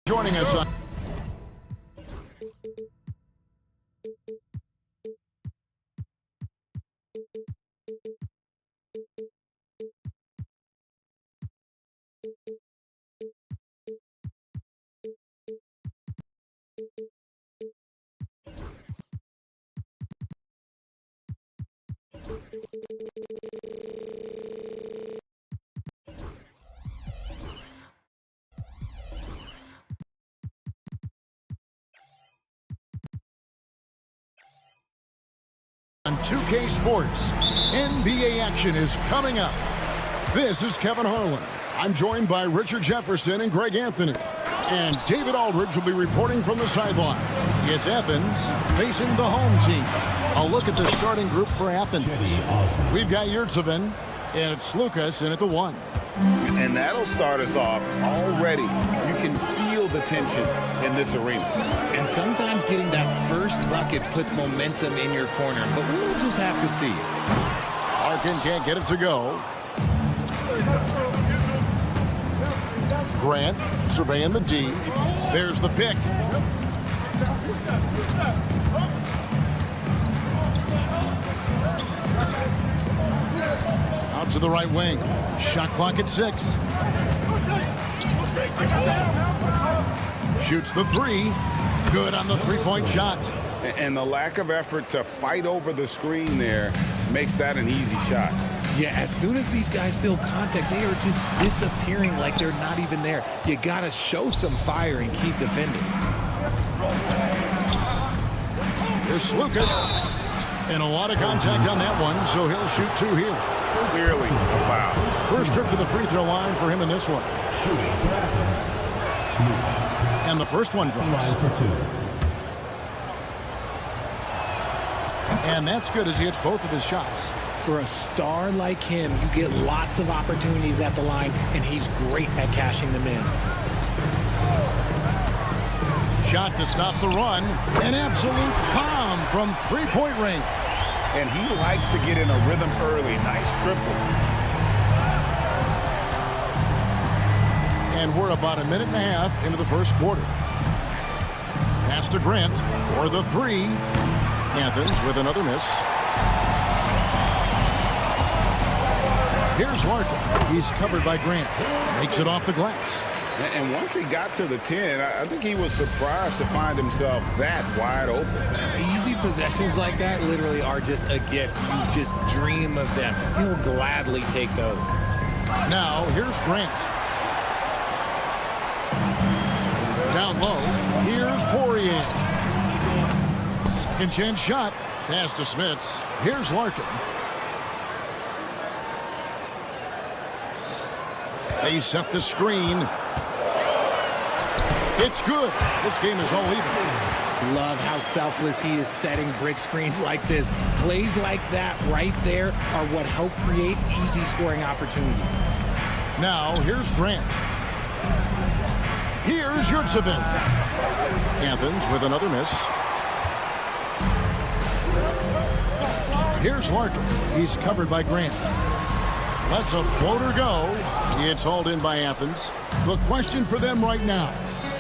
Joining us on on 2K Sports. NBA action is coming up. This is Kevin Harlan. I'm joined by Richard Jefferson and Greg Anthony. And David Aldridge will be reporting from the sideline. It's Athens facing the home team. A look at the starting group for Athens. We've got Yurtsevin, and it's Lucas in at the 1. And that'll start us off already. You can feel the tension in this arena. And sometimes getting that first bucket puts momentum in your corner, but we'll just have to see. Larkin can't get it to go. Grant surveying the D. There's the pick. Out to the right wing. Shot clock at 6. Shoots the 3. Good on the three-point shot. And the lack of effort to fight over the screen there makes that an easy shot. Yeah, as soon as these guys feel contact, they are just disappearing like they're not even there. You got to show some fire and keep defending. Here's Lucas. And a lot of contact on that one, so he'll shoot 2 here. Clearly a foul. First trip to the free throw line for him in this one. And the first one drops. And that's good as he hits both of his shots. For a star like him, you get lots of opportunities at the line, and he's great at cashing them in. Shot to stop the run. An absolute bomb from three-point range. And he likes to get in a rhythm early. Nice triple. And we're about a minute and a half into the first quarter. Pass to Grant for the 3. Athens with another miss. Here's Larkin. He's covered by Grant. Makes it off the glass. And once he got to the 10, I think he was surprised to find himself that wide open. Easy possessions like that literally are just a gift. You just dream of them. He'll gladly take those. Now, here's Grant. Down low, here's Poirier. Second chance shot. Pass to Smits. Here's Larkin. They set the screen. It's good. This game is all even. Love how selfless he is setting brick screens like this. Plays like that right there are what help create easy scoring opportunities. Now, here's Grant. Here's Yurtsevin. Athens with another miss. Here's Larkin. He's covered by Grant. Lets a floater go. It's hauled in by Athens. The question for them right now,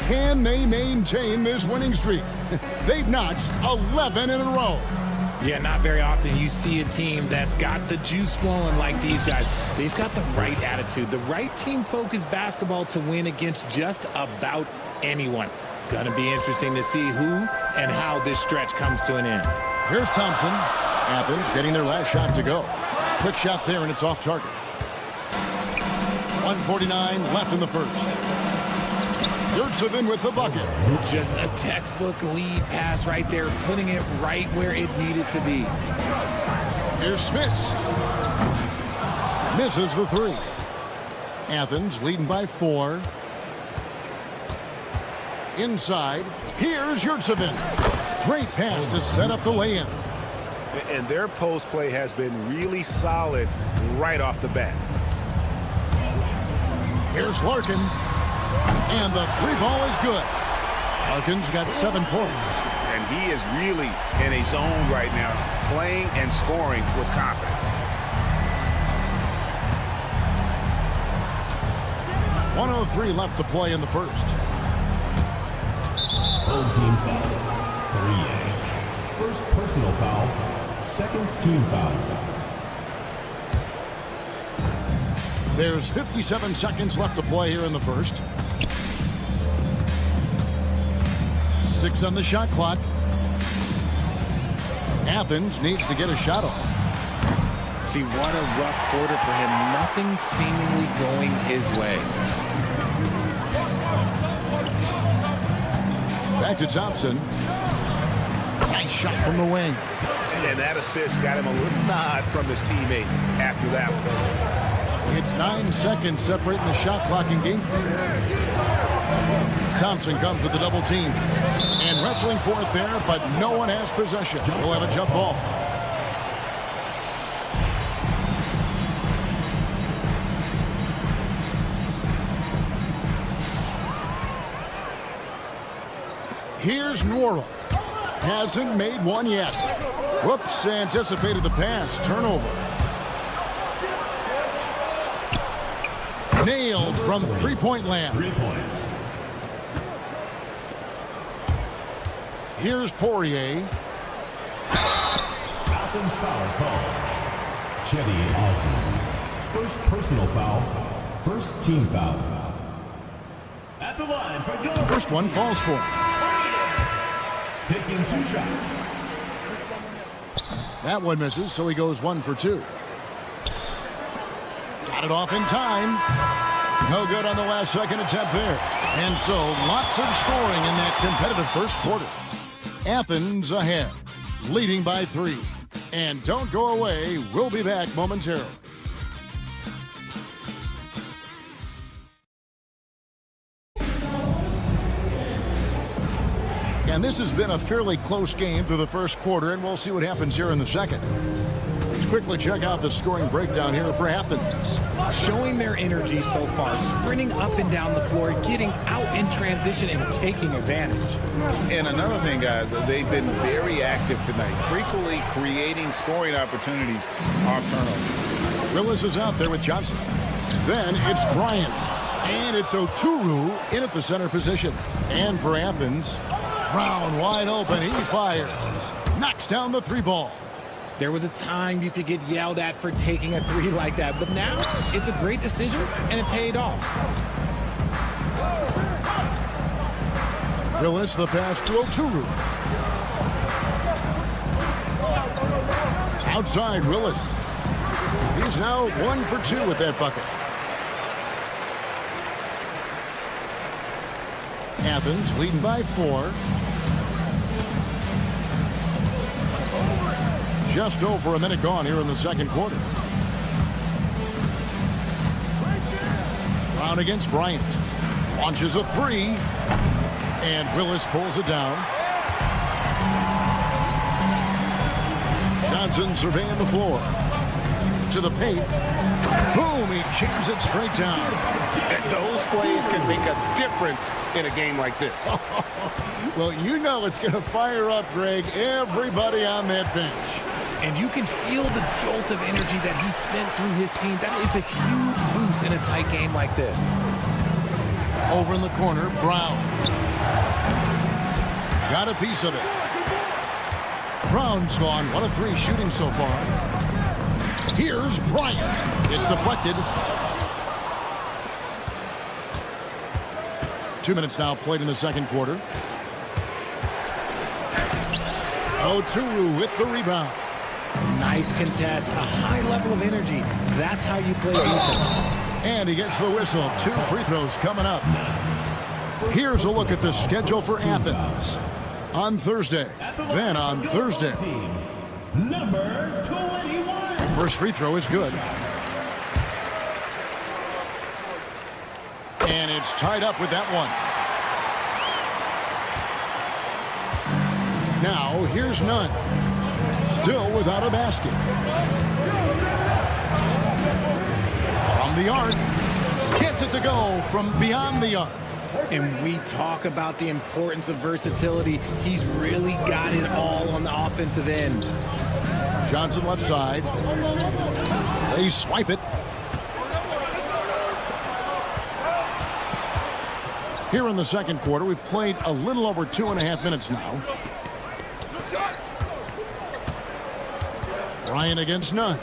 can they maintain this winning streak? They've notched 11 in a row. Yeah, not very often you see a team that's got the juice flowing like these guys. They've got the right attitude, the right team-focused basketball to win against just about anyone. Gonna be interesting to see who and how this stretch comes to an end. Here's Thompson. Athens getting their last shot to go. Quick shot there, and it's off target. 1:49 left in the first. Yurtsevin with the bucket. Just a textbook lead pass right there, putting it right where it needed to be. Here's Smits. Misses the 3. Athens leading by 4. Inside. Here's Yurtsevin. Great pass to set up the lay-in. And their post play has been really solid right off the bat. Here's Larkin. And the 3 ball is good. Larkin's got 7 points. And he is really in a zone right now, playing and scoring with confidence. 1:03 left to play in the first. Double team foul. 3A. First personal foul. Second team foul. There's 57 seconds left to play here in the first. 6 on the shot clock. Athens needs to get a shot off. See, what a rough quarter for him. Nothing seemingly going his way. Back to Thompson. Nice shot from the wing. And that assist got him a little nod from his teammate after that one. It's 9 seconds separating the shot clock in game. Thompson comes with the double team. And wrestling for it there, but no one has possession. We'll have a jump ball. Here's Noro. Hasn't made one yet. Whoops, anticipated the pass. Turnover. Nailed from three-point land. 3 points. Here's Poirier. Athens foul call. Chetty Osman. First personal foul. First team foul. At the line for your First one falls for him. taking 2 shots. That one misses, so he goes 1 for 2. Got it off in time. No good on the last second attempt there. And so lots of scoring in that competitive first quarter. Athens ahead, leading by 3. And don't go away. We'll be back momentarily. And this has been a fairly close game through the first quarter, and we'll see what happens here in the second. Let's quickly check out the scoring breakdown here for Athens. Showing their energy so far, sprinting up and down the floor, getting out in transition and taking advantage. And another thing, guys, they've been very active tonight, frequently creating scoring opportunities off turnover. Willis is out there with Johnson. Then it's Bryant. And it's Oturu in at the center position. And for Athens, Brown wide open. He fires. Knocks down the 3 ball. There was a time you could get yelled at for taking a 3 like that, but now it's a great decision and it paid off. Willis, the pass to Oturu. Outside Willis. He's now 1 for 2 with that bucket. Athens leading by 4. Just over a minute gone here in the second quarter. Brown against Bryant. Launches a 3. And Willis pulls it down. Johnson surveying the floor. To the paint. Boom! He jams it straight down. And those plays can make a difference in a game like this. Well, you know it's going to fire up, Greg, everybody on that bench. And you can feel the jolt of energy that he sent through his team. That is a huge boost in a tight game like this. Over in the corner, Brown. Got a piece of it. Brown's gone 1 of 3 shooting so far. Here's Bryant. It's deflected. 2 minutes now played in the second quarter. Oturu with the rebound. Nice contest, a high level of energy. That's how you play defense. And he gets the whistle. 2 free throws coming up. Here's a look at the schedule for Athens. On Thursday. Then on Thursday. Number 21. First free throw is good. And it's tied up with that one. Now here's Nunn. Still without a basket. From the arc. Gets it to go from beyond the arc. And we talk about the importance of versatility. He's really got it all on the offensive end. Johnson left side. They swipe it. Here in the second quarter, we've played a little over 2.5 minutes now. Bryant against none.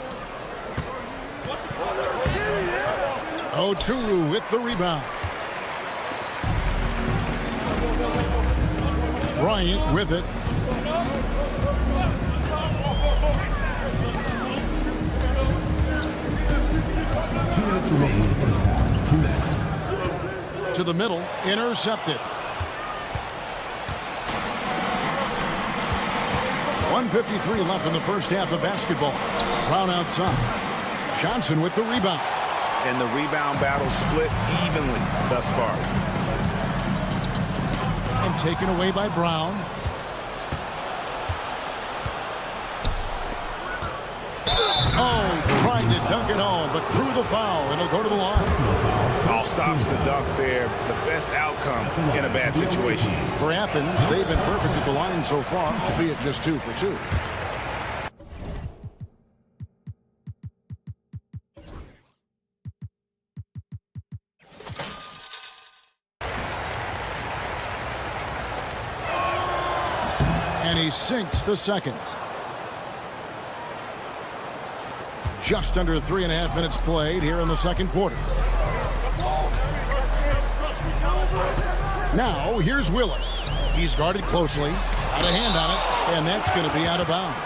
Oturu with the rebound. Bryant with it. Minutes remaining in the first half. 2 minutes. To the middle, intercepted. 1:53 left in the first half of basketball. Brown outside. Johnson with the rebound. And the rebound battle split evenly thus far. And taken away by Brown. Oh, trying to dunk it home, but drew the foul. It'll go to the line. Foul stops the dunk there. The best outcome in a bad situation. For Athens, they've been perfect at the line so far, albeit just 2 for 2. And he sinks the second. Just under 3.5 minutes played here in the second quarter. Now, here's Willis. He's guarded closely. Got a hand on it, and that's going to be out of bounds.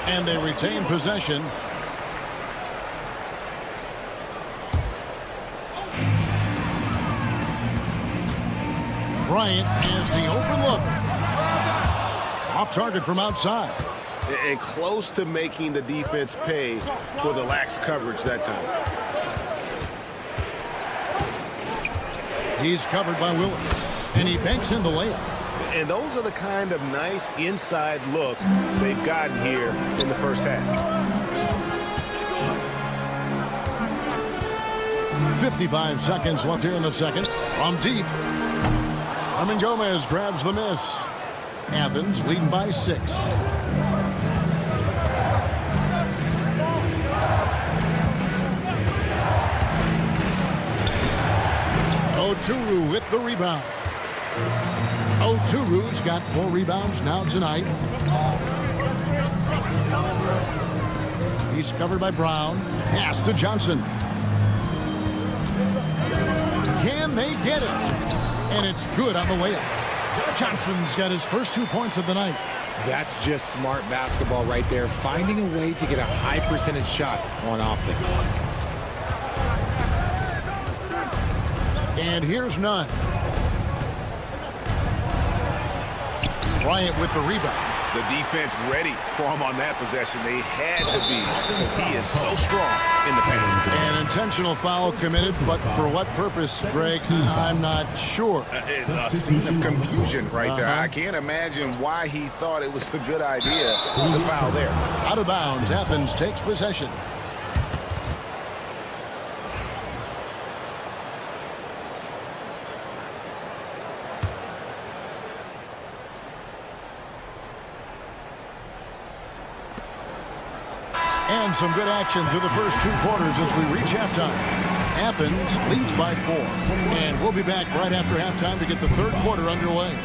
And they retain possession. Bryant has the open look. Off target from outside. And close to making the defense pay for the lax coverage that time. He's covered by Willis, and he banks in the layup. And those are the kind of nice inside looks they've gotten here in the first half. 55 seconds left here in the second. From deep. Herman Gomez grabs the miss. Athens leading by 6. Oturu with the rebound. Oturu's got 4 rebounds now tonight. He's covered by Brown. Pass to Johnson. Can they get it? And it's good on the way up. Johnson's got his first 2 points of the night. That's just smart basketball right there, finding a way to get a high percentage shot on offense. And here's none. Bryant with the rebound. The defense ready for him on that possession. They had to be, because he is so strong in the paint. An intentional foul committed, but for what purpose, Greg? I'm not sure. A scene of confusion right there. I can't imagine why he thought it was a good idea to foul there. Out of bounds, Athens takes possession. And some good action through the first 2 quarters as we reach halftime. Athens leads by 4. And we'll be back right after halftime to get the third quarter underway.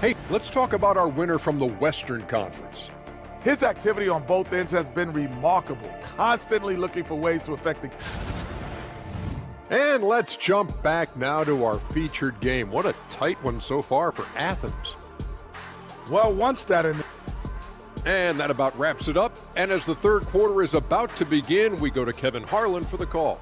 Hey, let's talk about our winner from the Western Conference. His activity on both ends has been remarkable, constantly looking for ways to affect the... And let's jump back now to our featured game. What a tight one so far for Athens. Well, once that in... And that about wraps it up. And as the third quarter is about to begin, we go to Kevin Harlan for the call.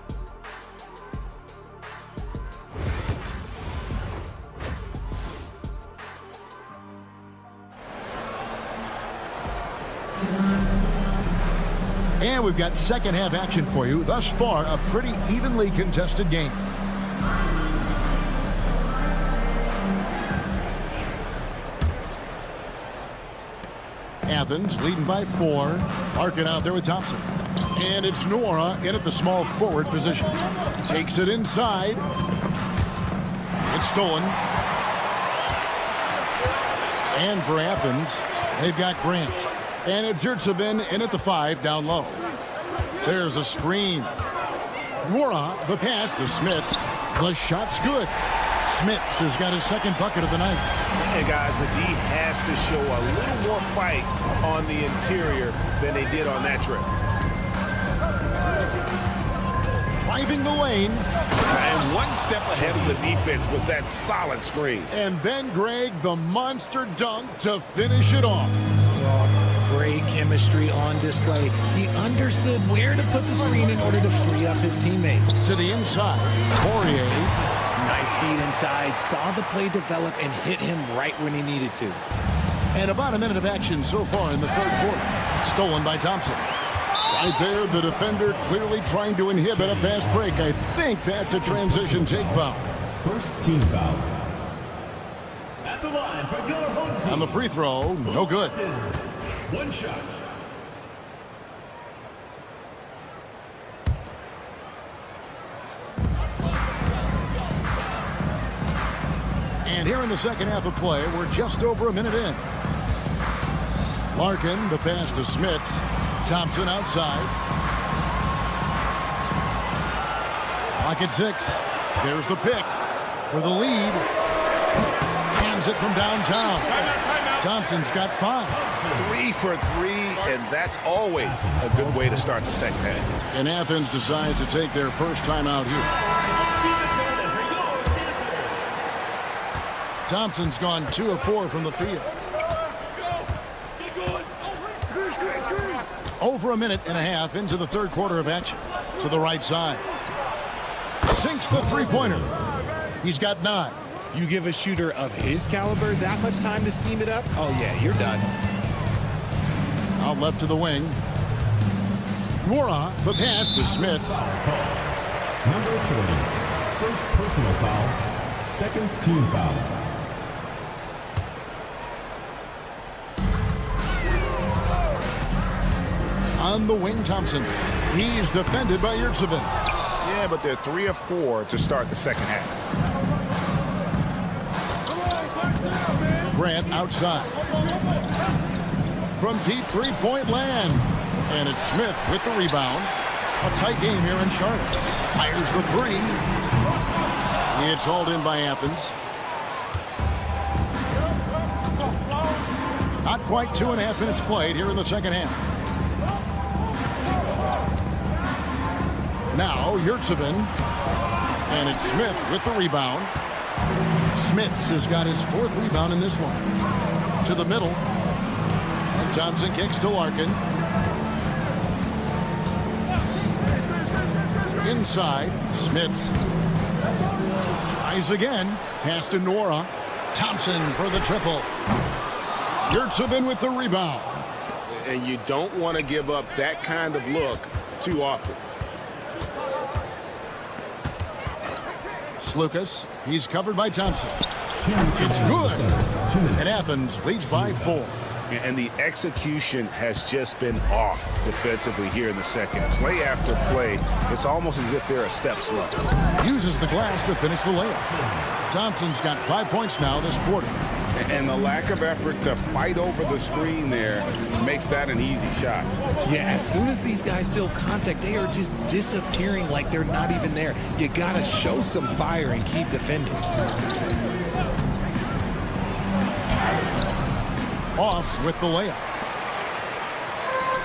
And we've got second half action for you. Thus far, a pretty evenly contested game. Athens leading by 4. Larkin out there with Thompson. And it's Nora in at the small forward position. Takes it inside. It's stolen. And for Athens, They've got Grant. And it's Yurtsevin in at the 5 down low. There's a screen. Nora, the pass to Smits. The shot's good. Smits has got his second bucket of the night. And guys, the D has to show a little more fight on the interior than they did on that trip. Driving the lane. And one step ahead of the defense with that solid screen. And then Greg, the monster dunk to finish it off. Great chemistry on display. He understood where to put the screen in order to free up his teammate. To the inside, Poirier. Nice feed inside, saw the play develop and hit him right when he needed to. And about a minute of action so far in the third quarter. Stolen by Thompson. Right there, the defender clearly trying to inhibit a fast break. I think that's a transition take foul. First team foul. At the line for your home team. On the free throw, no good. One shot. And here in the second half of play, we're just over a minute in. Larkin, the pass to Smits. Thompson outside. Pocket 6. There's the pick for the lead. Hands it from downtown. Thompson's got 5. 3 for 3, and that's always a good way to start the second half. And Athens decides to take their first time out here. Thompson's gone 2 of 4 from the field. Over a minute and a half into the third quarter of action. To the right side. Sinks the three-pointer. He's got 9. You give a shooter of his caliber that much time to seam it up? Oh, yeah, you're done. Out left to the wing. Nora, the pass to Smits. Number 40. First personal foul. Second team foul. On the wing, Thompson. He's defended by Yurtsevin. Yeah, but they're 3 of 4 to start the second half. Grant outside. From deep three-point land. And it's Smith with the rebound. A tight game here in Charlotte. Fires the 3. It's hauled in by Athens. Not quite 2.5 minutes played here in the second half. Now Yurtsevin. And it's Smith with the rebound. Smits has got his 4th rebound in this one. To the middle. And Thompson kicks to Larkin. Inside. Smits. Tries again. Pass to Nora. Thompson for the triple. Yurtsevin with the rebound. And you don't want to give up that kind of look too often. Lucas, he's covered by Thompson. It's good. And Athens leads by 4. And the execution has just been off defensively here in the second. Play after play, it's almost as if they're a step slow. Uses the glass to finish the layup. Thompson's got 5 points now this quarter. And the lack of effort to fight over the screen there makes that an easy shot. Yeah, as soon as these guys feel contact, they are just disappearing like they're not even there. You got to show some fire and keep defending. Off with the layup.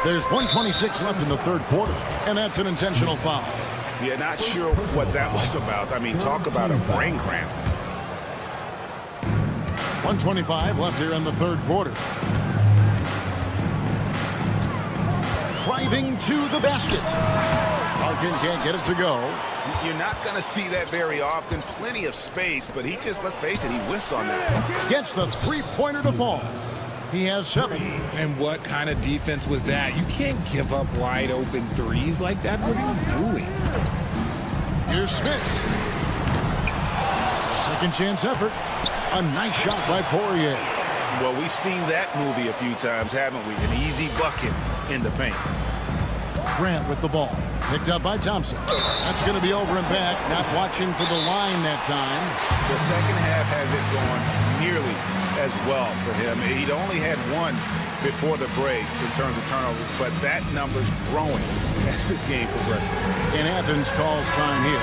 There's 1:26 left in the third quarter, and that's an intentional foul. Yeah, not sure what that was about. I mean, talk about a brain cramp. 1:25 left here in the third quarter. Driving to the basket. Larkin can't get it to go. You're not going to see that very often. Plenty of space, but he just, let's face it, he whiffs on that. Gets the three-pointer to fall. He has 7. And what kind of defense was that? You can't give up wide open threes like that. What are you doing? Here's Smith. Second chance effort. A nice shot by Poirier. Well, we've seen that movie a few times, haven't we? An easy bucket in the paint. Grant with the ball. Picked up by Thompson. That's going to be over and back. Not watching for the line that time. The second half hasn't gone nearly as well for him. He'd only had 1 before the break in terms of turnovers, but that number's growing as this game progresses. And Athens calls time here.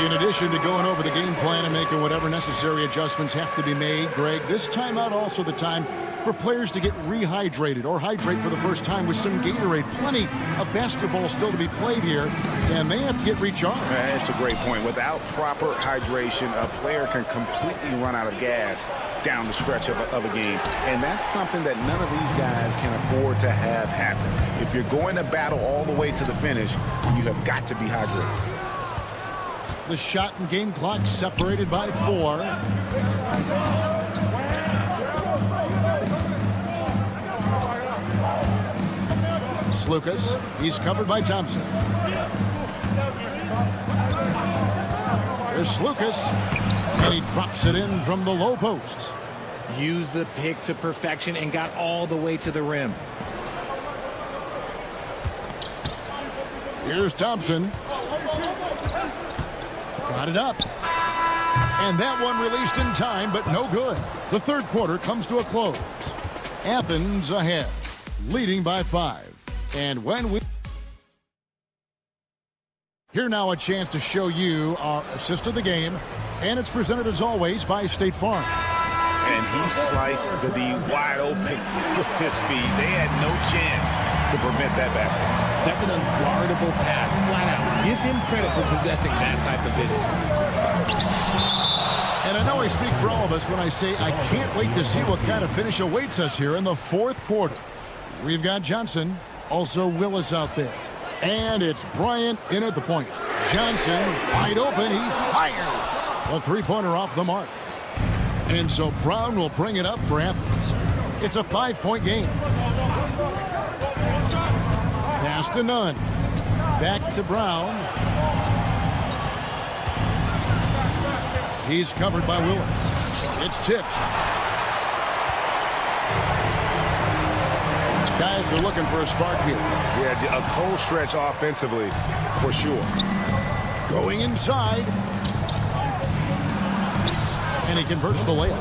In addition to going over the game plan and making whatever necessary adjustments have to be made, Greg, this timeout also the time for players to get rehydrated or hydrate for the first time with some Gatorade. Plenty of basketball still to be played here, and they have to get recharged. That's a great point. Without proper hydration, a player can completely run out of gas down the stretch of a game, and that's something that none of these guys can afford to have happen. If you're going to battle all the way to the finish, you have got to be hydrated. The shot and game clock separated by 4. Slukas, he's covered by Thompson. There's Slukas, and he drops it in from the low post. Used the pick to perfection and got all the way to the rim. Here's Thompson. Got it up. And that one released in time, but no good. The third quarter comes to a close. Athens ahead, leading by 5. And when we... Here now a chance to show you our assist of the game. And it's presented as always by State Farm. And he sliced the D wide open with his feet. They had no chance to prevent that basket. That's an unguardable pass, flat out. Give him credit for possessing that type of vision. And I know I speak for all of us when I say I can't wait to see what kind of finish awaits us here in the fourth quarter. We've got Johnson, also Willis out there. And it's Bryant in at the point. Johnson, wide open, he fires. A three-pointer off the mark. And so Brown will bring it up for Athens. It's a 5-point game. Pass to Nunn. Back to Brown. He's covered by Willis. It's tipped. Guys are looking for a spark here. Yeah, a cold stretch offensively, for sure. Going inside. And he converts the layup.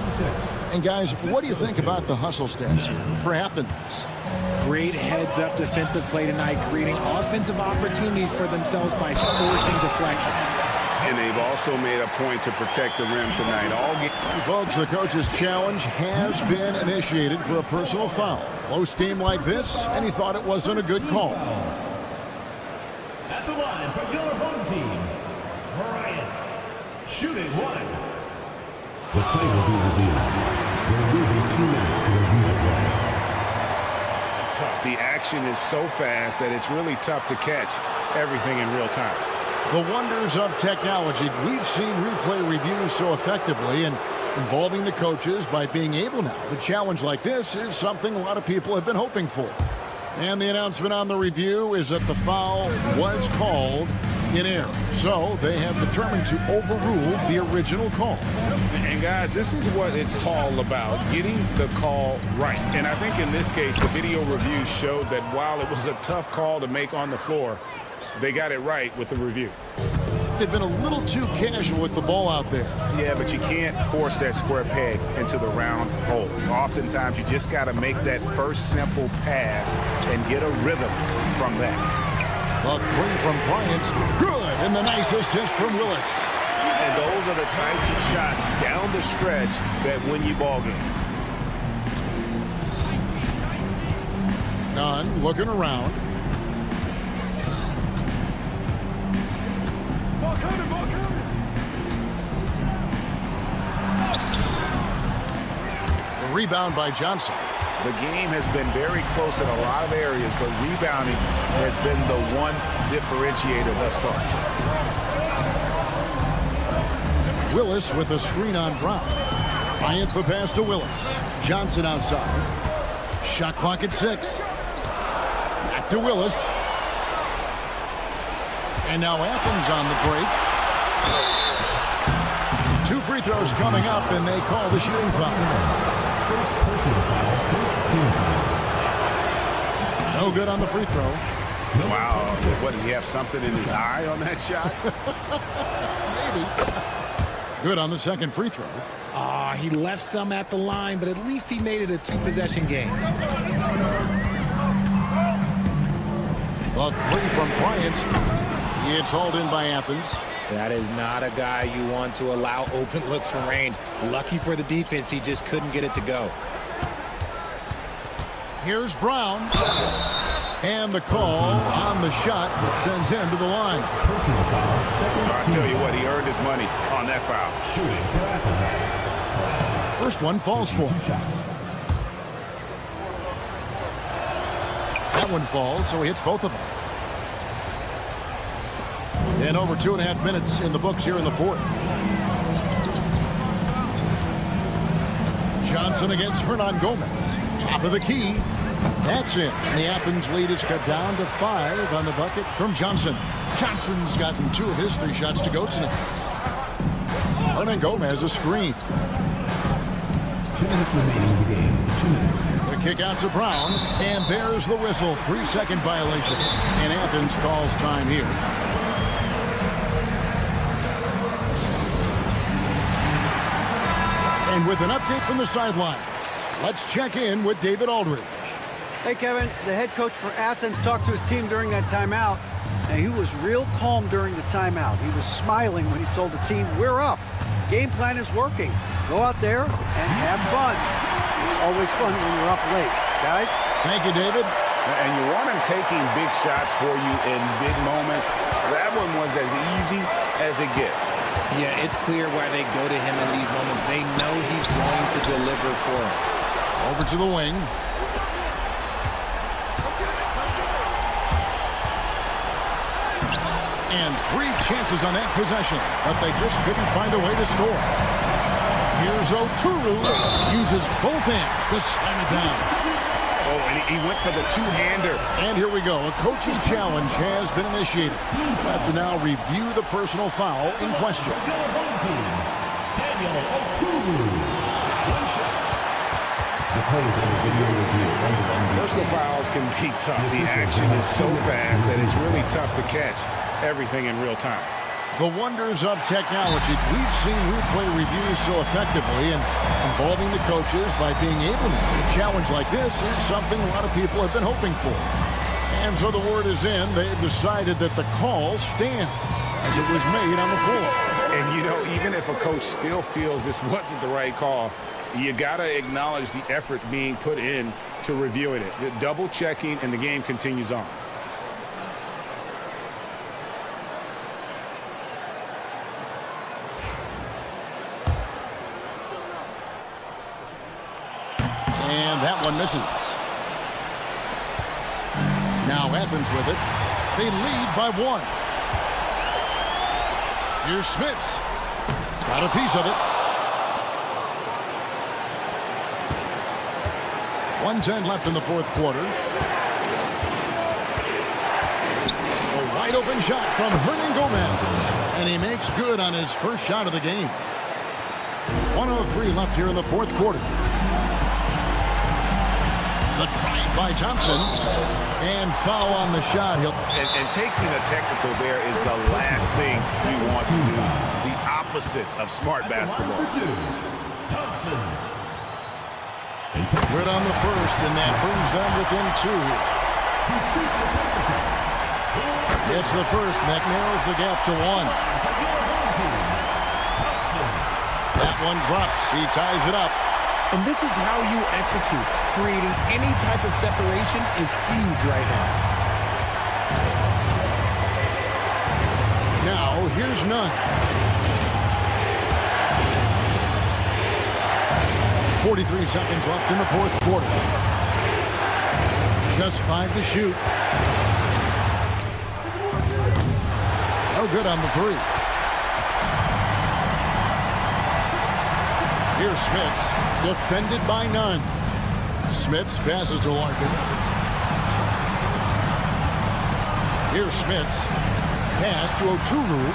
And guys, what do you think about the hustle stats here for Athens? Great heads-up defensive play tonight, creating offensive opportunities for themselves by forcing deflections. And they've also made a point to protect the rim tonight. Folks, the coach's challenge has been initiated for a personal foul. Close game like this, and he thought it wasn't a good call. At the line for your home team, Bryant, shooting 1. The play will be reviewed. There will be 2 minutes to review the play. The action is so fast that it's really tough to catch everything in real time. The wonders of technology. We've seen replay reviews so effectively, and involving the coaches by being able now. The challenge like this is something a lot of people have been hoping for. And the announcement on the review is that the foul was called in error. So they have determined to overrule the original call. And guys, this is what it's all about, getting the call right. And I think in this case, the video review showed that while it was a tough call to make on the floor, they got it right with the review. They've been a little too casual with the ball out there. Yeah, but you can't force that square peg into the round hole. Oftentimes, you just got to make that first simple pass and get a rhythm from that. The three from Bryant, good, and the nice assist from Willis. And those are the types of shots down the stretch that win you ball games. Nunn looking around. The rebound by Johnson. The game has been very close in a lot of areas, but rebounding has been the one differentiator thus far. Willis with a screen on Brown. Bryant the pass to Willis. Johnson outside. Shot clock at 6. Back to Willis. And now Athens on the break. 2 free throws coming up, and they call the shooting foul. First personal foul, first team foul. No good on the free throw. Wow. What, did he have something in his eye on that shot? Maybe. Good on the second free throw. He left some at the line, but at least he made it a 2-possession game. The three from Bryant. It's hauled in by Athens. That is not a guy you want to allow open looks from range. Lucky for the defense, he just couldn't get it to go. Here's Brown. And the call on the shot that sends him to the line. Personal foul, second I tell you what, he earned his money on that foul. shooting for Athens. First one falls for him. 2 shots. That one falls, so he hits both of them. And over 2.5 minutes in the books here in the fourth. Johnson against Hernan Gomez. Top of the key. That's it. And the Athens lead is cut down to 5 on the bucket from Johnson. Johnson's gotten 2 of his 3 shots to go tonight. Hernan Gomez a screen. 2 minutes remaining in the game. 2 minutes. The kick out to Brown. And there's the whistle. 3-second violation. And Athens calls time here. And with an update from the sideline, let's check in with David Aldridge. Hey, Kevin, the head coach for Athens talked to his team during that timeout, and he was real calm during the timeout. He was smiling when he told the team, we're up. Game plan is working. Go out there and have fun. It's always fun when you're up late. Guys? Thank you, David. And you want him taking big shots for you in big moments. That one was as easy as it gets. Yeah, it's clear why they go to him in these moments. They know he's going to deliver for them. Over to the wing. And 3 chances on that possession, but they just couldn't find a way to score. Here's Oturu. Uses both hands to slam it down. Oh, and he went for the two-hander. And here we go. A coaching challenge has been initiated. We'll have to now review the personal foul in question. Daniel Oturu. 1 shot. The plays in the video review. Personal fouls can be tough. The action is so fast that it's really tough to catch everything in real time. The wonders of technology. We've seen replay reviews so effectively, and involving the coaches by being able to do a challenge like this is something a lot of people have been hoping for. And so the word is in. They've decided that the call stands as it was made on the floor. And, you know, even if a coach still feels this wasn't the right call, you got to acknowledge the effort being put in to reviewing it. The double checking, and the game continues on. And that one misses. Now Athens with it. They lead by 1. Here's Smits. Got a piece of it. 1:10 left in the fourth quarter. A wide open shot from Hernan Gomez. And he makes good on his first shot of the game. 1:03 left here in the fourth quarter. The drive by Johnson. And foul on the shot. And taking a technical there is the last thing you want to do. The opposite of smart basketball. Good on the first, and that brings them within 2. It's the first. That narrows the gap to 1. That one drops. He ties it up. And this is how you execute. Creating any type of separation is huge right now. Now, here's Nunn. 43 seconds left in the fourth quarter. Just 5 to shoot. No good on the 3. Here's Smits, defended by Nunn. Smits passes to Larkin. Here's Smits. Pass to Oturu.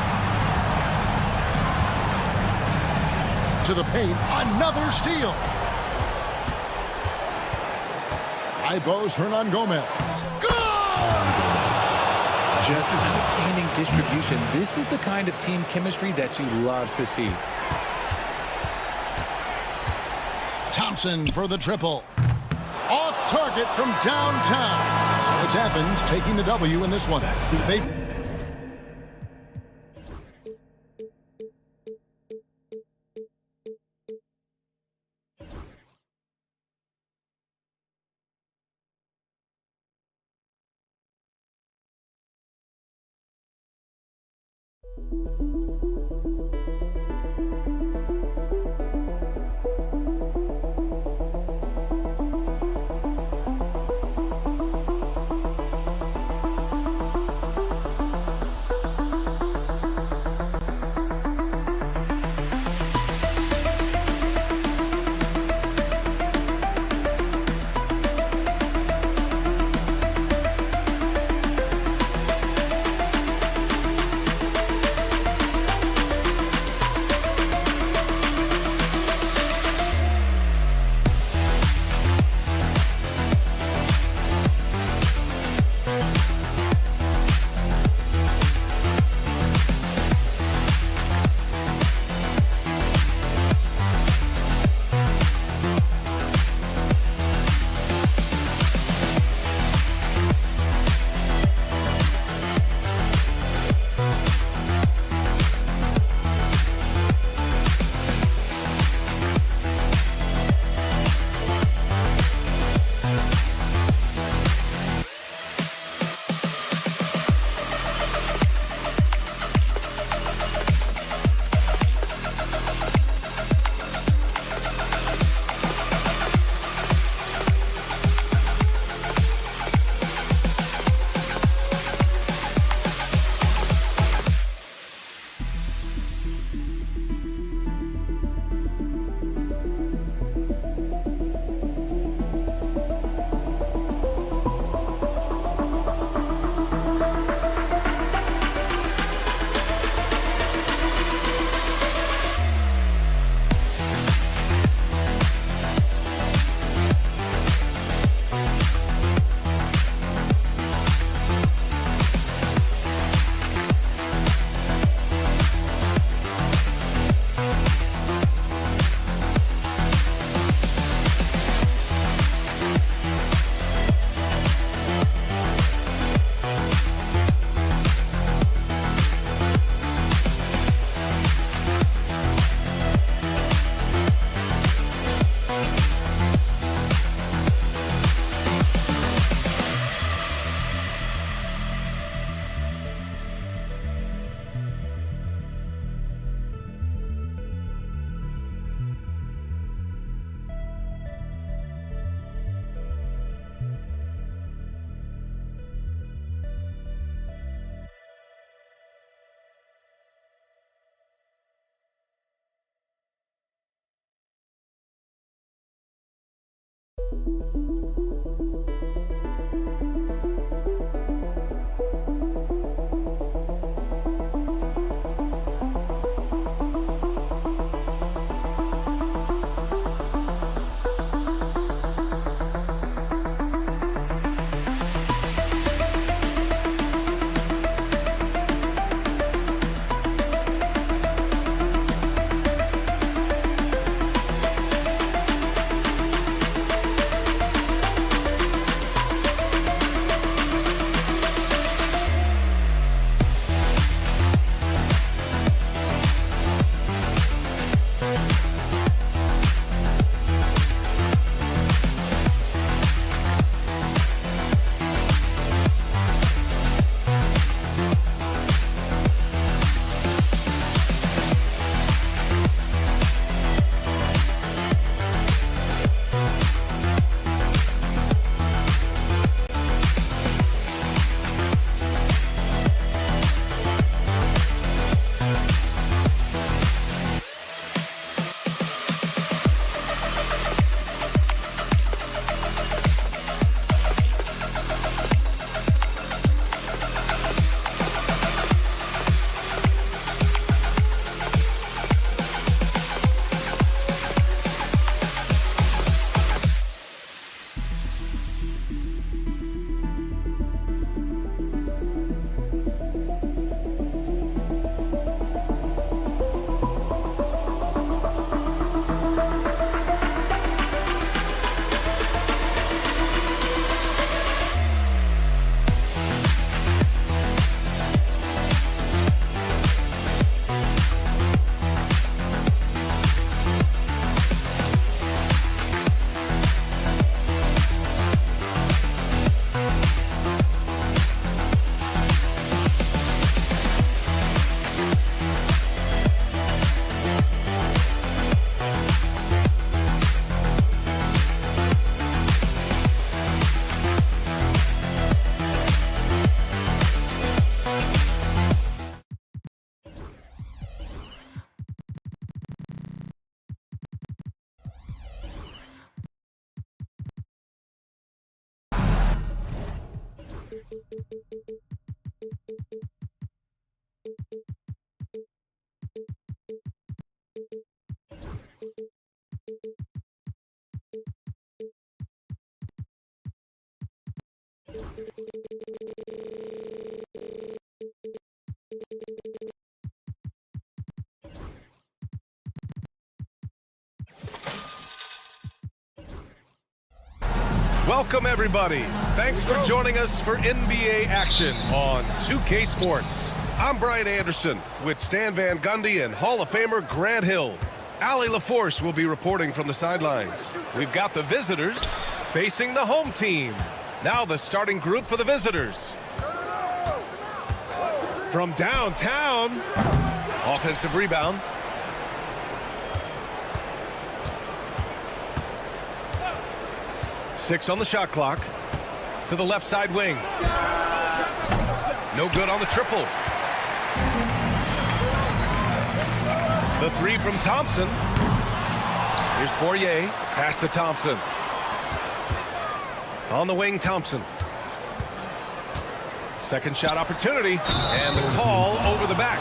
To the paint. Another steal. High post, Hernan Gomez. Just an outstanding distribution. This is the kind of team chemistry that you love to see. Thompson for the triple. Off target from downtown. So It's Athens taking the W in this one. They Welcome, everybody. Thanks for joining us for NBA action on 2K Sports. I'm Brian Anderson with Stan Van Gundy and Hall of Famer Grant Hill. Allie LaForce will be reporting from the sidelines. We've got the visitors facing the home team. Now the starting group for the visitors. From downtown, offensive rebound. Six on the shot clock. To the left side wing. No good on the triple. The three from Thompson. Here's Poirier. Pass to Thompson. On the wing, Thompson. Second shot opportunity. And the call over the back.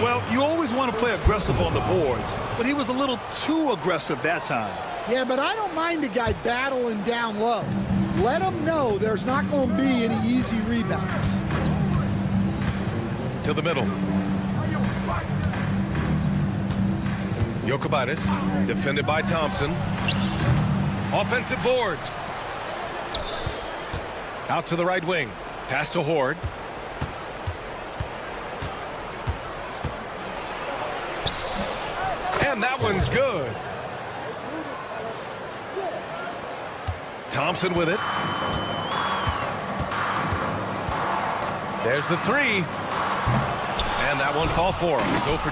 Well, you always want to play aggressive on the boards, but he was a little too aggressive that time. Yeah, but I don't mind a guy battling down low. Let him know there's not going to be any easy rebounds. To the middle. Jokic, defended by Thompson. Offensive board. Out to the right wing. Pass to Horde. And that one's good. Thompson with it. There's the three. And that one fall for him. 0 for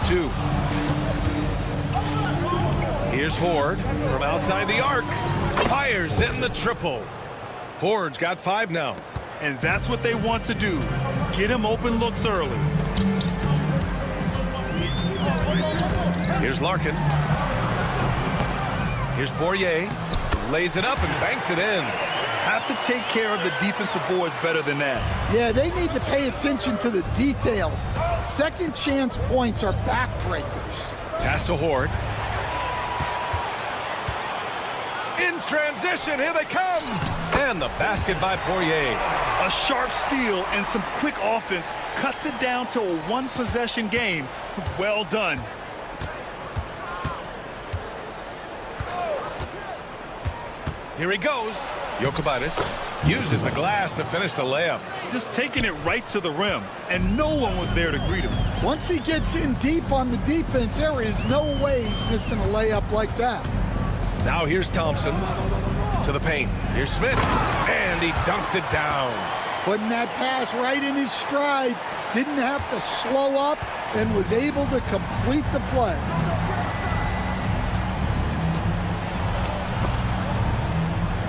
2. Here's Horde from outside the arc. Fires in the triple. Horde's got 5 now. And that's what they want to do. Get him open looks early. Here's Larkin. Here's Poirier. Lays it up and banks it in. Have to take care of the defensive boards better than that. Yeah, they need to pay attention to the details. Second chance points are backbreakers. Pass to Horde. In transition, here they come. And the basket by Poirier. A sharp steal and some quick offense cuts it down to a one-possession game. Well done. Here he goes. Jokic uses the glass to finish the layup. Just taking it right to the rim, and no one was there to greet him. Once he gets in deep on the defense, there is no way he's missing a layup like that. Now here's Thompson to the paint. Here's Smith, and he dunks it down. Putting that pass right in his stride. Didn't have to slow up and was able to complete the play.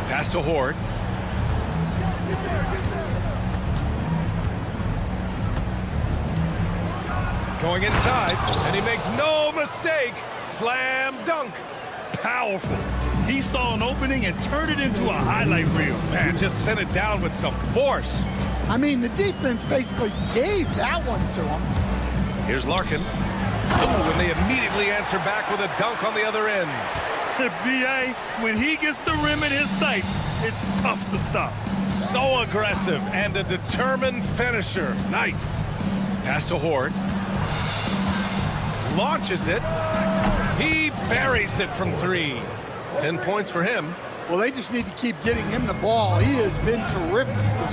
Pass to Horde. Going inside, and he makes no mistake. Slam dunk. Powerful. He saw an opening and turned it into a highlight reel. Man, just sent it down with some force. I mean, the defense basically gave that one to him. Here's Larkin. Oh, and they immediately answer back with a dunk on the other end. B.A., when he gets the rim in his sights, it's tough to stop. So aggressive and a determined finisher. Nice. Pass to Horde. Launches it. He buries it from 3. 10 points for him. Well, they just need to keep getting him the ball. He has been terrific this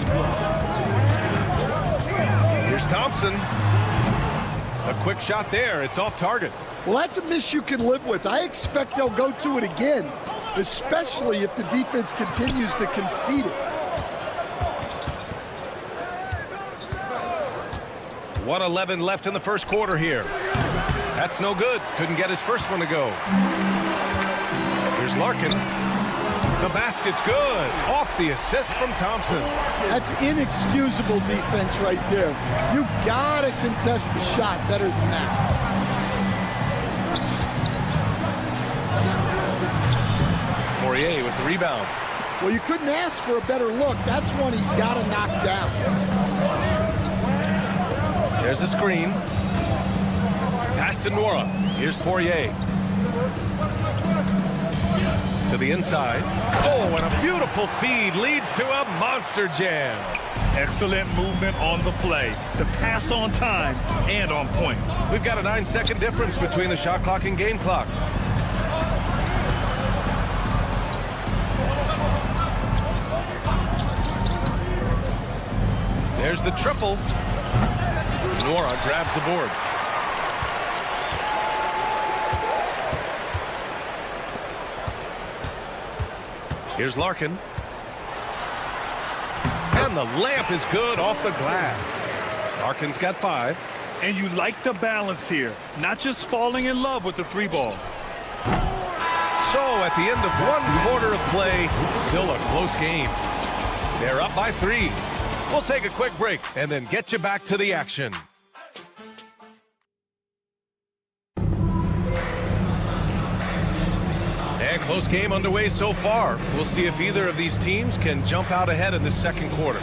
year. Here's Thompson. A quick shot there. It's off target. Well, that's a miss you can live with. I expect they'll go to it again, especially if the defense continues to concede it. 1:11 left in the first quarter here. That's no good. Couldn't get his first one to go. Here's Larkin. The basket's good. Off the assist from Thompson. That's inexcusable defense right there. You gotta contest the shot better than that. Poirier with the rebound. Well, you couldn't ask for a better look. That's one he's got to knock down. There's a screen. Pass to Nora. Here's Poirier. To the inside. Oh, and a beautiful feed leads to a monster jam. Excellent movement on the play. The pass on time and on point. We've got a 9-second difference between the shot clock and game clock. the triple. Nora grabs the board. Here's Larkin. And the layup is good off the glass. Larkin's got 5. And you like the balance here, not just falling in love with the 3-ball. So at the end of 1 quarter of play, still a close game. They're up by 3. We'll take a quick break and then get you back to the action. And close game underway so far. We'll see if either of these teams can jump out ahead in this second quarter.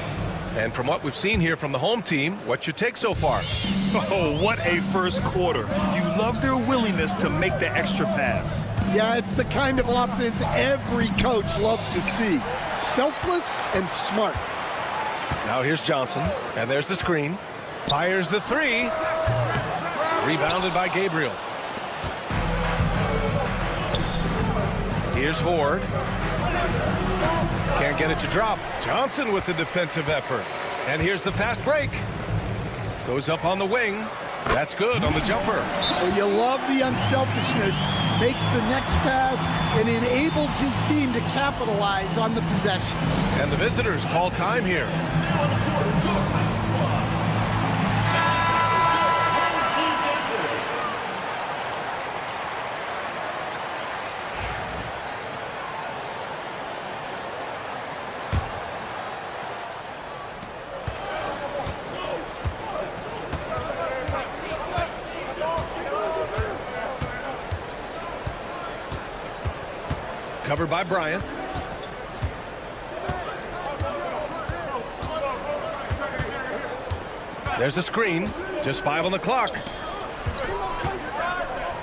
And from what we've seen here from the home team, what's your take so far? Oh, what a first quarter. You love their willingness to make the extra pass. Yeah, it's the kind of offense every coach loves to see. Selfless and smart. Now here's Johnson, and there's the screen. Fires the 3. Rebounded by Gabriel. Here's Horde. Can't get it to drop. Johnson with the defensive effort. And here's the fast break. Goes up on the wing. That's good on the jumper. Well, you love the unselfishness. Makes the next pass and enables his team to capitalize on the possession. And the visitors call time here. Covered by Bryant. There's a screen. Just 5 on the clock.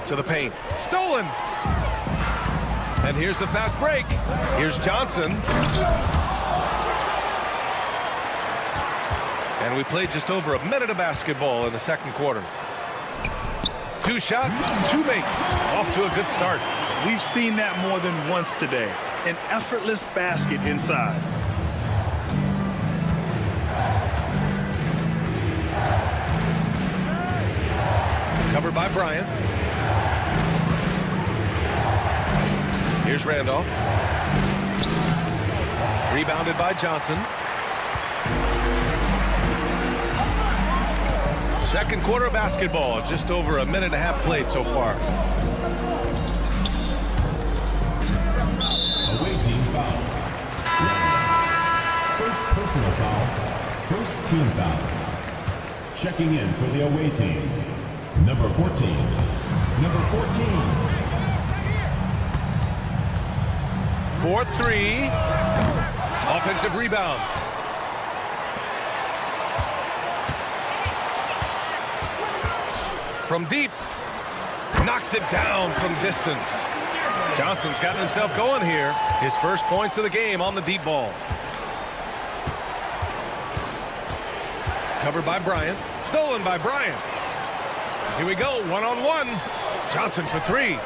To the paint. Stolen. And here's the fast break. Here's Johnson. And we played just over a minute of basketball in the second quarter. 2 shots, 2 makes. Off to a good start. We've seen that more than once today. An effortless basket inside. Covered by Bryant. Here's Randolph. Rebounded by Johnson. Second quarter of basketball. Just over a minute and a half played so far. Away team foul. First personal foul. First team foul. Checking in for the away team. Number 14. Number 14. 4-3. Offensive rebound. From deep. Knocks it down from distance. Johnson's gotten himself going here. His first points of the game on the deep ball. Covered by Bryant. Stolen by Bryant. Here we go, 1-on-1. Johnson for 3.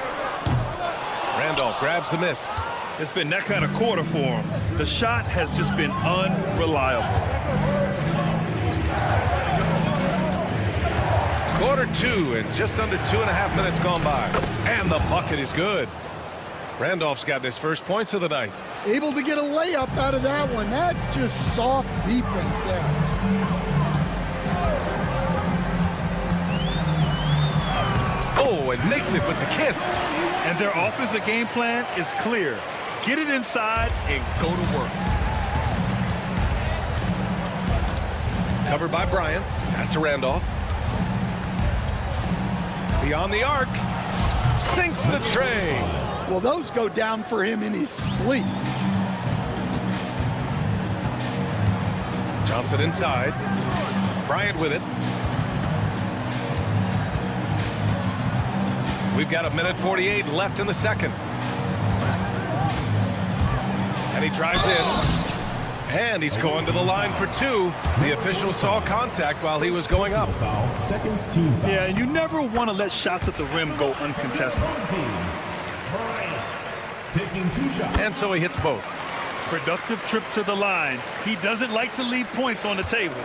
Randolph grabs the miss. It's been that kind of quarter for him. The shot has just been unreliable. Quarter 2 and just under 2.5 minutes gone by. And the bucket is good. Randolph's got his first points of the night. Able to get a layup out of that one. That's just soft defense there. Oh, and makes it with the kiss. And their offensive game plan is clear. Get it inside and go to work. Covered by Bryant. Pass to Randolph. Beyond the arc. Sinks the tray. Well, those go down for him in his sleep. Johnson inside. Bryant with it. We've got 1:48 left in the second. And he drives in. And he's going to the line for 2. The official saw contact while he was going up. Second team foul. Yeah, and you never want to let shots at the rim go uncontested. Taking 2 shots. And so he hits both. Productive trip to the line. He doesn't like to leave points on the table.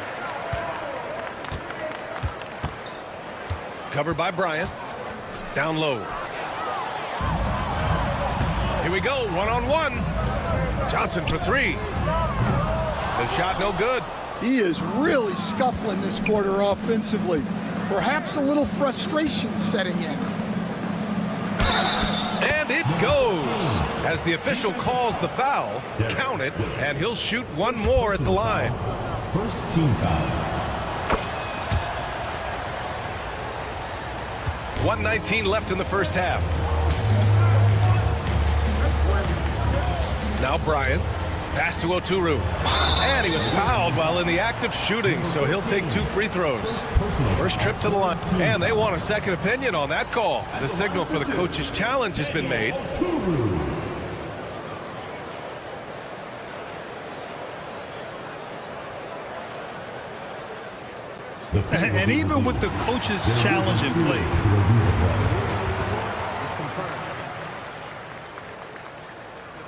Covered by Bryant. Down low. Here we go, one-on-one. Johnson for three. The shot no good. He is really scuffling this quarter offensively. Perhaps a little frustration setting in. And it goes. As the official calls the foul, count it, and he'll shoot one more at the line. First team foul. 1:19 left in the first half. Now Bryant. Pass to Oturu. And he was fouled while in the act of shooting, so he'll take 2 free throws. First trip to the line. And they want a second opinion on that call. The signal for the coach's challenge has been made. And even with the coach's challenge in place,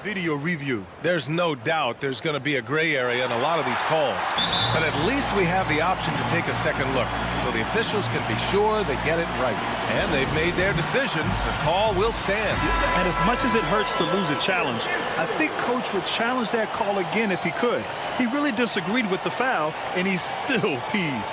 video review. There's no doubt there's going to be a gray area in a lot of these calls. But at least we have the option to take a second look, so the officials can be sure they get it right. And they've made their decision. The call will stand. And as much as it hurts to lose a challenge, I think Coach would challenge that call again if he could. He really disagreed with the foul, and he's still peeved.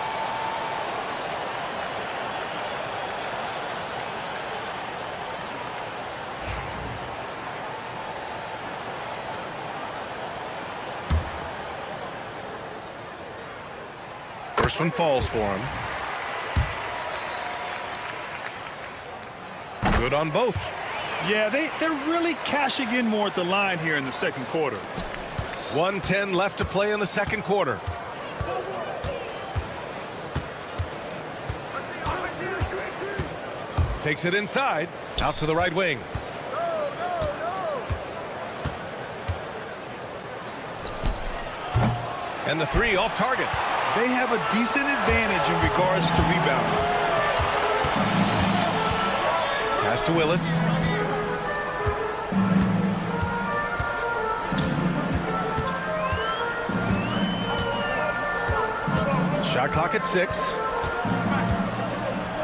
First one falls for him. Good on both. Yeah, they're really cashing in more at the line here in the second quarter. 1:10 left to play in the second quarter. Takes it inside, out to the right wing. And the three off target. They have a decent advantage in regards to rebounding. Pass to Willis. Shot clock at 6.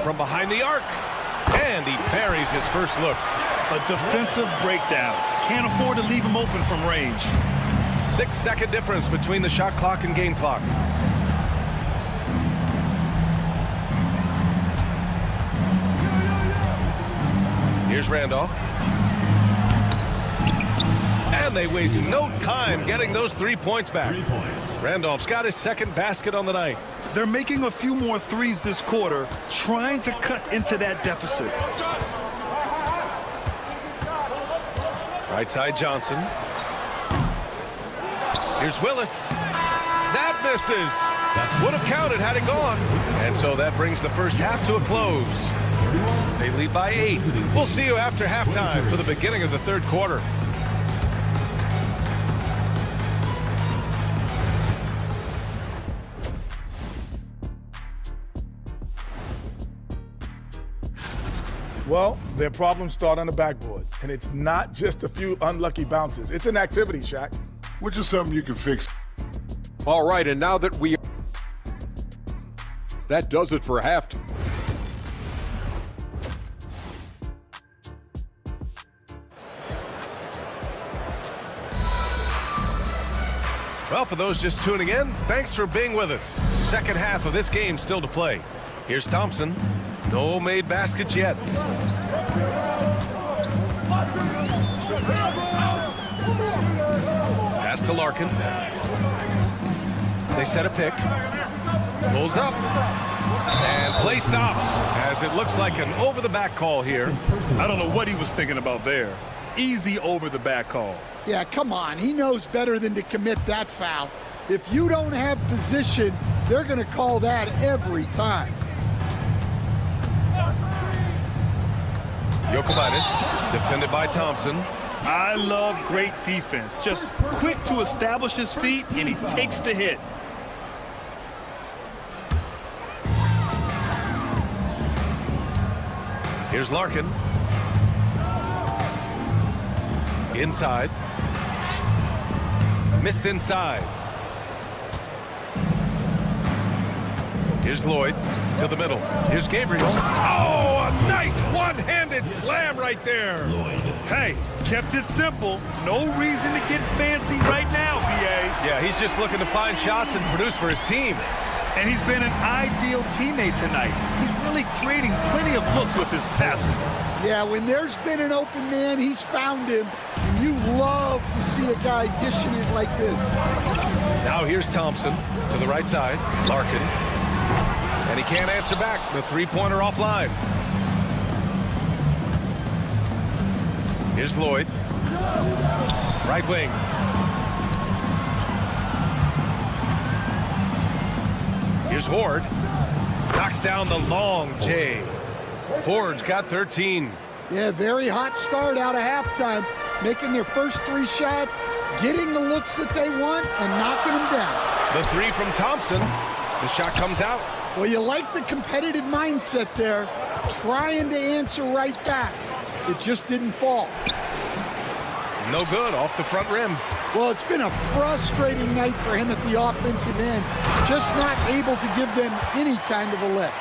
From behind the arc. And he parries his first look. A defensive breakdown. Can't afford to leave him open from range. 6-second difference between the shot clock and game clock. Here's Randolph. And they waste no time getting those 3 points back. Randolph's got his second basket on the night. They're making a few more threes this quarter, trying to cut into that deficit. Right side Johnson. Here's Willis. That misses. Would have counted had it gone. And so that brings the first half to a close. They lead by 8. We'll see you after halftime for the beginning of the third quarter. Well, their problems start on the backboard. And it's not just a few unlucky bounces. It's an activity, Shaq. Which is something you can fix. All right, and now that that does it for halftime. Well, for those just tuning in, thanks for being with us. Second half of this game still to play. Here's Thompson. No made baskets yet. Pass to Larkin. They set a pick. Pulls up. And play stops as it looks like an over-the-back call here. I don't know what he was thinking about there. Easy over-the-back call. Yeah, come on. He knows better than to commit that foul. If you don't have position, they're going to call that every time. Jokubaitis, defended by Thompson. I love great defense. Just quick to establish his feet, and he takes the hit. Here's Larkin. Inside. Missed inside. Here's Lloyd to the middle. Here's Gabriel. Oh, a nice one-handed slam right there. Hey, kept it simple. No reason to get fancy right now, BA. Yeah, he's just looking to find shots and produce for his team. And he's been an ideal teammate tonight. He's really creating plenty of looks with his passing. Yeah, when there's been an open man, he's found him. And you love to see a guy dishing it like this. Now here's Thompson to the right side. Larkin. And he can't answer back. The three-pointer offline. Here's Lloyd. Right wing. Here's Horde. Knocks down the long J. Horde's got 13. Yeah, very hot start out of halftime. Making their first 3 shots, getting the looks that they want, and knocking them down. The three from Thompson. The shot comes out. Well, you like the competitive mindset there, trying to answer right back. It just didn't fall. No good, off the front rim. Well, it's been a frustrating night for him at the offensive end, just not able to give them any kind of a lift.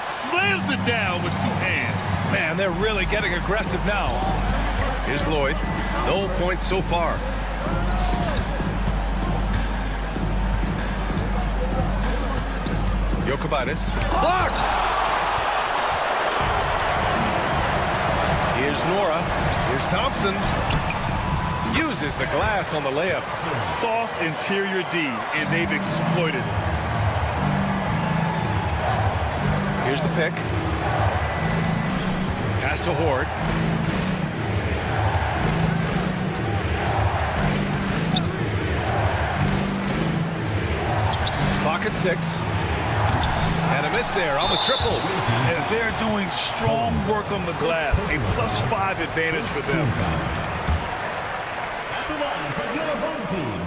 Slams it down with 2 hands. Man, they're really getting aggressive now. Here's Lloyd. No points so far. Jokic. Blocked! Here's Nora. Here's Thompson. Uses the glass on the layup. Soft interior D, and they've exploited it. Here's the pick. Pass to Horde. Clock at 6. And a miss there on the triple. And they're doing strong work on the glass. A +5 advantage for them. At the line for your home team.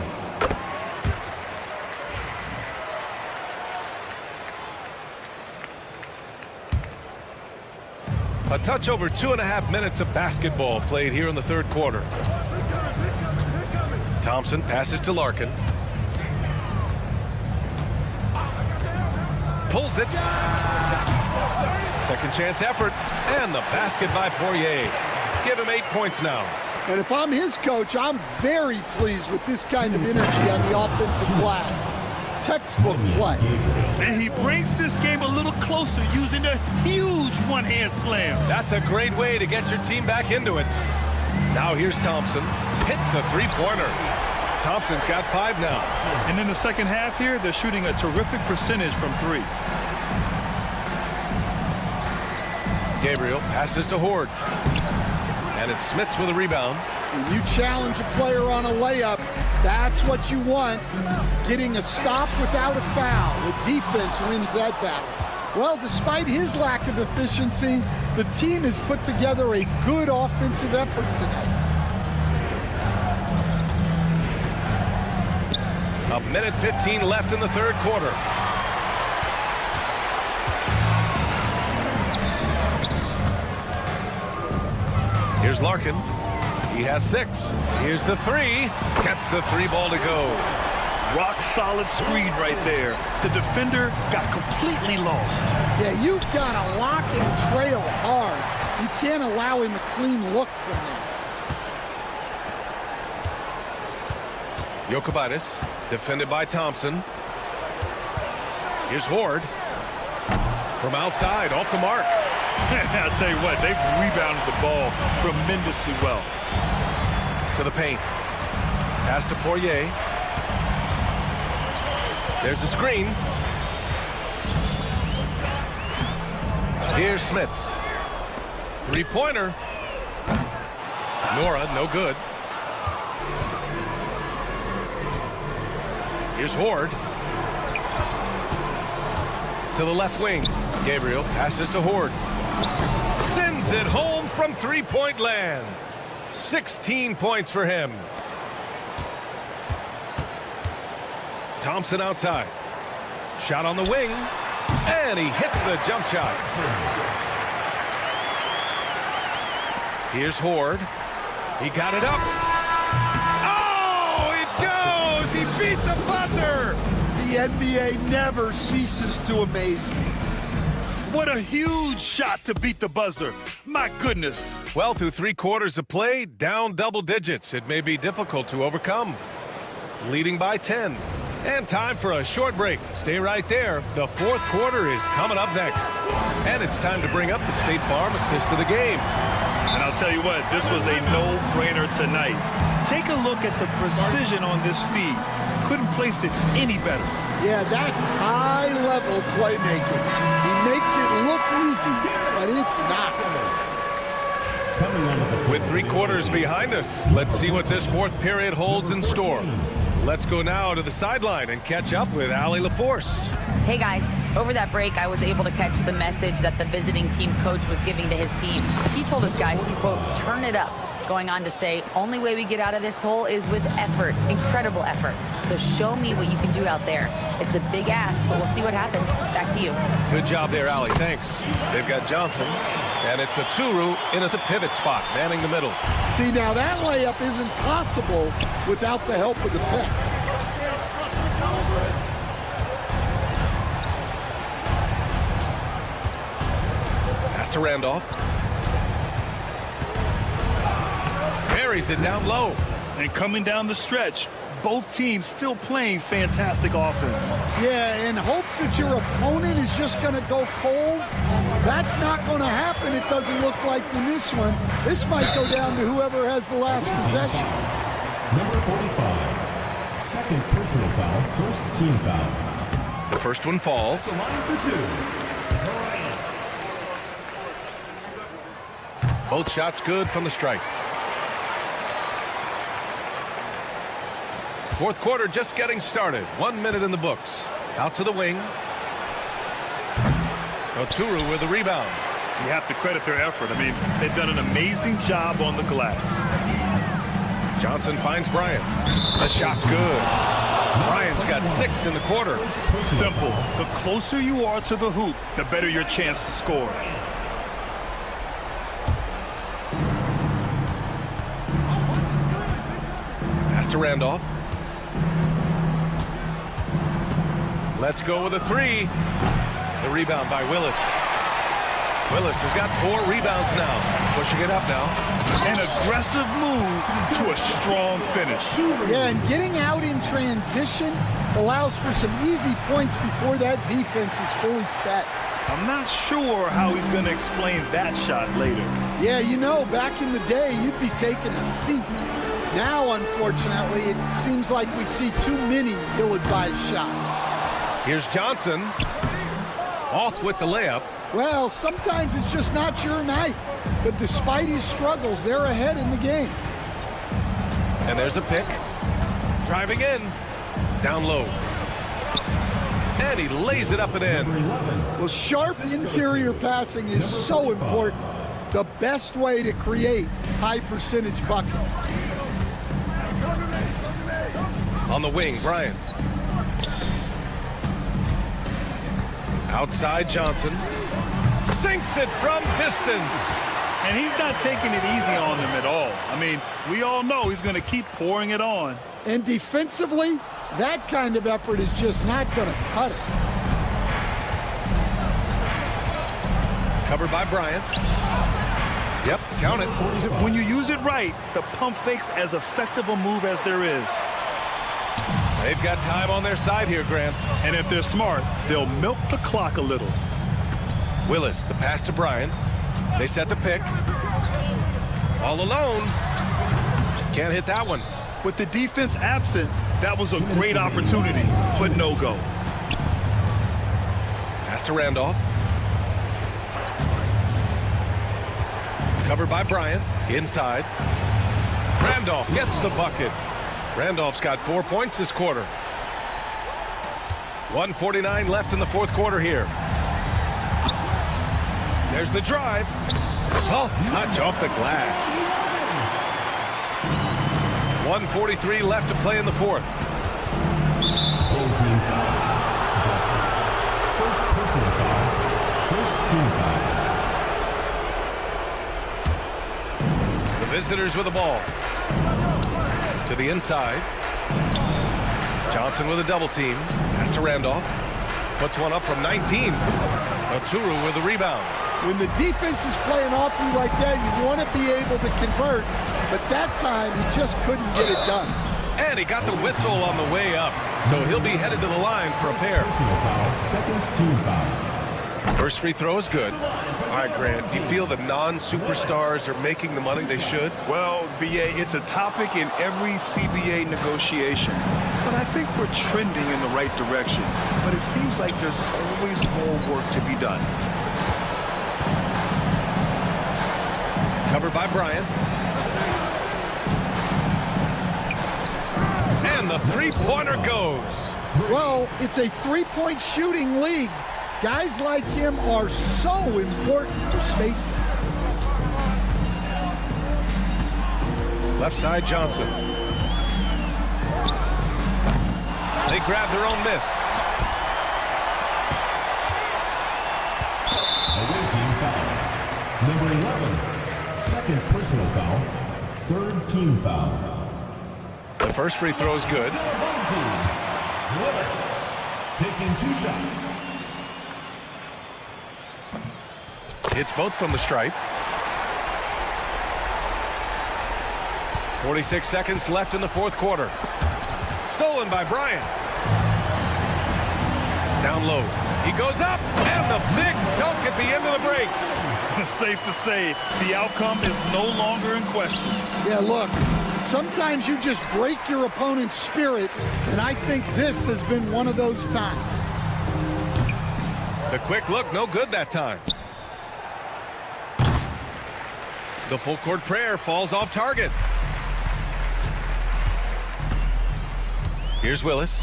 A touch over 2.5 minutes of basketball played here in the third quarter. Thompson passes to Larkin. Pulls it. Second chance effort. And the basket by Poirier. Give him 8 points now. And if I'm his coach, I'm very pleased with this kind of energy on the offensive glass. Textbook play. And he brings this game a little closer using a huge one-hand slam. That's a great way to get your team back into it. Now here's Thompson. Hits the three-pointer. Thompson's got 5 now. And in the second half here, they're shooting a terrific percentage from 3. Gabriel passes to Horde. And it's Smits with a rebound. When you challenge a player on a layup, that's what you want. Getting a stop without a foul. The defense wins that battle. Well, despite his lack of efficiency, the team has put together a good offensive effort tonight. A minute 15 left in the third quarter. Here's Larkin. He has 6. Here's the 3. Gets the 3-ball to go. Rock solid screen right there. The defender got completely lost. Yeah, you've got to lock and trail hard. You can't allow him a clean look from there. Jokic, defended by Thompson. Here's Horde. From outside, off the mark. I'll tell you what, they've rebounded the ball tremendously well. To the paint. Pass to Poirier. There's a screen. Here's Smits. Three-pointer. Nora, no good. Here's Horde. To the left wing. Gabriel passes to Horde. Sends it home from three-point land. 16 points for him. Thompson outside. Shot on the wing. And he hits the jump shot. Here's Horde. He got it up. Oh, it goes! He beat the buzzer! The the NBA never ceases to amaze me. What a huge shot to beat the buzzer. My goodness. Well, through 3 quarters of play, down double digits. It may be difficult to overcome. Leading by 10. And time for a short break. Stay right there. The 4th quarter is coming up next. And it's time to bring up the State Farm assist of the game. And I'll tell you what, this was a no-brainer tonight. Take a look at the precision on this feed. Couldn't place it any better. Yeah, that's high-level playmaking. He makes it look easy, but it's not. With 3 quarters behind us, let's see what this 4th period holds in store. Let's go now to the sideline and catch up with Allie LaForce. Hey guys, over that break, I was able to catch the message that the visiting team coach was giving to his team. He told his guys to, quote, turn it up, going on to say, only way we get out of this hole is with effort, incredible effort. So show me what you can do out there. It's a big ask, but we'll see what happens. Back to you. Good job there, Allie. Thanks. They've got Johnson, and it's a Turu in at the pivot spot, manning the middle. See, now that layup isn't possible without the help of the pick. Pass to Randolph. Buries it down low. And coming down the stretch, both teams still playing fantastic offense. Yeah, in hopes that your opponent is just going to go cold. That's not going to happen, it doesn't look like in this one. This might go down to whoever has the last possession. Number 45, second personal foul, first team foul. The first one falls. The line for 2. Both shots good from the strike. 4th quarter just getting started. 1 minute in the books. Out to the wing. Oturu with the rebound. You have to credit their effort. I mean, they've done an amazing job on the glass. Johnson finds Bryant. The shot's good. Bryant's got 6 in the quarter. Simple. The closer you are to the hoop, the better your chance to score. Pass to Randolph. Let's go with a 3. The rebound by Willis. Willis has got 4 rebounds now. Pushing it up now. An aggressive move to a strong finish. Yeah, and getting out in transition allows for some easy points before that defense is fully set. I'm not sure how he's going to explain that shot later. Yeah, you know, back in the day, you'd be taking a seat. Now, unfortunately, it seems like we see too many ill-advised shots. Here's Johnson. Off with the layup. Well, sometimes it's just not your night. But despite his struggles, they're ahead in the game. And there's a pick. Driving in. Down low. And he lays it up and in. Well, sharp interior passing is so important. The best way to create high-percentage buckets. On the wing, Bryant. Outside Johnson. Sinks it from distance. And he's not taking it easy on them at all. I mean, we all know he's going to keep pouring it on. And defensively, that kind of effort is just not going to cut it. Covered by Bryant. Yep, count it. When you use it right, the pump fake's as effective a move as there is. They've got time on their side here, Grant. And if they're smart, they'll milk the clock a little. Willis, the pass to Bryant. They set the pick. All alone. Can't hit that one. With the defense absent, that was a great opportunity, but no go. Pass to Randolph. Covered by Bryant. Inside. Randolph gets the bucket. Randolph's got 4 points this quarter. 1:49 left in the 4th quarter here. There's the drive. Soft touch off the glass. 1:43 left to play in the 4th. First personal foul, first team foul. The visitors with the ball. To the inside. Johnson with a double team. Pass to Randolph. Puts one up from 19. Oturu with the rebound. When the defense is playing off you like that, you want to be able to convert, but that time he just couldn't get it done. And he got the whistle on the way up, so he'll be headed to the line for a pair. Personal foul, second team foul. First free throw is good. All right, Grant, do you feel the non-superstars are making the money they should? Well, BA, it's a topic in every CBA negotiation. But I think we're trending in the right direction. But it seems like there's always more work to be done. Covered by Bryant. And the three-pointer goes. Well, it's a three-point shooting league. Guys like him are so important for spacing. Left side, Johnson. They grab their own miss. Away team foul. Number 11, second personal foul, third team foul. The first free throw is good. One team, Willis, taking 2 shots. Hits both from the stripe. 46 seconds left in the fourth quarter. Stolen by Bryant. Down low. He goes up, and the big dunk at the end of the break. It's safe to say the outcome is no longer in question. Yeah, look, sometimes you just break your opponent's spirit, and I think this has been one of those times. The quick look, no good that time. The full court prayer falls off target. Here's Willis.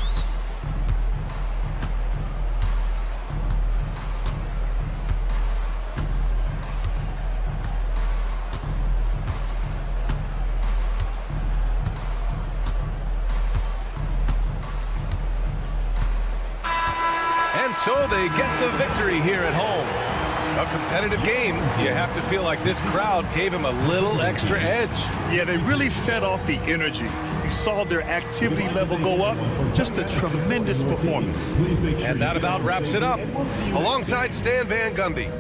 And so they get the victory here at home. A competitive game. You have to feel like this crowd gave him a little extra edge. Yeah, they really fed off the energy. You saw their activity level go up. Just a tremendous performance. And that about wraps it up. Alongside Stan Van Gundy.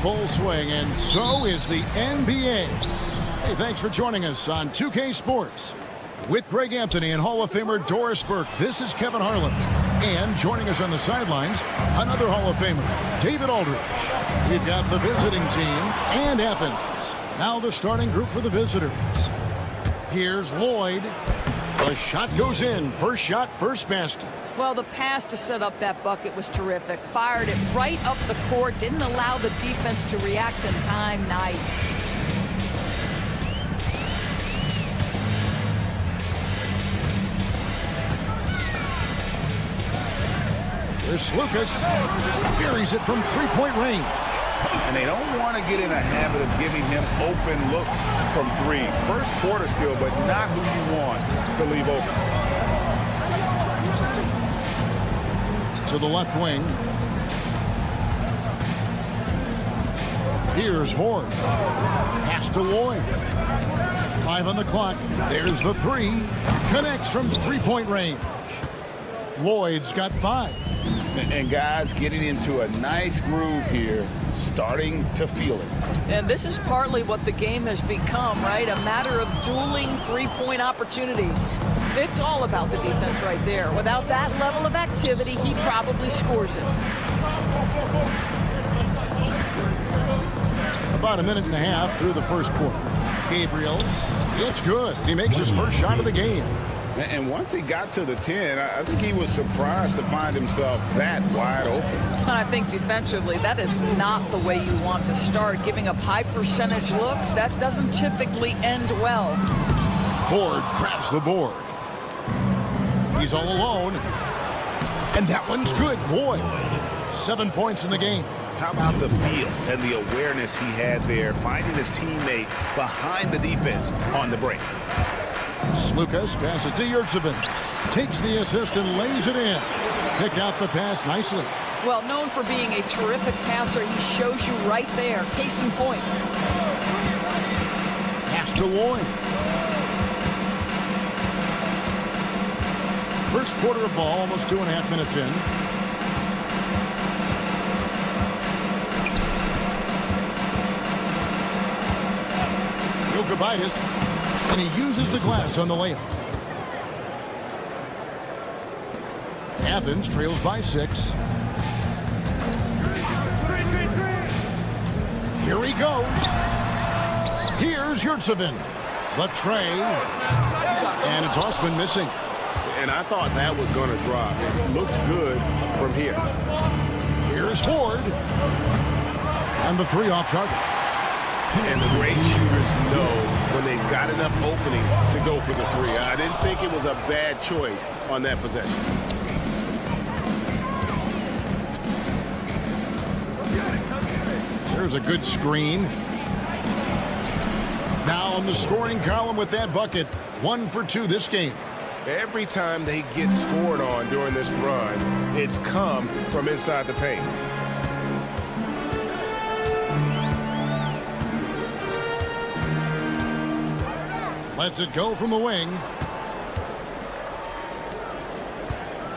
full swing, and so is the NBA. Hey, thanks for joining us on 2K Sports. With Greg Anthony and Hall of Famer Doris Burke, this is Kevin Harlan. And joining us on the sidelines, another Hall of Famer, David Aldridge. We've got the visiting team and Athens. Now the starting group for the visitors. Here's Lloyd. The shot goes in. First shot, first basket. Well, the pass to set up that bucket was terrific. Fired it right up the court. Didn't allow the defense to react in time. Nice. There's Lucas. Buries it from three-point range. And they don't want to get in a habit of giving him open looks from three. First quarter still, but not who you want to leave open. To the left wing. Here's Horde. Pass to Lloyd. 5 on the clock. There's the three. Connects from three-point range. Lloyd's got 5. And guys getting into a nice groove here, starting to feel it. And this is partly what the game has become, right? A matter of dueling three-point opportunities. It's all about the defense right there. Without that level of activity, he probably scores it. About a minute and a half through the first quarter. Gabriel, it's good. He makes his first shot of the game. And once he got to the 10, I think he was surprised to find himself that wide open. And I think defensively, that is not the way you want to start. Giving up high percentage looks, that doesn't typically end well. Horde grabs the board. He's all alone. And that one's good. Boy, 7 points in the game. How about the feel and the awareness he had there, finding his teammate behind the defense on the break. Lucas passes to Yurtsevin. Takes the assist and lays it in. Pick out the pass nicely. Well, known for being a terrific passer, he shows you right there. Case in point. Pass to Lloyd. First quarter of ball, almost 2.5 minutes in. Jokic. And he uses the glass on the layup. Athens trails by 6. Here he goes. Here's Yurtsevin. The tray. And it's Osman missing. And I thought that was going to drop. It looked good from here. Here's Horde. And the 3 off target. And the great shooters know when they've got enough opening to go for the 3. I didn't think it was a bad choice on that possession. There's a good screen. Now on the scoring column with that bucket. 1 for 2 this game. Every time they get scored on during this run, it's come from inside the paint. Lets it go from the wing.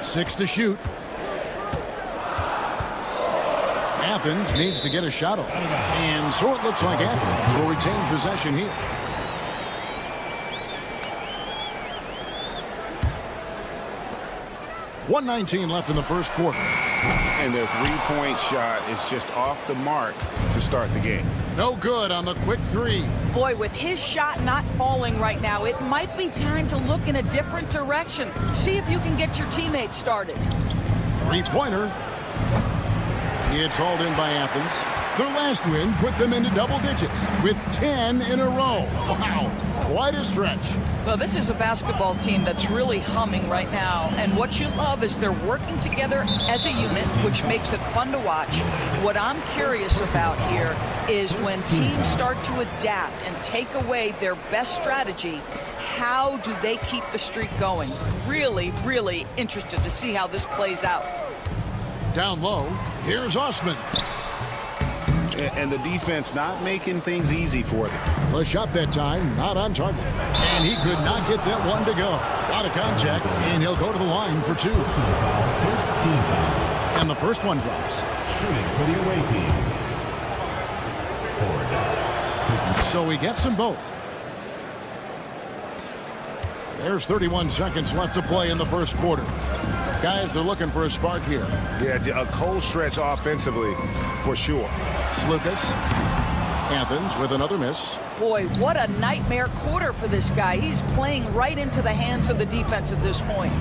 6 to shoot. Athens needs to get a shot off. And so it looks like Athens will retain possession here. .119 left in the first quarter. And their three-point shot is just off the mark to start the game. No good on the quick 3. Boy, with his shot not falling right now, it might be time to look in a different direction. See if you can get your teammates started. 3-pointer. It's hauled in by Athens. Their last win put them into double digits with 10 in a row. Wow, quite a stretch. Well, this is a basketball team that's really humming right now. And what you love is they're working together as a unit, which makes it fun to watch. What I'm curious about here is when teams start to adapt and take away their best strategy, how do they keep the streak going? Really, really interested to see how this plays out. Down low, here's Osman. And the defense not making things easy for them. The shot that time, not on target. And he could not get that one to go. Out of contact, and he'll go to the line for 2. First team foul. And the first one drops. Shooting for the away team. So he gets them both. There's 31 seconds left to play in the first quarter. Guys are looking for a spark here. Yeah, a cold stretch offensively for sure. Slukas. Athens with another miss. Boy, what a nightmare quarter for this guy. He's playing right into the hands of the defense at this point.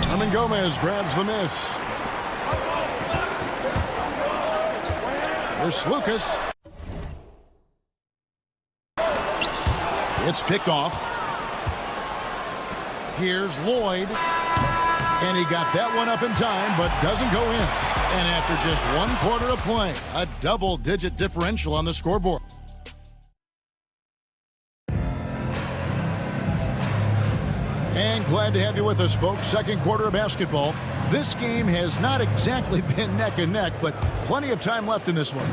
Herman Gomez grabs the miss. Here's Slukas. It's picked off. Here's Lloyd. And he got that one up in time, but doesn't go in. And after just one quarter of play, a double-digit differential on the scoreboard. And glad to have you with us, folks. Second quarter of basketball. This game has not exactly been neck and neck, but plenty of time left in this one.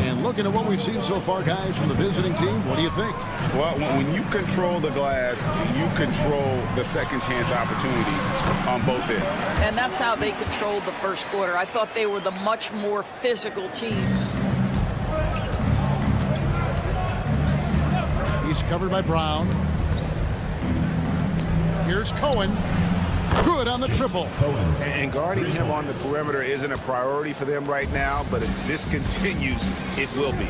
And looking at what we've seen so far, guys, from the visiting team, what do you think? Well, when you control the glass, you control the second chance opportunities on both ends. And that's how they controlled the first quarter. I thought they were the much more physical team. He's covered by Brown. Here's Cohen. Good on the triple. And guarding him on the perimeter isn't a priority for them right now, but if this continues, it will be.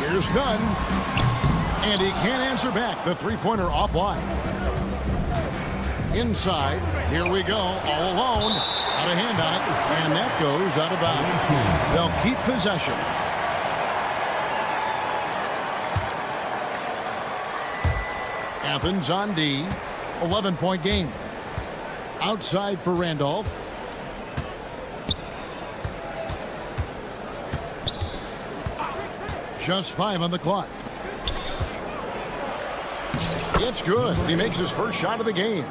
Here's Gunn. And he can't answer back. The three-pointer offline. Inside. Here we go. All alone. Out of hand on it. And that goes out of bounds. They'll keep possession. Athens on D. 11-point game. Outside for Randolph. Just 5 on the clock. It's good. He makes his first shot of the game.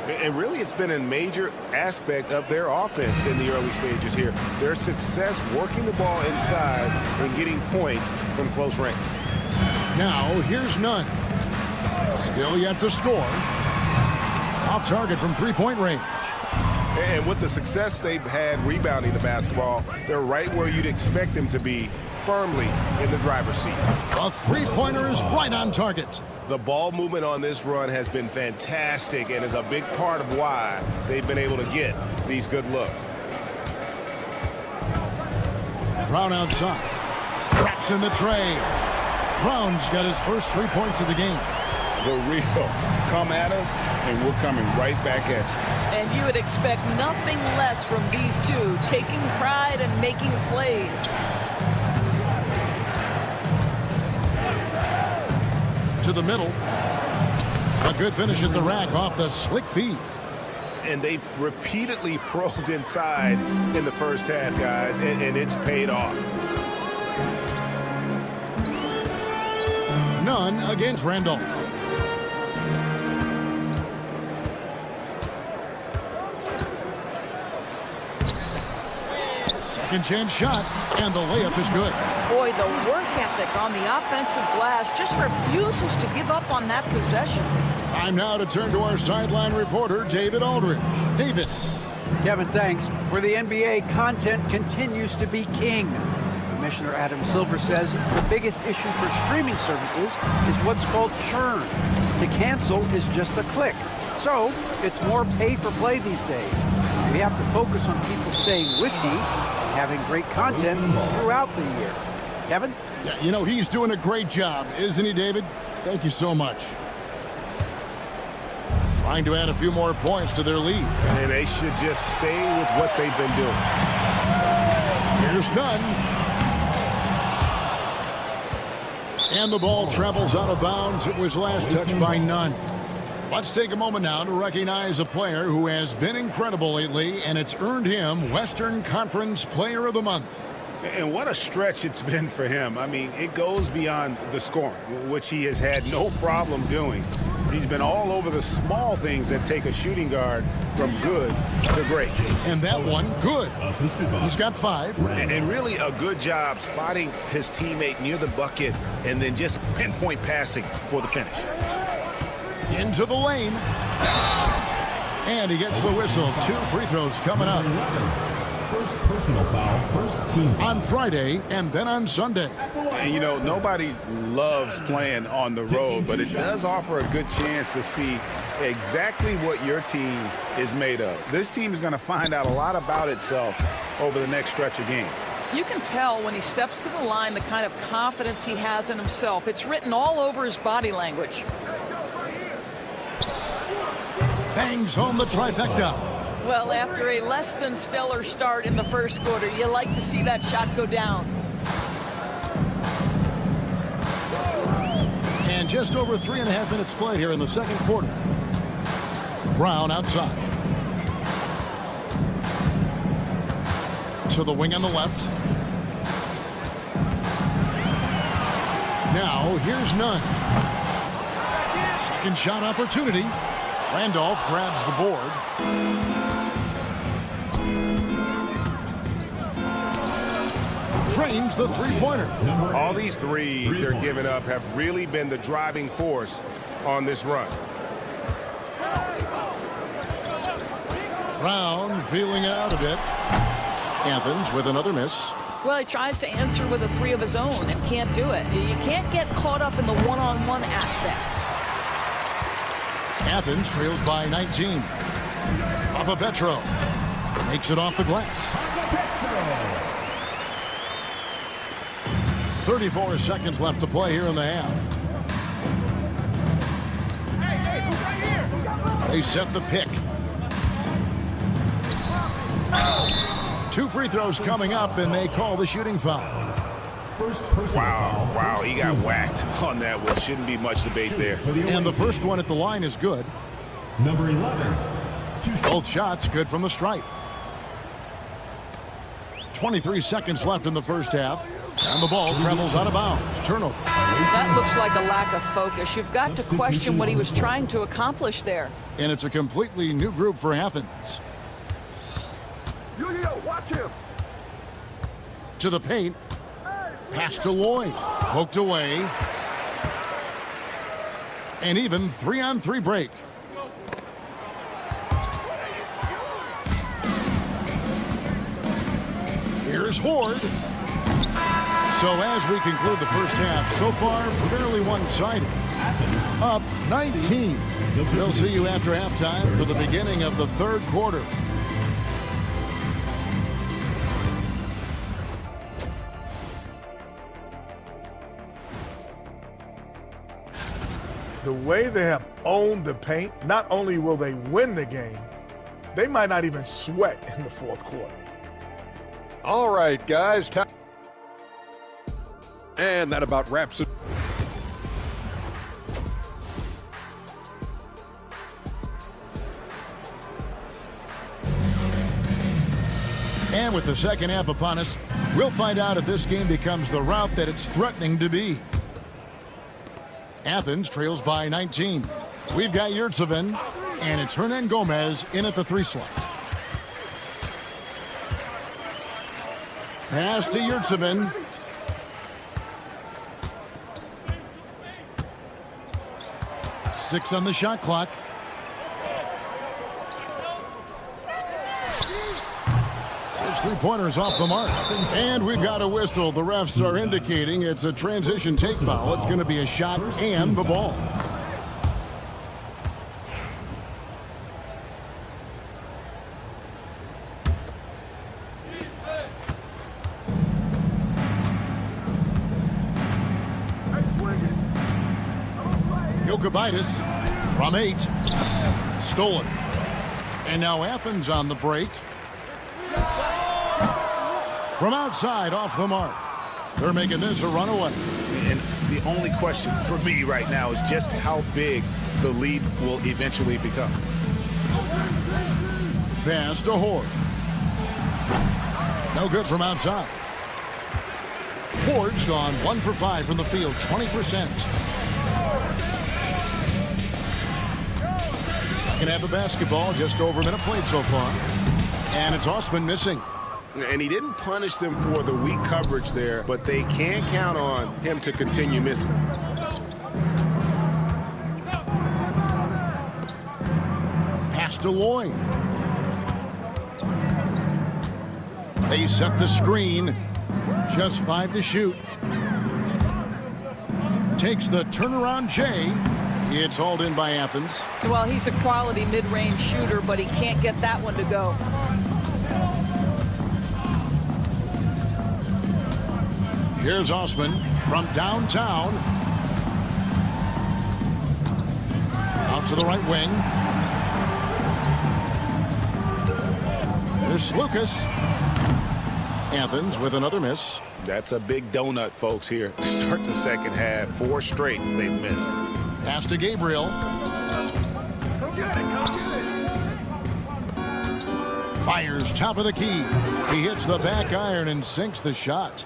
And really, it's been a major aspect of their offense in the early stages here. Their success working the ball inside and getting points from close range. Now, here's Nunn. Still yet to score. Off target from three-point range. And with the success they've had rebounding the basketball, they're right where you'd expect them to be, firmly in the driver's seat. A three-pointer is right on target. The ball movement on this run has been fantastic and is a big part of why they've been able to get these good looks. Brown outside. Traps in the tray. Brown's got his first 3 points of the game. The real come at us, and we're coming right back at you. And you would expect nothing less from these two, taking pride and making plays. To the middle. A good finish at the rack off the slick feed. And they've repeatedly probed inside in the first half, guys, and it's paid off. None against Randolph. Second chance shot, and the layup is good. Boy, the work ethic on the offensive glass just refuses to give up on that possession. Time now to turn to our sideline reporter, David Aldridge. David. Kevin, thanks. For the NBA, content continues to be king. Commissioner Adam Silver says the biggest issue for streaming services is what's called churn. To cancel is just a click. So it's more pay for play these days. We have to focus on people staying with you and having great content throughout the year. Kevin? Yeah, you know, he's doing a great job, isn't he, David? Thank you so much. Trying to add a few more points to their lead. And they should just stay with what they've been doing. Here's Nunn. And the ball travels out of bounds. It was last touched by Nunn. Let's take a moment now to recognize a player who has been incredible lately, and it's earned him Western Conference Player of the Month. And what a stretch it's been for him. I mean, it goes beyond the scoring, which he has had no problem doing. He's been all over the small things that take a shooting guard from good to great. And that one, good. He's got 5. And really a good job spotting his teammate near the bucket and then just pinpoint passing for the finish. Into the lane. And he gets the whistle. 2 free throws coming up. First personal foul, first team foul. On Friday and then on Sunday. And, you know, nobody loves playing on the road, but it does offer a good chance to see exactly what your team is made of. This team is going to find out a lot about itself over the next stretch of games. You can tell when he steps to the line the kind of confidence he has in himself. It's written all over his body language. Bangs home the trifecta. Well, after a less than stellar start in the first quarter, you like to see that shot go down. And just over 3.5 minutes played here in the second quarter. Brown outside. To the wing on the left. Now, here's Nunn. Second shot opportunity. Randolph grabs the board. Drains the three-pointer. All these threes they're giving up have really been the driving force on this run. Brown feeling out a bit. Athens with another miss. Well, he tries to answer with a three of his own and can't do it. You can't get caught up in the one-on-one aspect. Athens trails by 19. Papapetro makes it off the glass. 34 seconds left to play here in the half. They set the pick. 2 free throws coming up, and they call the shooting foul. Wow, he got whacked on that one. Shouldn't be much debate there. And the first one at the line is good. Number 11. Both shots good from the stripe. 23 seconds left in the first half. And the ball travels out of bounds. Turnover. That looks like a lack of focus. You've got to question what he was trying to accomplish there. And it's a completely new group for Athens. Watch him. To the paint. Pass to Lloyd. Poked away. And even 3-on-3 break. Here's Horde. So as we conclude the first half, so far fairly one-sided. Up 19. We'll see you after halftime for the beginning of the third quarter. The way they have owned the paint, not only will they win the game, they might not even sweat in the fourth quarter. All right, guys. And that about wraps it. And with the second half upon us, we'll find out if this game becomes the rout that it's threatening to be. Athens trails by 19. We've got Yurtseven, and it's Hernan Gomez in at the 3 slot. Pass to Yurtseven. Six on the shot clock. His three-pointers off the mark. And we've got a whistle. The refs are indicating it's a transition take foul. It's going to be a shot and the ball. Jokibitis from 8. Stolen. And now Athens on the break. From outside, off the mark. They're making this a runaway. And the only question for me right now is just how big the lead will eventually become. Pass to Horde. No good from outside. Horde's gone 1 for 5 from the field, 20%. Second half of basketball, just over a minute played so far. And it's Osman missing. And he didn't punish them for the weak coverage there, but they can't count on him to continue missing. Pass to Lloyd. They set the screen. Just 5 to shoot. Takes the turnaround J. It's hauled in by Athens. Well, he's a quality mid-range shooter, but he can't get that one to go. Here's Osman from downtown. Out to the right wing. There's Lucas. Athens with another miss. That's a big donut, folks, here. Start the second half. 4 straight they've missed. Pass to Gabriel. Fires top of the key. He hits the back iron and sinks the shot.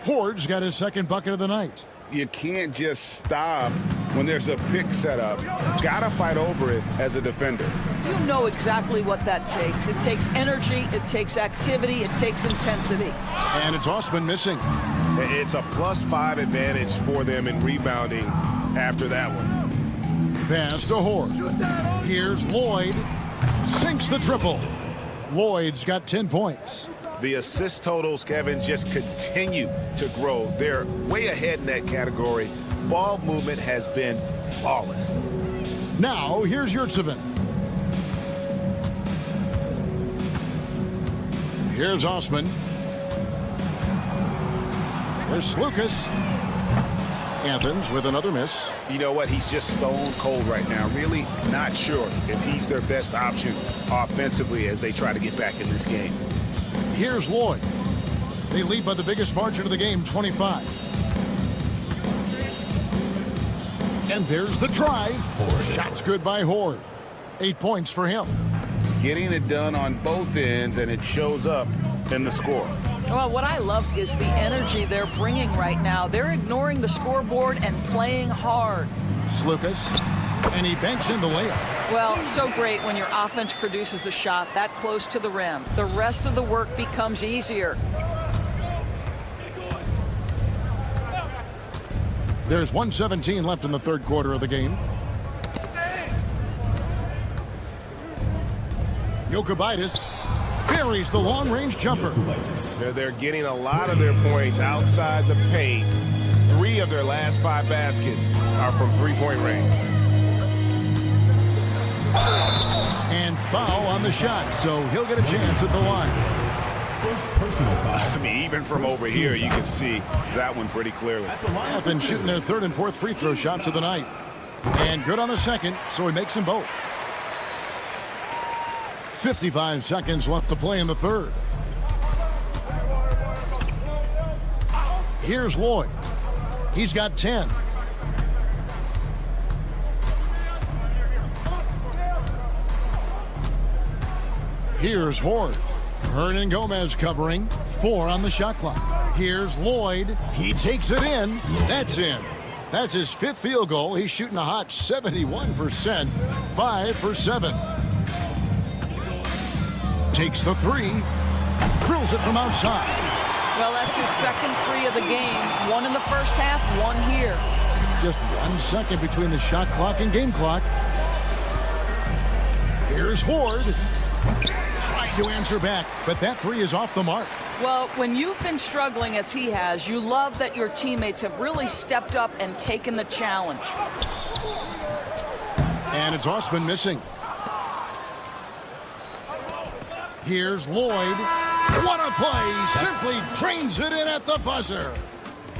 Hord's got his second bucket of the night. You can't just stop when there's a pick set up. Gotta fight over it as a defender. You know exactly what that takes. It takes energy, it takes activity, it takes intensity. And it's Osman missing. It's a +5 advantage for them in rebounding after that one. Pass to Horde. Here's Lloyd. Sinks the triple. Lloyd's got 10 points. The assist totals, Kevin, just continue to grow. They're way ahead in that category. Ball movement has been flawless. Now, here's Yurtsevin. Here's Osman. There's Lucas. Athens with another miss. You know what? He's just stone cold right now. Really not sure if he's their best option offensively as they try to get back in this game. Here's Lloyd. They lead by the biggest margin of the game, 25. And there's the drive. Shot's good by Horde. 8 points for him. Getting it done on both ends, and it shows up in the score. Well, what I love is the energy they're bringing right now. They're ignoring the scoreboard and playing hard. Lucas, and he banks in the layup. Well, so great when your offense produces a shot that close to the rim. The rest of the work becomes easier. There's 1:17 left in the third quarter of the game. Jokubaitis buries the long-range jumper. They're getting a lot of their points outside the paint. 3 of their last 5 baskets are from three-point range. And foul on the shot, so he'll get a chance at the line. First personal foul. I mean, even from over here, you can see that one pretty clearly. Athens shooting their third and fourth free throw shots of the night. And good on the second, so he makes them both. 55 seconds left to play in the third. Here's Lloyd. He's got 10. Here's Horde. Hernan Gomez covering. 4 on the shot clock. Here's Lloyd. He takes it in. That's in. That's his 5th field goal. He's shooting a hot 71%. 5 for 7. Takes the 3. Drills it from outside. Well, that's his second 3 of the game. 1 in the first half, 1 here. Just 1 second between the shot clock and game clock. Here's Horde. Trying to answer back, but that 3 is off the mark. Well, when you've been struggling as he has, you love that your teammates have really stepped up and taken the challenge. And it's Osman missing. Here's Lloyd. What a play! Simply drains it in at the buzzer.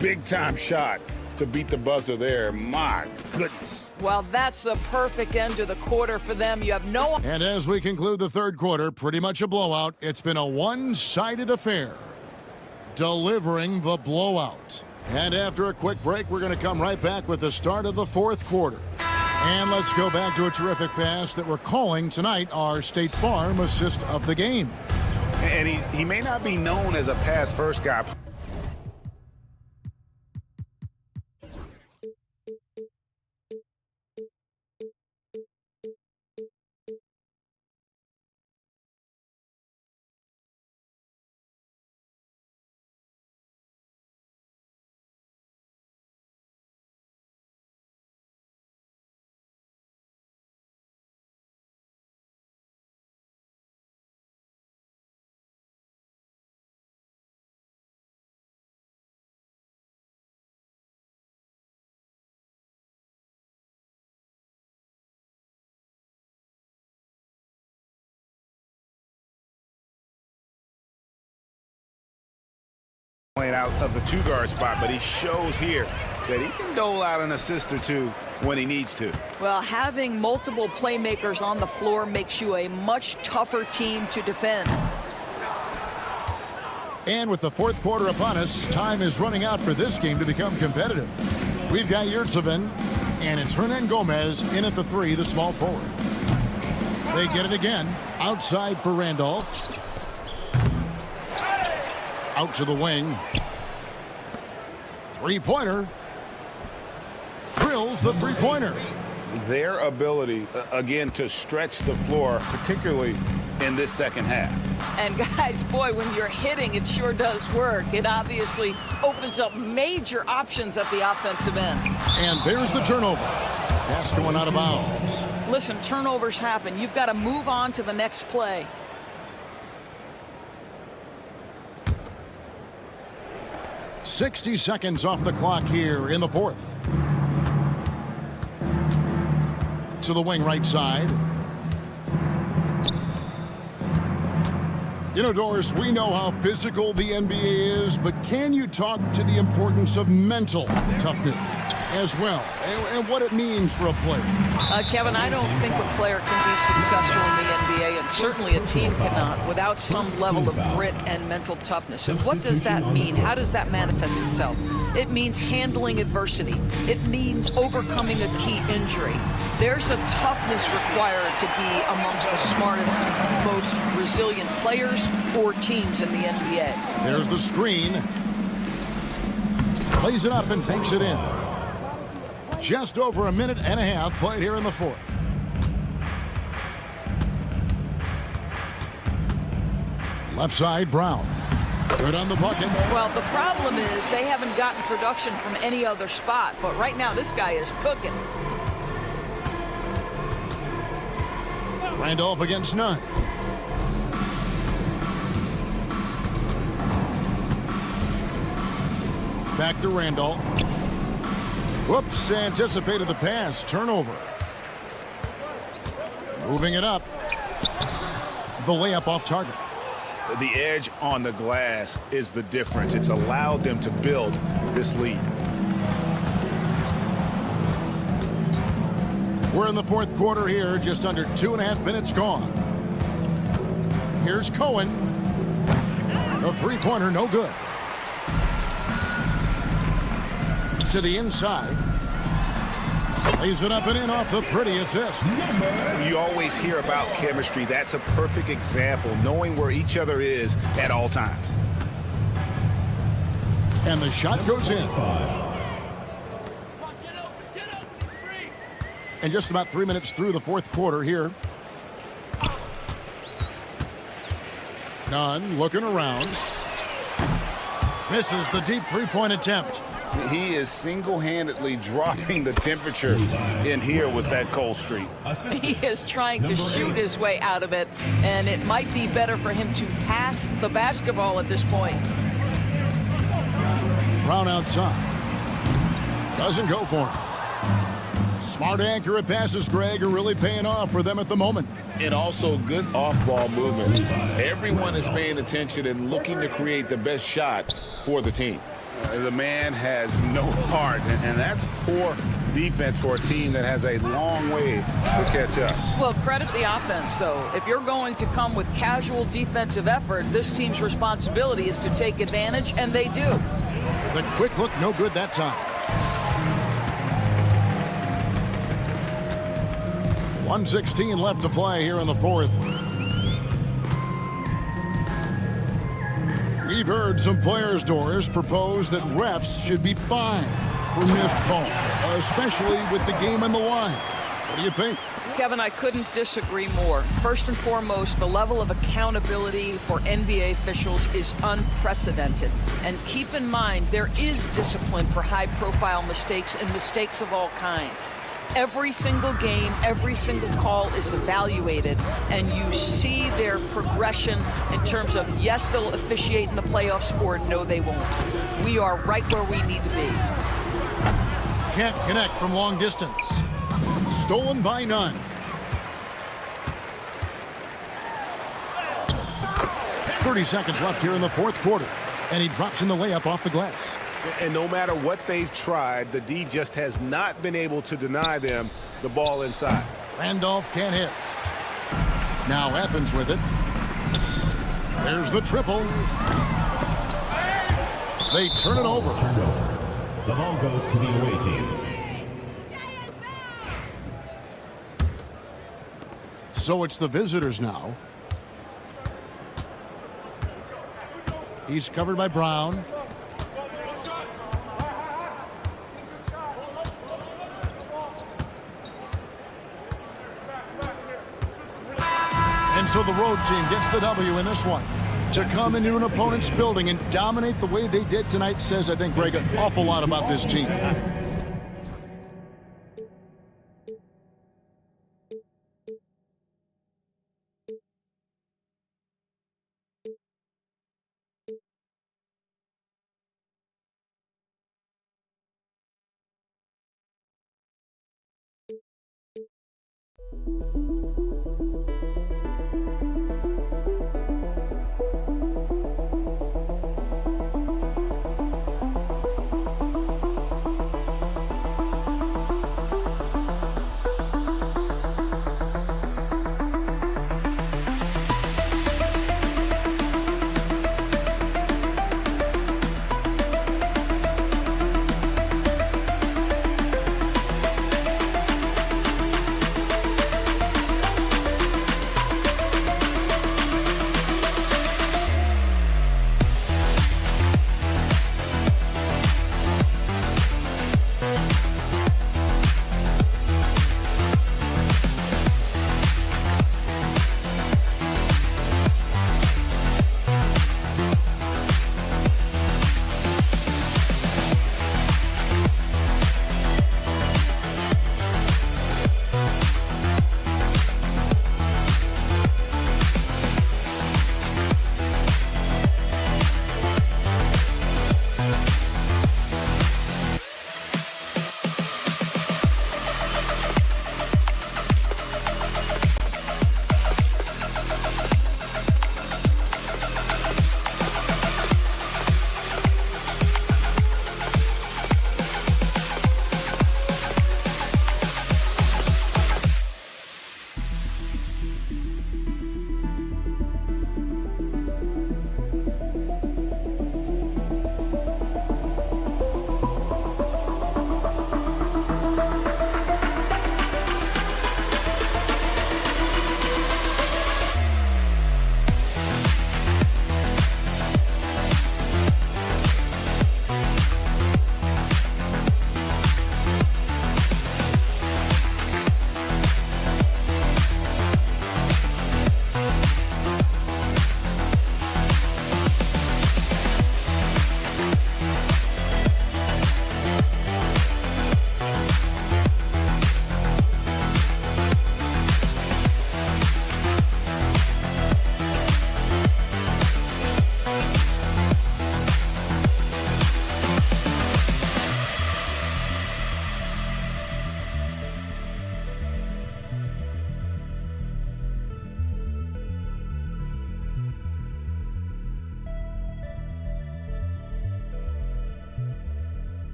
Big time shot to beat the buzzer there. My goodness. Well, that's a perfect end to the quarter for them. You have no... And as we conclude the third quarter, pretty much a blowout. It's been a one-sided affair. Delivering the blowout. And after a quick break, we're going to come right back with the start of the fourth quarter. And let's go back to a terrific pass that we're calling tonight our State Farm assist of the game. And he may not be known as a pass-first guy. playing out of the two-guard spot, but he shows here that he can dole out an assist or two when he needs to. Well, having multiple playmakers on the floor makes you a much tougher team to defend. And with the fourth quarter upon us, time is running out for this game to become competitive. We've got Yurtseven, and it's Hernan Gomez in at the three, the small forward. They get it again, outside for Randolph. Out to the wing. Three-pointer. Drills the three-pointer. Their ability, again, to stretch the floor, particularly in this second half. And guys, boy, when you're hitting, it sure does work. It obviously opens up major options at the offensive end. And there's the turnover. Pass going out of bounds. Listen, turnovers happen. You've got to move on to the next play. .60 seconds off the clock here in the fourth. To the wing right side. You know, Doris, we know how physical the NBA is, but can you talk to the importance of mental toughness as well, and what it means for a player? Kevin, I don't think a player can be successful in the NBA, and certainly a team cannot, without some level of grit and mental toughness. And what does that mean? How does that manifest itself? It means handling adversity. It means overcoming a key injury. There's a toughness required to be amongst the smartest, most resilient players or teams in the NBA. There's the screen. Plays it up and takes it in. Just over a minute and a half played here in the fourth. Left side, Brown. Good on the bucket. Well, the problem is they haven't gotten production from any other spot, but right now this guy is cooking. Randolph against none. Back to Randolph. Whoops, anticipated the pass. Turnover. Moving it up. The layup off target. The edge on the glass is the difference. It's allowed them to build this lead. We're in the fourth quarter here, just under 2.5 minutes gone. Here's Cohen. The three-pointer, no good. To the inside. Lays it up and in off the pretty assist. You always hear about chemistry. That's a perfect example, knowing where each other is at all times. And the shot goes in. And just about 3 minutes through the fourth quarter here. Nunn looking around. Misses the deep three-point attempt. He is single-handedly dropping the temperature in here with that cold streak. He is trying to shoot his way out of it, and it might be better for him to pass the basketball at this point. Brown outside. Doesn't go for him. Smart, accurate passes, Greg, are really paying off for them at the moment. And also good off-ball movement. Everyone is paying attention and looking to create the best shot for the team. The man has no heart, and that's poor defense for a team that has a long way to catch up. Well, credit the offense, though. If you're going to come with casual defensive effort, this team's responsibility is to take advantage, and they do. The quick look, no good that time. 1:16 left to play here in the fourth. We've heard some players, Doris, propose that refs should be fined for missed calls, especially with the game on the line. What do you think? Kevin, I couldn't disagree more. First and foremost, the level of accountability for NBA officials is unprecedented. And keep in mind, there is discipline for high-profile mistakes and mistakes of all kinds. Every single game, every single call is evaluated, and you see their progression in terms of, yes, they'll officiate in the playoffs, or no, they won't. We are right where we need to be. Can't connect from long distance. Stolen by Nunn. .30 seconds left here in the fourth quarter. And he drops in the layup off the glass. And no matter what they've tried, the D just has not been able to deny them the ball inside. Randolph can't hit. Now Athens with it. There's the triple. They turn it over. The ball goes to the away team. So it's the visitors now. He's covered by Brown. And so the road team gets the W in this one. To come into an opponent's building and dominate the way they did tonight says, I think, Greg, an awful lot about this team.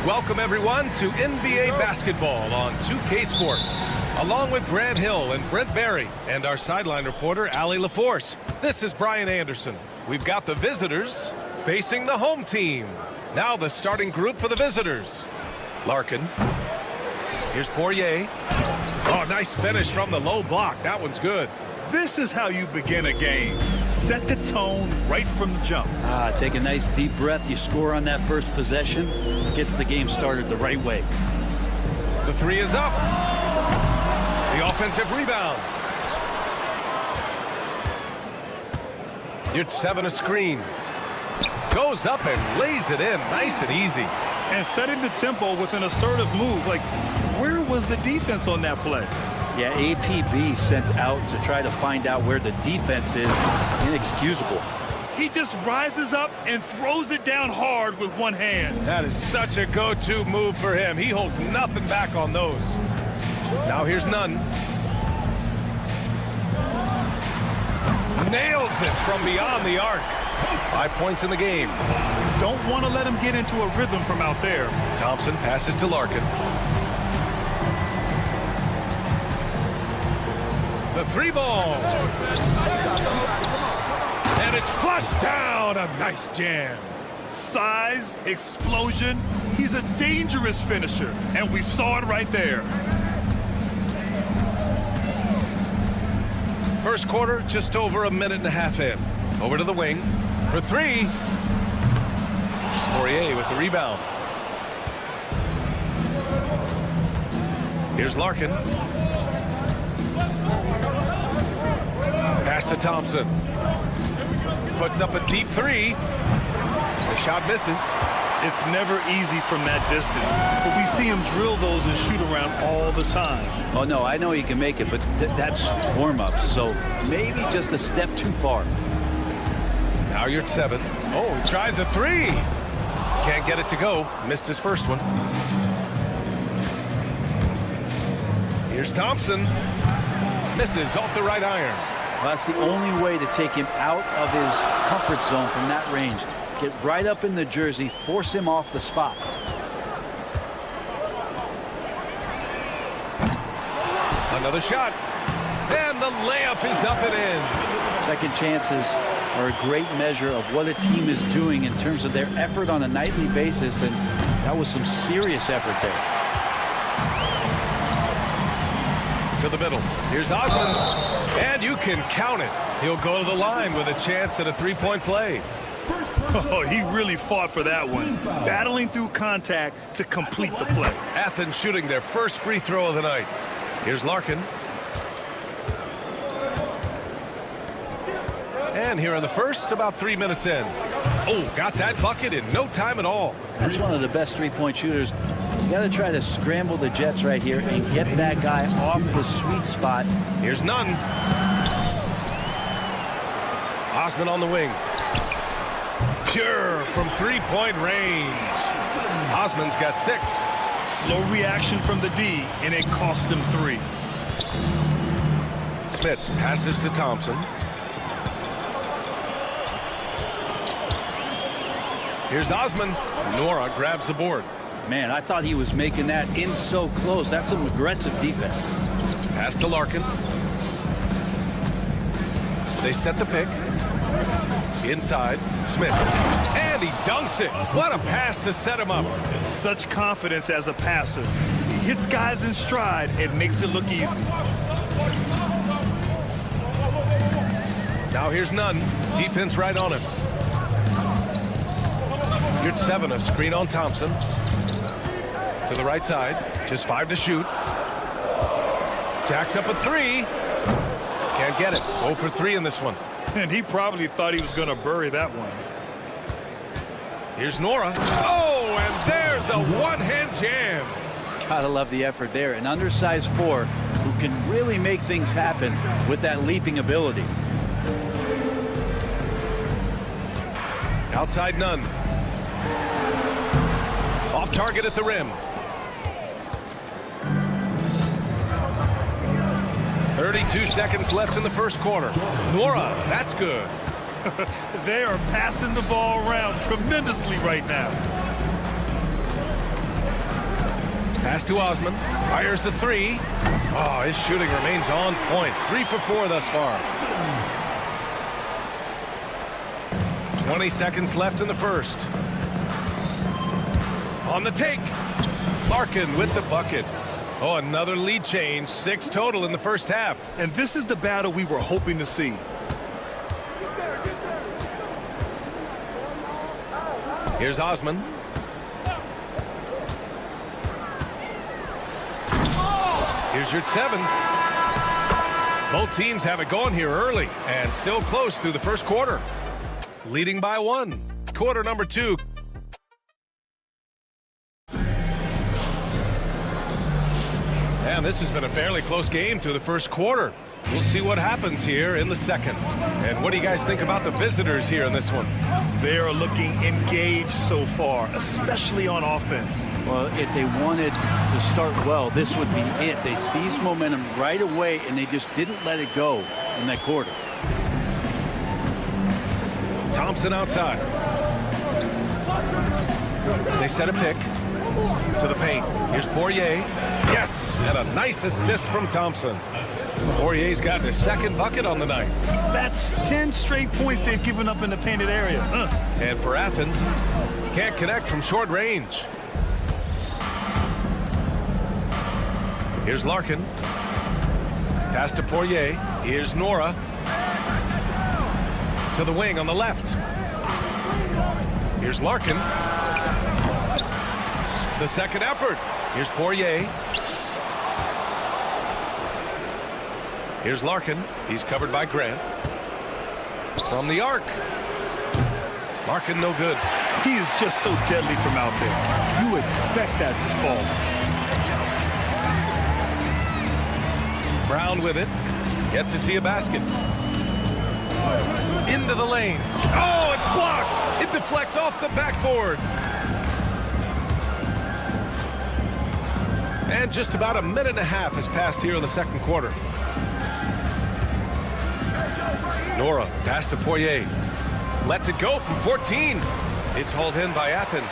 Welcome, everyone, to NBA basketball on 2K Sports. Along with Grant Hill and Brent Barry and our sideline reporter, Allie LaForce, this is Brian Anderson. We've got the visitors facing the home team. Now the starting group for the visitors. Larkin. Here's Poirier. Oh, nice finish from the low block. That one's good. This is how you begin a game. Set the tone right from the jump. Take a nice deep breath. You score on that first possession. Gets the game started the right way. The three is up. The offensive rebound. Yurtseven a screen. Goes up and lays it in. Nice and easy. And setting the tempo with an assertive move. Like, where was the defense on that play? Yeah, APB sent out to try to find out where the defense is. Inexcusable. He just rises up and throws it down hard with one hand. That is such a go-to move for him. He holds nothing back on those. Now here's Nunn. nails it from beyond the arc. 5 points in the game. Don't want to let him get into a rhythm from out there. Thompson passes to Larkin. The 3 ball. And it's flushed down. A nice jam. Size, explosion. He's a dangerous finisher, and we saw it right there. First quarter, just over a minute and a half in. Over to the wing for 3. Poirier with the rebound. Here's Larkin. Pass to Thompson. Puts up a deep 3. The shot misses. It's never easy from that distance, but we see him drill those and shoot around all the time. Oh, no, I know he can make it, but that's warm-ups, so maybe just a step too far. Now you're at 7. Oh, he tries a 3. Can't get it to go. Missed his first one. Here's Thompson. Misses off the right iron. Well, that's the only way to take him out of his comfort zone from that range. Get right up in the jersey, force him off the spot. Another shot. And the layup is up and in. Second chances are a great measure of what a team is doing in terms of their effort on a nightly basis, and that was some serious effort there. To the middle. Here's Osman. And you can count it. He'll go to the line with a chance at a 3-point play. Oh, he really fought for that one. Battling through contact to complete the play. Athens shooting their first free throw of the night. Here's Larkin. And here in the first, about 3 minutes in. Oh, got that bucket in no time at all. That's one of the best three-point shooters. You got to try to scramble the Jets right here and get that guy off the sweet spot. Here's Nunn. Osman on the wing. Pure from 3-point range. Osman's got 6. Slow reaction from the D, and it cost him 3. Smits passes to Thompson. Here's Osman. Nora grabs the board. Man, I thought he was making that in so close. That's some aggressive defense. Pass to Larkin. They set the pick. Inside, Smith. And he dunks it. What a pass to set him up. Such confidence as a passer. He hits guys in stride and makes it look easy. Now here's Nunn. Defense right on him. You're at 7, a screen on Thompson. To the right side. Just 5 to shoot. Jacks up a 3. Can't get it. 0 for 3 in this one. And he probably thought he was going to bury that one. Here's Nora. Oh, and there's a one-hand jam. Gotta love the effort there. An undersized 4 who can really make things happen with that leaping ability. Outside Nunn. Off target at the rim. 32 seconds left in the first quarter. Nora, that's good. They are passing the ball around tremendously right now. Pass to Osman. Fires the 3. Oh, his shooting remains on point. 3 for 4 thus far. 20 seconds left in the first. On the take. Larkin with the bucket. Oh, another lead change. 6 total in the first half. And this is the battle we were hoping to see. Here's Osman. Here's your 7. Both teams have it going here early and still close through the first quarter. Leading by 1. Quarter number 2. And this has been a fairly close game through the first quarter. We'll see what happens here in the second. And what do you guys think about the visitors here in this one? They are looking engaged so far, especially on offense. Well, if they wanted to start well, this would be it. They seized momentum right away, and they just didn't let it go in that quarter. Thompson outside. They set a pick to the paint. Here's Poirier. Yes, and a nice assist from Thompson. Poirier's gotten his second bucket on the night. That's 10 straight points they've given up in the painted area. And for Athens, can't connect from short range. Here's Larkin. Pass to Poirier. Here's Nora. To the wing on the left. Here's Larkin. The second effort. Here's Poirier. Here's Larkin. He's covered by Grant. From the arc. Larkin no good. He is just so deadly from out there. You expect that to fall. Brown with it. Yet to see a basket. Into the lane. Oh, it's blocked. It deflects off the backboard. And just about a minute and a half has passed here in the second quarter. Nora, pass to Poirier. Lets it go from 14. It's hauled in by Athens.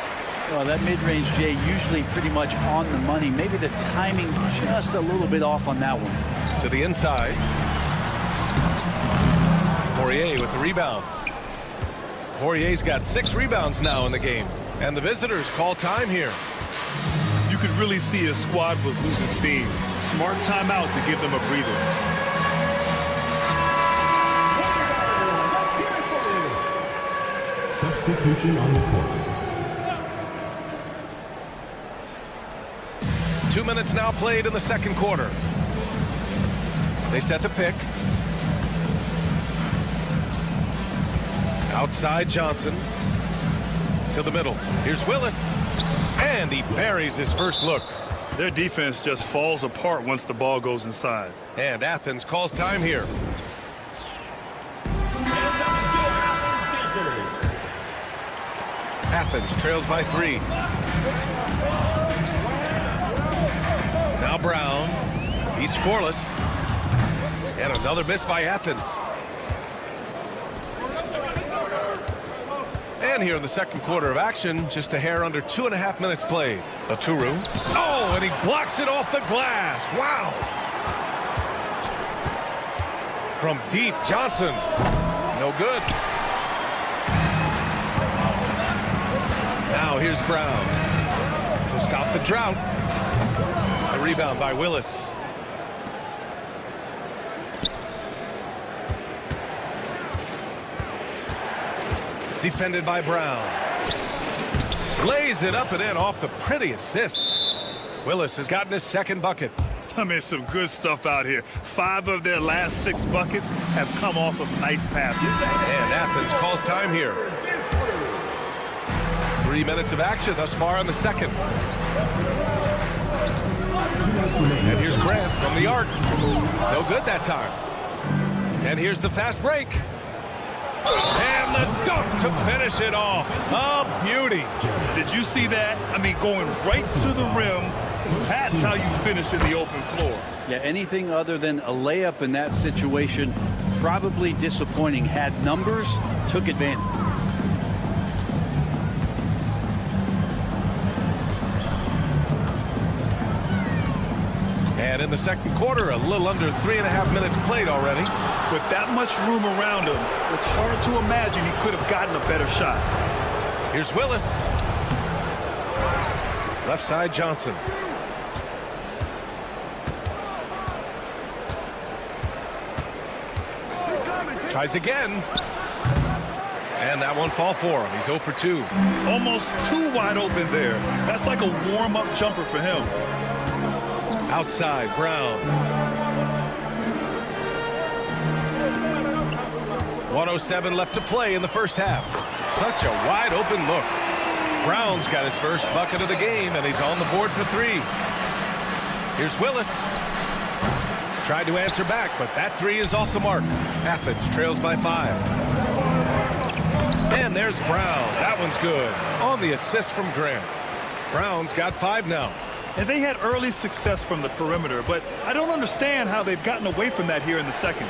Well, that mid-range, Jay, usually pretty much on the money. Maybe the timing just a little bit off on that one. To the inside. Poirier with the rebound. Poirier's got 6 rebounds now in the game. And the visitors call time here. You could really see his squad was losing steam. Smart timeout to give them a breather. Substitution on the court. 2 minutes now played in the second quarter. They set the pick. Outside Johnson. To the middle. Here's Willis. And he buries his first look. Their defense just falls apart once the ball goes inside. And Athens calls time here. Athens trails by 3. Now Brown. He's scoreless. And another miss by Athens. And here in the second quarter of action, just a hair under 2.5 minutes played. Aturu. Oh, and he blocks it off the glass. Wow. From deep, Johnson. No good. Now here's Brown to stop the drought. The rebound by Willis. Defended by Brown. Lays it up and in off the pretty assist. Willis has gotten his second bucket. I mean, some good stuff out here. 5 of their last 6 buckets have come off of nice passes. And Athens calls time here. 3 minutes of action thus far in the second. And here's Grant from the arc. No good that time. And here's the fast break. And the dunk to finish it off. A beauty. Did you see that? I mean, going right to the rim. That's how you finish in the open floor. Yeah, anything other than a layup in that situation, probably disappointing. Had numbers, took advantage. And in the second quarter, a little under 3.5 minutes played already. With that much room around him, it's hard to imagine he could have gotten a better shot. Here's Willis. Left side, Johnson. Tries again. And that won't fall for him. He's 0 for 2. Almost too wide open there. That's like a warm-up jumper for him. Outside, Brown. 1:07 left to play in the first half. Such a wide open look. Brown's got his first bucket of the game, and he's on the board for 3. Here's Willis. Tried to answer back, but that 3 is off the mark. Athens trails by 5. And there's Brown. That one's good. On the assist from Grant. Brown's got 5 now. And they had early success from the perimeter, but I don't understand how they've gotten away from that here in the second.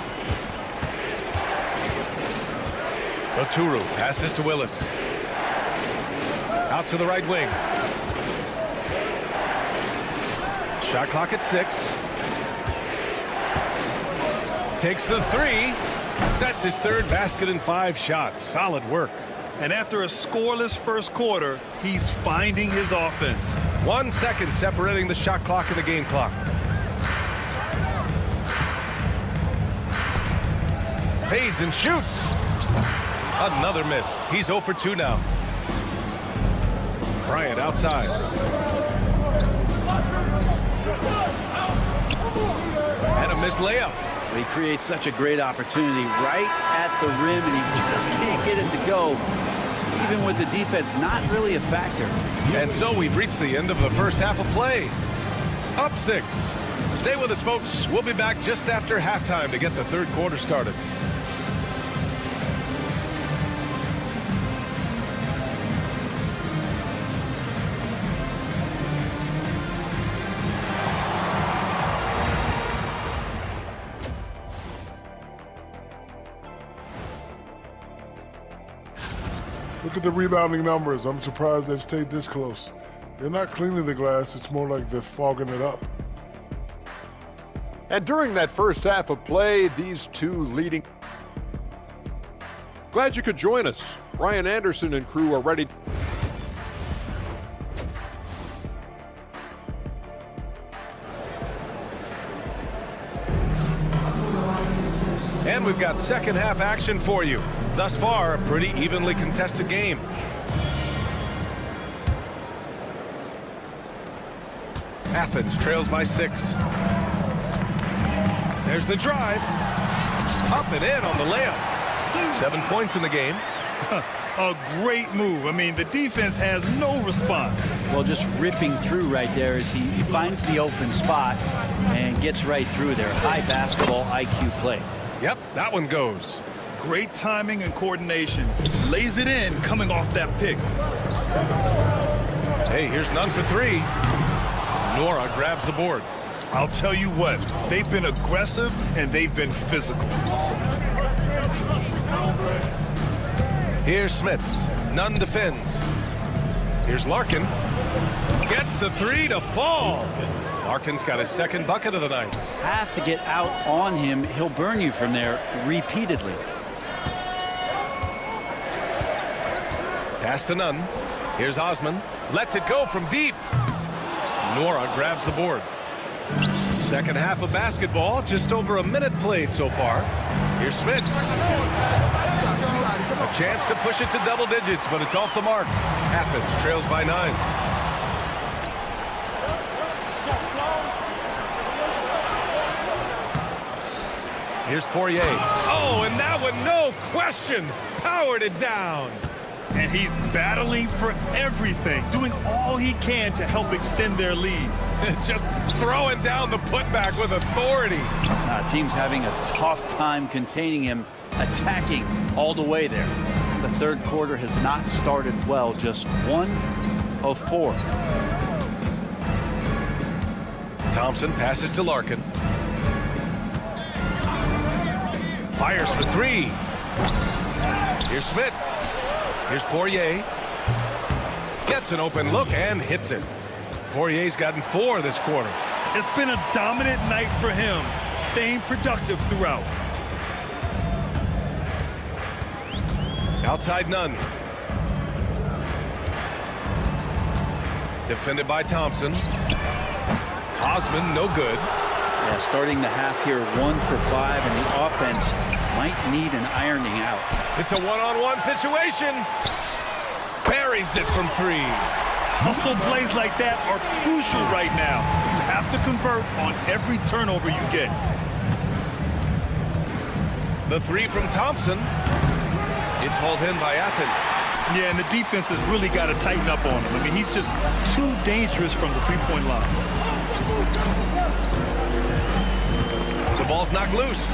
Oturu passes to Willis. Out to the right wing. Shot clock at 6. Takes the 3. That's his third basket in 5 shots. Solid work. And after a scoreless first quarter, he's finding his offense. 1 second separating the shot clock and the game clock. Fades and shoots. Another miss. He's 0 for 2 now. Bryant outside. And a missed layup. He creates such a great opportunity right at the rim, and he just can't get it to go. Even with the defense not really a factor. And so we've reached the end of the first half of play. Up 6. Stay with us, folks. We'll be back just after halftime to get the third quarter started. Look at the rebounding numbers. I'm surprised they've stayed this close. They're not cleaning the glass. It's more like they're fogging it up. And during that first half of play, these two leading. Glad you could join us. Ryan Anderson and crew are ready. And we've got second half action for you. Thus far, a pretty evenly contested game. Athens trails by 6. There's the drive. Up and in on the layup. 7 points in the game. A great move. I mean, the defense has no response. Well, just ripping through right there as he finds the open spot and gets right through there. High basketball IQ play. Yep, that one goes. Great timing and coordination. Lays it in coming off that pick. Hey, here's none for 3. Nora grabs the board. I'll tell you what, they've been aggressive and they've been physical. Here's Smits. Nunn defends. Here's Larkin. Gets the 3 to fall. Larkin's got his second bucket of the night. Have to get out on him. He'll burn you from there repeatedly. Pass to Nunn. Here's Osman. Lets it go from deep. Nora grabs the board. Second half of basketball. Just over a minute played so far. Here's Smits. A chance to push it to double digits, but it's off the mark. Athens trails by 9. Here's Poirier. Oh, and that one, no question, powered it down. And he's battling for everything, doing all he can to help extend their lead. Just throwing down the putback with authority. Team's having a tough time containing him, attacking all the way there. The third quarter has not started well, just 1 of 4. Thompson passes to Larkin. Fires for 3. Here's Smits. Here's Poirier. Gets an open look and hits it. Poirier's gotten 4 this quarter. It's been a dominant night for him, staying productive throughout. Outside Nunn. Defended by Thompson. Osman, no good. Yeah, starting the half here 1 for 5, and the offense might need an ironing out. It's a one-on-one situation. Buries it from 3. Hustle plays like that are crucial right now. You have to convert on every turnover you get. The 3 from Thompson. It's hauled in by Athens. Yeah, and the defense has really got to tighten up on him. I mean, he's just too dangerous from the three-point line. The ball's knocked loose.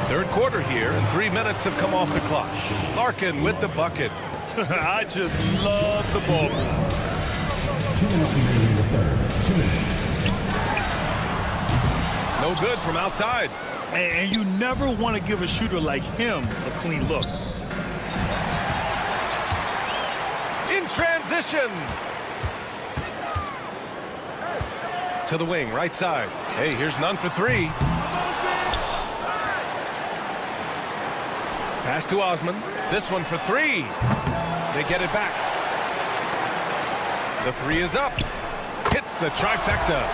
Third quarter here, and 3 minutes have come off the clock. Larkin with the bucket. I just love the ball. 2 minutes remaining in the third. 2 minutes. No good from outside. And you never want to give a shooter like him a clean look. In transition. To the wing, right side. Hey, here's none for three. Pass to Osman. This one for three. They get it back. The three is up. Hits the trifecta.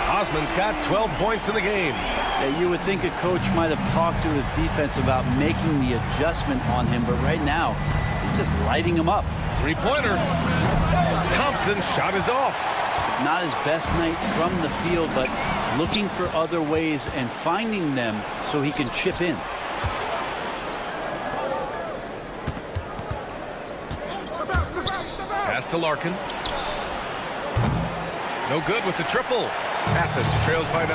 Osman's got 12 points in the game. Yeah, you would think a coach might have talked to his defense about making the adjustment on him, but right now, he's just lighting him up. Three-pointer. Thompson's shot is off. Not his best night from the field, but looking for other ways and finding them so he can chip in. Pass to Larkin. No good with the triple. Athens trails by 9.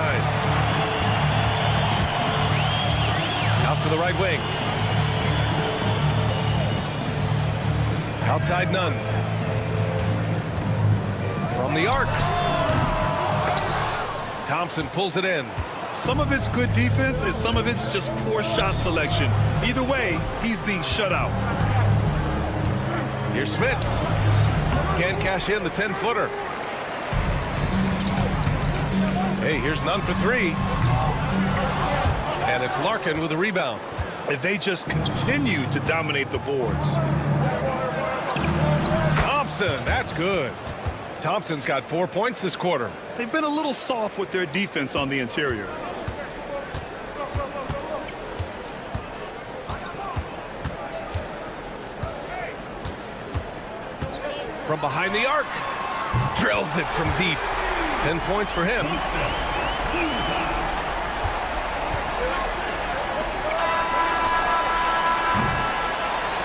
Out to the right wing. Outside none. From the arc. Thompson pulls it in. Some of it's good defense and some of it's just poor shot selection. Either way, he's being shut out. Here's Smits. Can't cash in the 10-footer. Hey, here's none for three. And it's Larkin with a rebound. If they just continue to dominate the boards. Thompson, that's good. Thompson's got 4 points this quarter. They've been a little soft with their defense on the interior. From behind the arc. Drills it from deep. 10 points for him.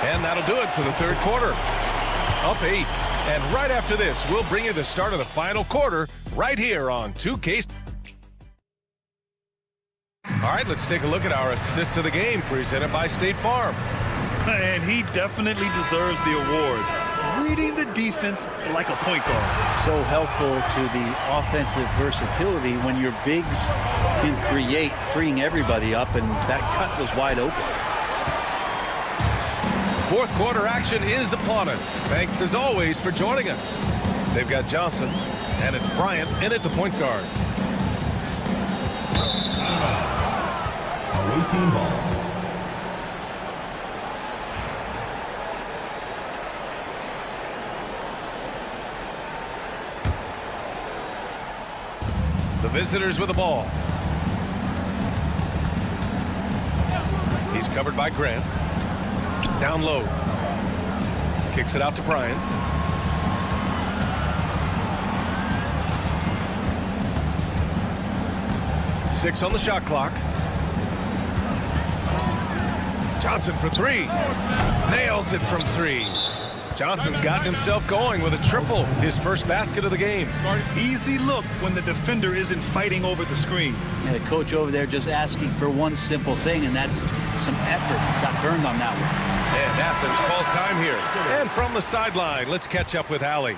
And that'll do it for the third quarter. Up 8. And right after this, we'll bring you the start of the final quarter right here on 2K. All right, let's take a look at our assist of the game presented by State Farm. And he definitely deserves the award. Reading the defense like a point guard. So helpful to the offensive versatility when your bigs can create, freeing everybody up, and that cut was wide open. Fourth quarter action is upon us. Thanks as always for joining us. They've got Johnson, and it's Bryant in at the point guard. Away team ball. The visitors with the ball. He's covered by Grant. Down low. Kicks it out to Bryant. Six on the shot clock. Johnson for three. Nails it from three. Johnson's gotten himself going with a triple, his first basket of the game. Easy look when the defender isn't fighting over the screen. And the coach over there just asking for one simple thing, and that's some effort. Got burned on that one. And Athens calls time here. And from the sideline, let's catch up with Allie.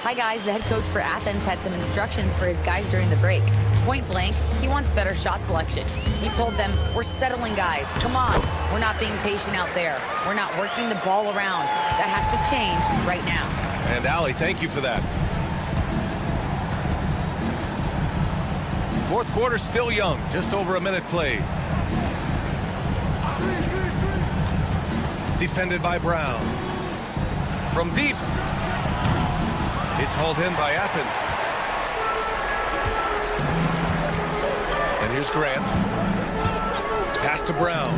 Hi, guys. The head coach for Athens had some instructions for his guys during the break. Point blank, he wants better shot selection. He told them, we're settling, guys. Come on. We're not being patient out there. We're not working the ball around. That has to change right now. And Allie, thank you for that. Fourth quarter still young. Just over a minute played. Defended by Brown. From deep. It's hauled in by Athens. And here's Grant. Pass to Brown.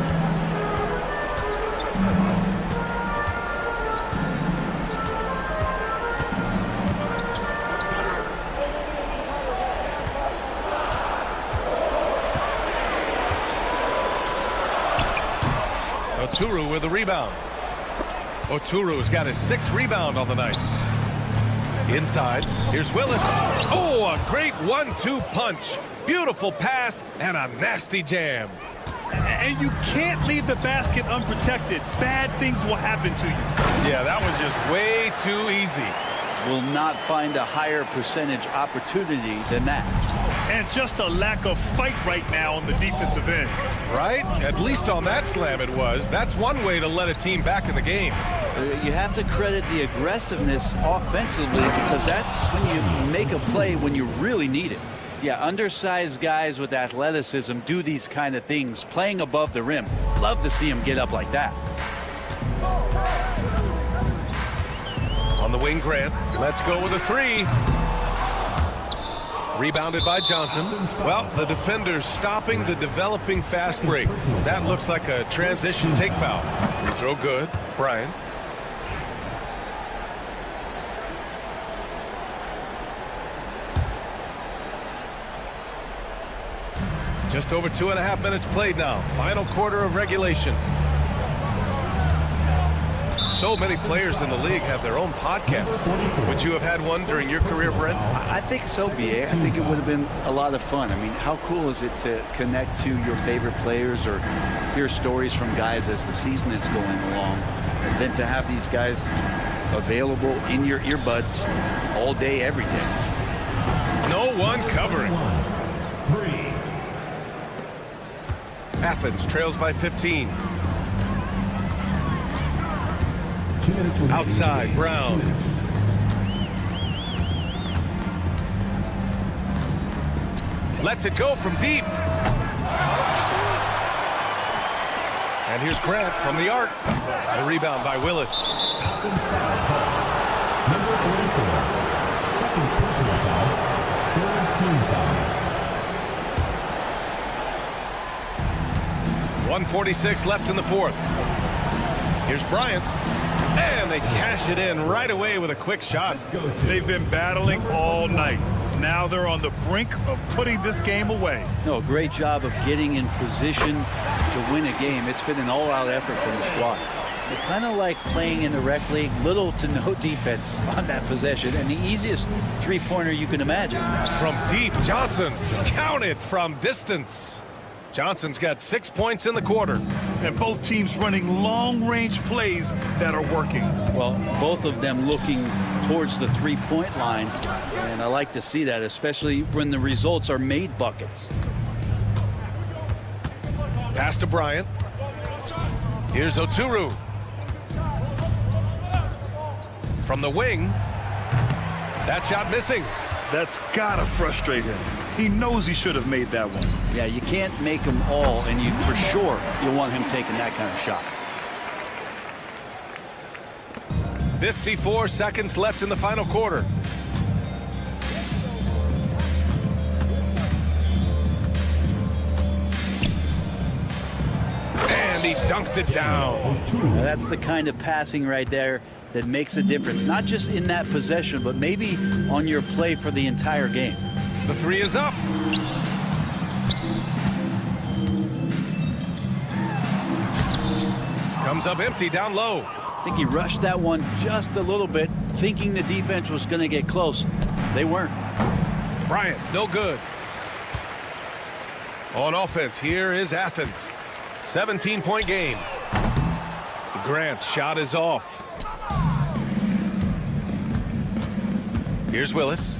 Oturu with the rebound. Oturu's got his 6th rebound on the night. Inside, here's Willis. Oh, a great 1-2 punch. Beautiful pass and a nasty jam. And you can't leave the basket unprotected. Bad things will happen to you. Yeah, that was just way too easy. Will not find a higher percentage opportunity than that. And just a lack of fight right now on the defensive end. Right? At least on that slam it was. That's one way to let a team back in the game. You have to credit the aggressiveness offensively because that's when you make a play when you really need it. Yeah, undersized guys with athleticism do these kind of things, playing above the rim. Love to see them get up like that. On the wing, Grant. Let's go with a three. Rebounded by Johnson. Well, the defender's stopping the developing fast break. That looks like a transition take foul. Free throw good. Bryant. Just over 2.5 minutes played now. Final quarter of regulation. So many players in the league have their own podcast. Would you have had one during your career, Brent? I think so, B.A. I think it would have been a lot of fun. I mean, how cool is it to connect to your favorite players or hear stories from guys as the season is going along, and then to have these guys available in your earbuds all day, every day. No one covering. 3. Athens trails by 15. Outside, Brown. Lets it go from deep. And here's Grant from the arc. The rebound by Willis. Number 44. Second personal foul. Third team foul. 1:46 left in the fourth. Here's Bryant. And they cash it in right away with a quick shot. They've been battling all night. Now they're on the brink of putting this game away. No, great job of getting in position to win a game. It's been an all-out effort from the squad. They're kind of like playing in the rec league, little to no defense on that possession, and the easiest three-pointer you can imagine. From deep, Johnson counted from distance. Johnson's got 6 points in the quarter. And both teams running long-range plays that are working. Well, both of them looking towards the three-point line, and I like to see that, especially when the results are made buckets. Pass to Bryant. Here's Oturu. From the wing. That shot missing. That's gotta frustrate him. He knows he should have made that one. Yeah, you can't make them all, and you for sure you want him taking that kind of shot. 54 seconds left in the final quarter. And he dunks it down. Now, that's the kind of passing right there that makes a difference, not just in that possession, but maybe on your play for the entire game. The three is up. Comes up empty down low. I think he rushed that one just a little bit, thinking the defense was going to get close. They weren't. Bryant, no good. On offense, here is Athens. 17-point game. Grant's shot is off. Here's Willis.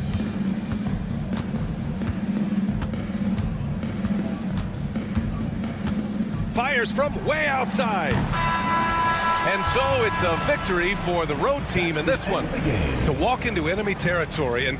Fires from way outside. And so it's a victory for the road team in this one to walk into enemy territory and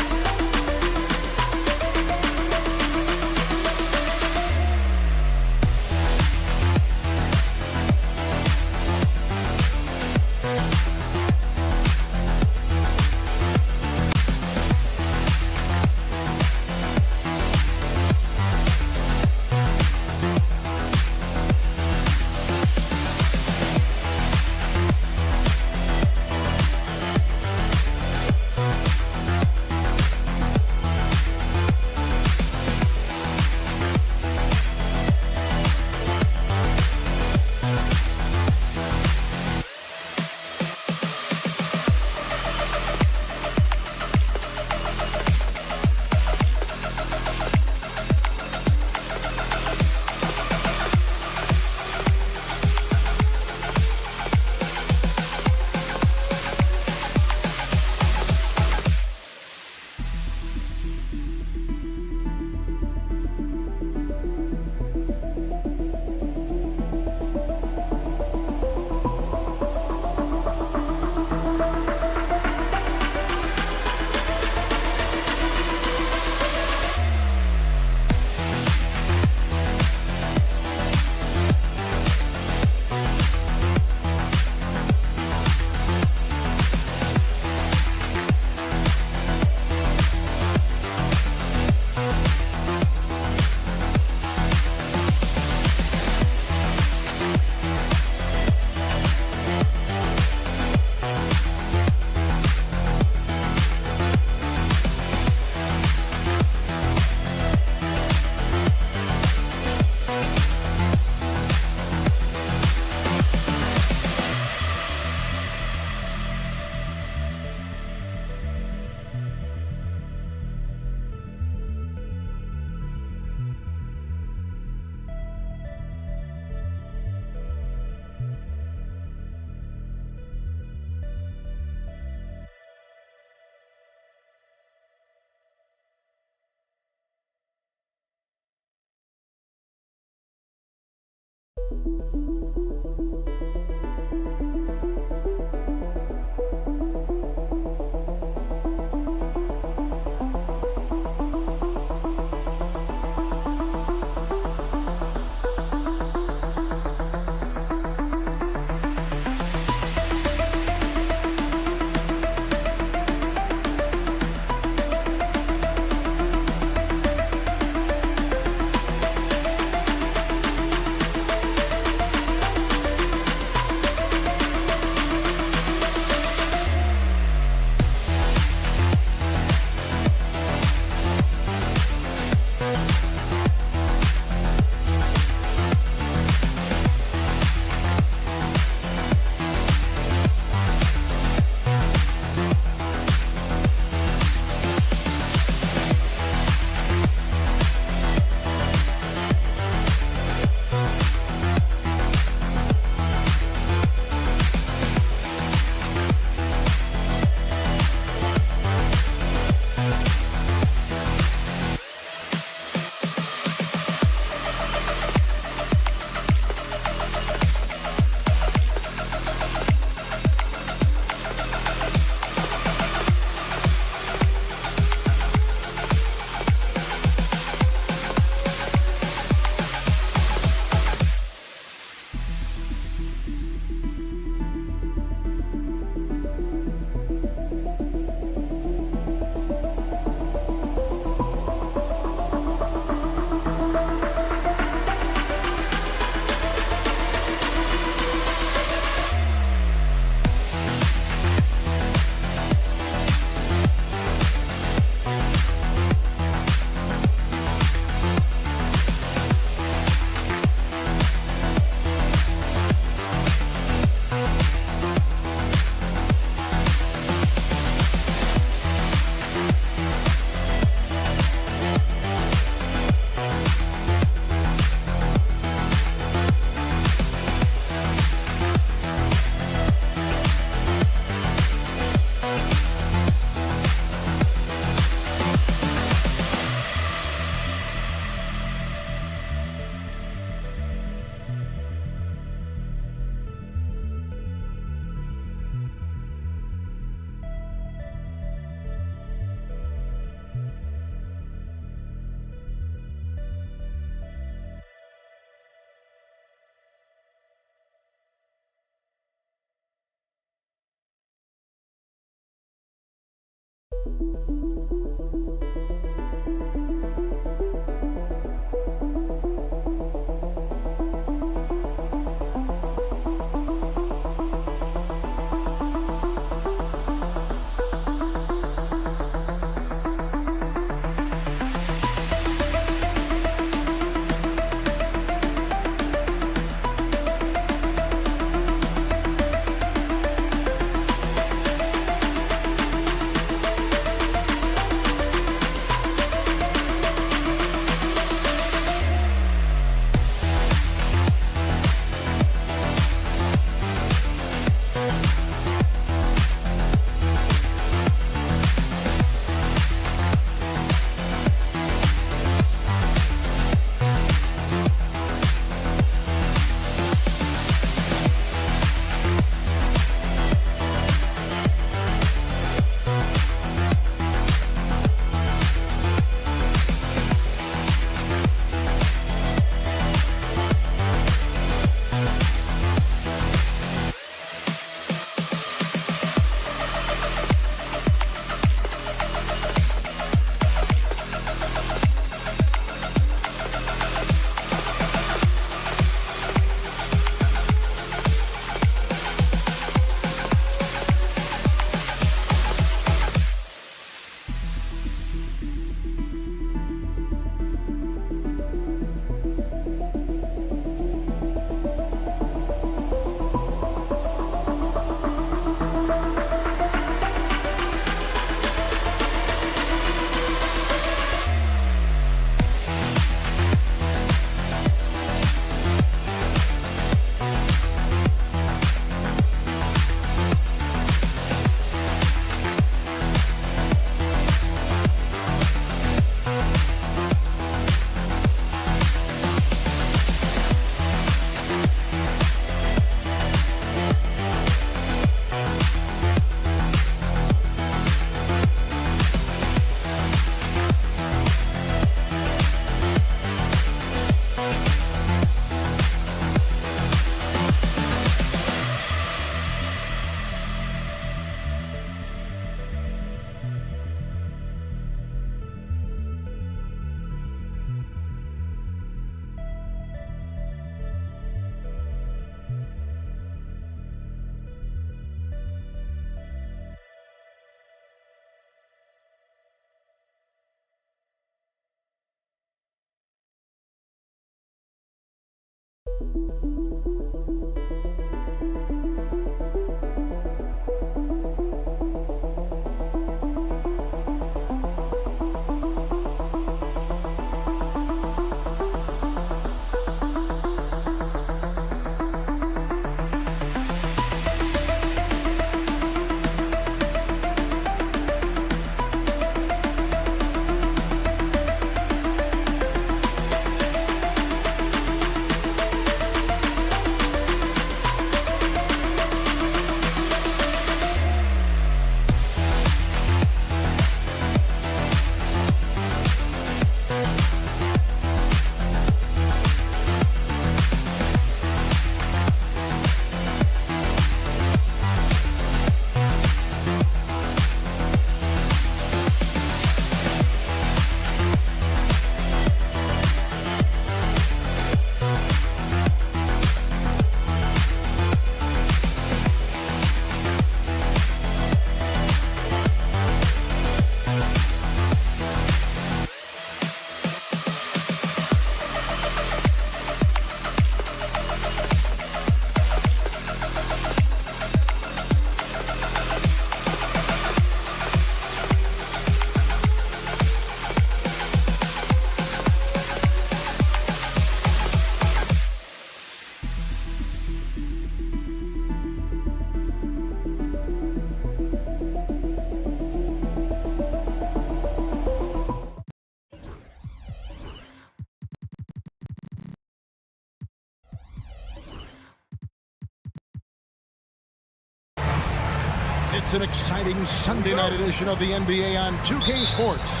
It's an exciting Sunday night edition of the NBA on 2K Sports.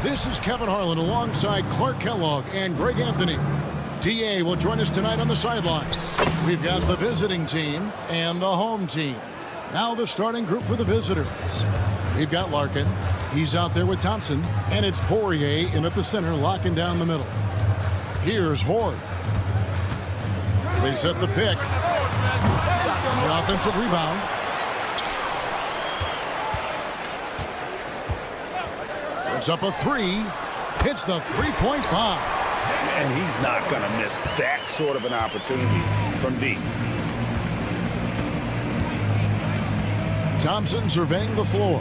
This is Kevin Harlan alongside Clark Kellogg and Greg Anthony. DA will join us tonight on the sideline. We've got the visiting team and the home team. Now the starting group for the visitors. We've got Larkin. He's out there with Thompson. And it's Poirier in at the center, locking down the middle. Here's Horde. They set the pick. The offensive rebound. It's up a three. Hits the three-point bomb. And he's not going to miss that sort of an opportunity from deep. Thompson surveying the floor.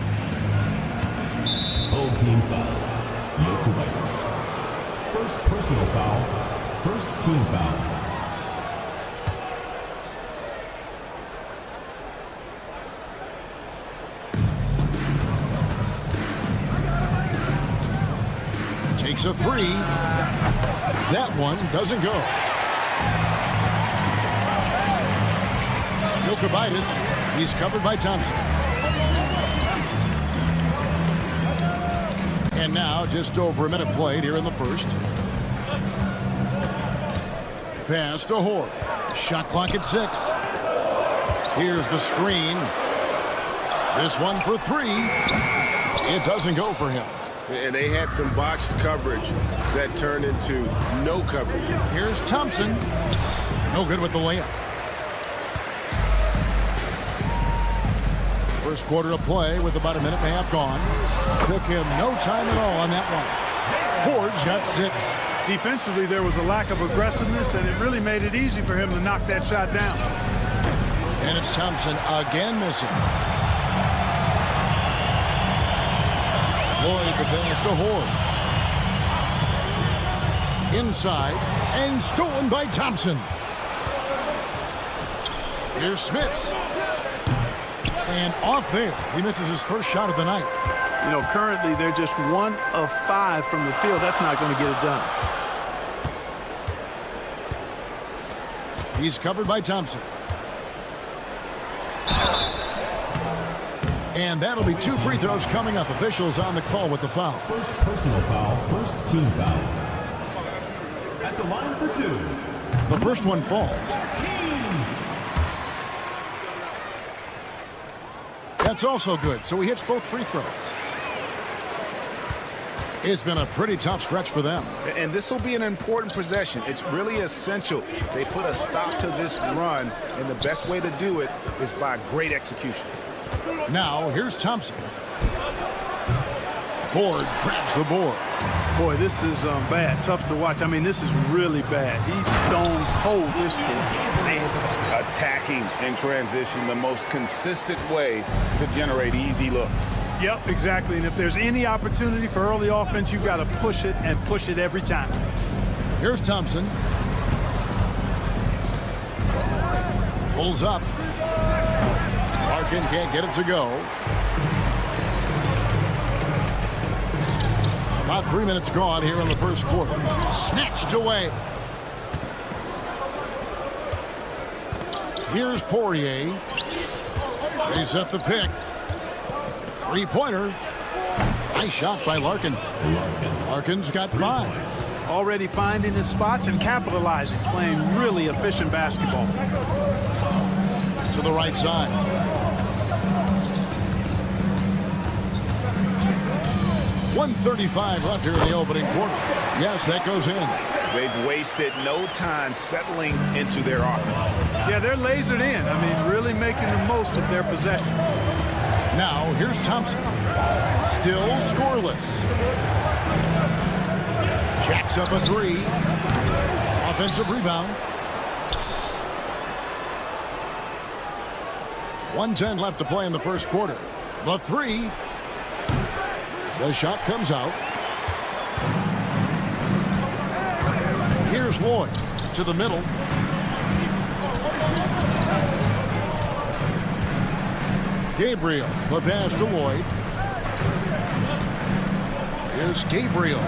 Whole team foul. Niko. First personal foul. First team foul. Takes a three. That one doesn't go. Maccabi, he's covered by Thompson. And now just over a minute played here in the first. Pass to Horde. Shot clock at 6. Here's the screen. This one for 3. It doesn't go for him. And they had some botched coverage that turned into no coverage. Here's Thompson. No good with the layup. First quarter of play with about a minute and a half gone. Took him no time at all on that one. Horde's got 6. Defensively, there was a lack of aggressiveness, and it really made it easy for him to knock that shot down. And it's Thompson again missing. Lloyd the pass to Horde. Inside and stolen by Thompson. Here's Smits. And off there. He misses his first shot of the night. You know, currently they're just 1 of 5 from the field. That's not going to get it done. He's covered by Thompson. And that'll be 2 free throws coming up. Officials on the call with the foul. First personal foul, first team foul. At the line for 2. The first one falls. That's also good, so he hits both free throws. It's been a pretty tough stretch for them. And this will be an important possession. It's really essential. They put a stop to this run, and the best way to do it is by great execution. Now, here's Thompson. Horde grabs the board. Boy, this is bad. Tough to watch. I mean, this is really bad. He's stone cold this quarter. Man. Attacking in transition, the most consistent way to generate easy looks. Yep, exactly. And if there's any opportunity for early offense, you've got to push it and push it every time. Here's Thompson. Pulls up. Larkin can't get it to go. About 3 minutes gone here in the first quarter. Snatched away. Here's Poirier. They set the pick. Three-pointer. Nice shot by Larkin. Larkin's got 5. Already finding his spots and capitalizing. Playing really efficient basketball. To the right side. .135 left here in the opening quarter. Yes, that goes in. They've wasted no time settling into their offense. Yeah, they're lasered in. I mean, really making the most of their possession. Now, here's Thompson. Still scoreless. Jacks up a 3. Offensive rebound. 1:10 left to play in the first quarter. The 3. The shot comes out. Here's Lloyd to the middle. Gabriel, the pass to Lloyd. Here's Gabriel.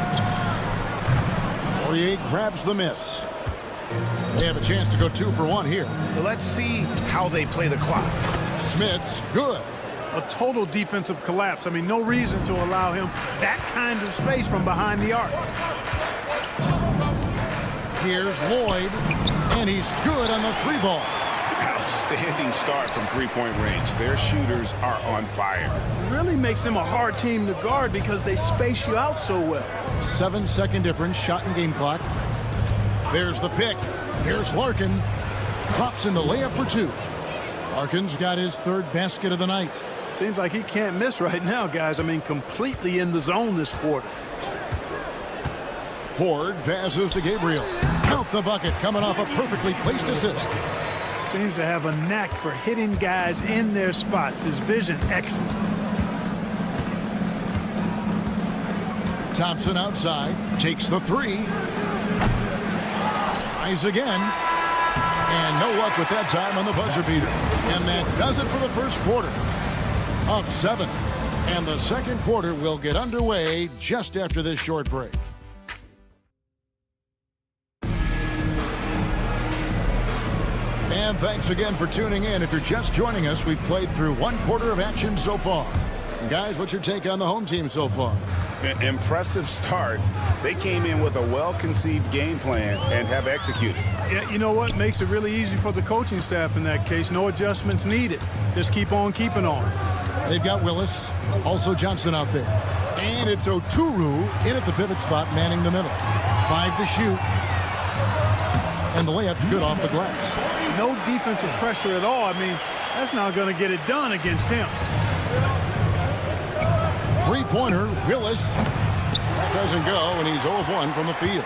Poirier grabs the miss. They have a chance to go 2 for 1 here. Let's see how they play the clock. Smith's good. A total defensive collapse. I mean, no reason to allow him that kind of space from behind the arc. Here's Lloyd, and he's good on the 3-ball. Outstanding start from three-point range. Their shooters are on fire. It really makes them a hard team to guard because they space you out so well. 7-second difference, shot and game clock. There's the pick. Here's Larkin. Drops in the layup for 2. Larkin's got his 3rd basket of the night. Seems like he can't miss right now, guys. I mean, completely in the zone this quarter. Ford passes to Gabriel. Count the bucket, coming off a perfectly placed assist. Seems to have a knack for hitting guys in their spots. His vision, excellent. Thompson outside, takes the 3. Tries again. And no luck with that time on the buzzer beater. And that does it for the first quarter. Up 7. And the second quarter will get underway just after this short break. And thanks again for tuning in. If you're just joining us, we've played through 1 quarter of action so far. Guys, what's your take on the home team so far? Impressive start. They came in with a well-conceived game plan and have executed. Yeah, you know what? Makes it really easy for the coaching staff in that case. No adjustments needed. Just keep on keeping on. They've got Willis, also Johnson out there. And it's Oturu in at the pivot spot, manning the middle. 5 to shoot. And the layup's good off the glass. No defensive pressure at all. I mean, that's not going to get it done against him. 3-pointer, Willis. That doesn't go, and he's 0 of 1 from the field.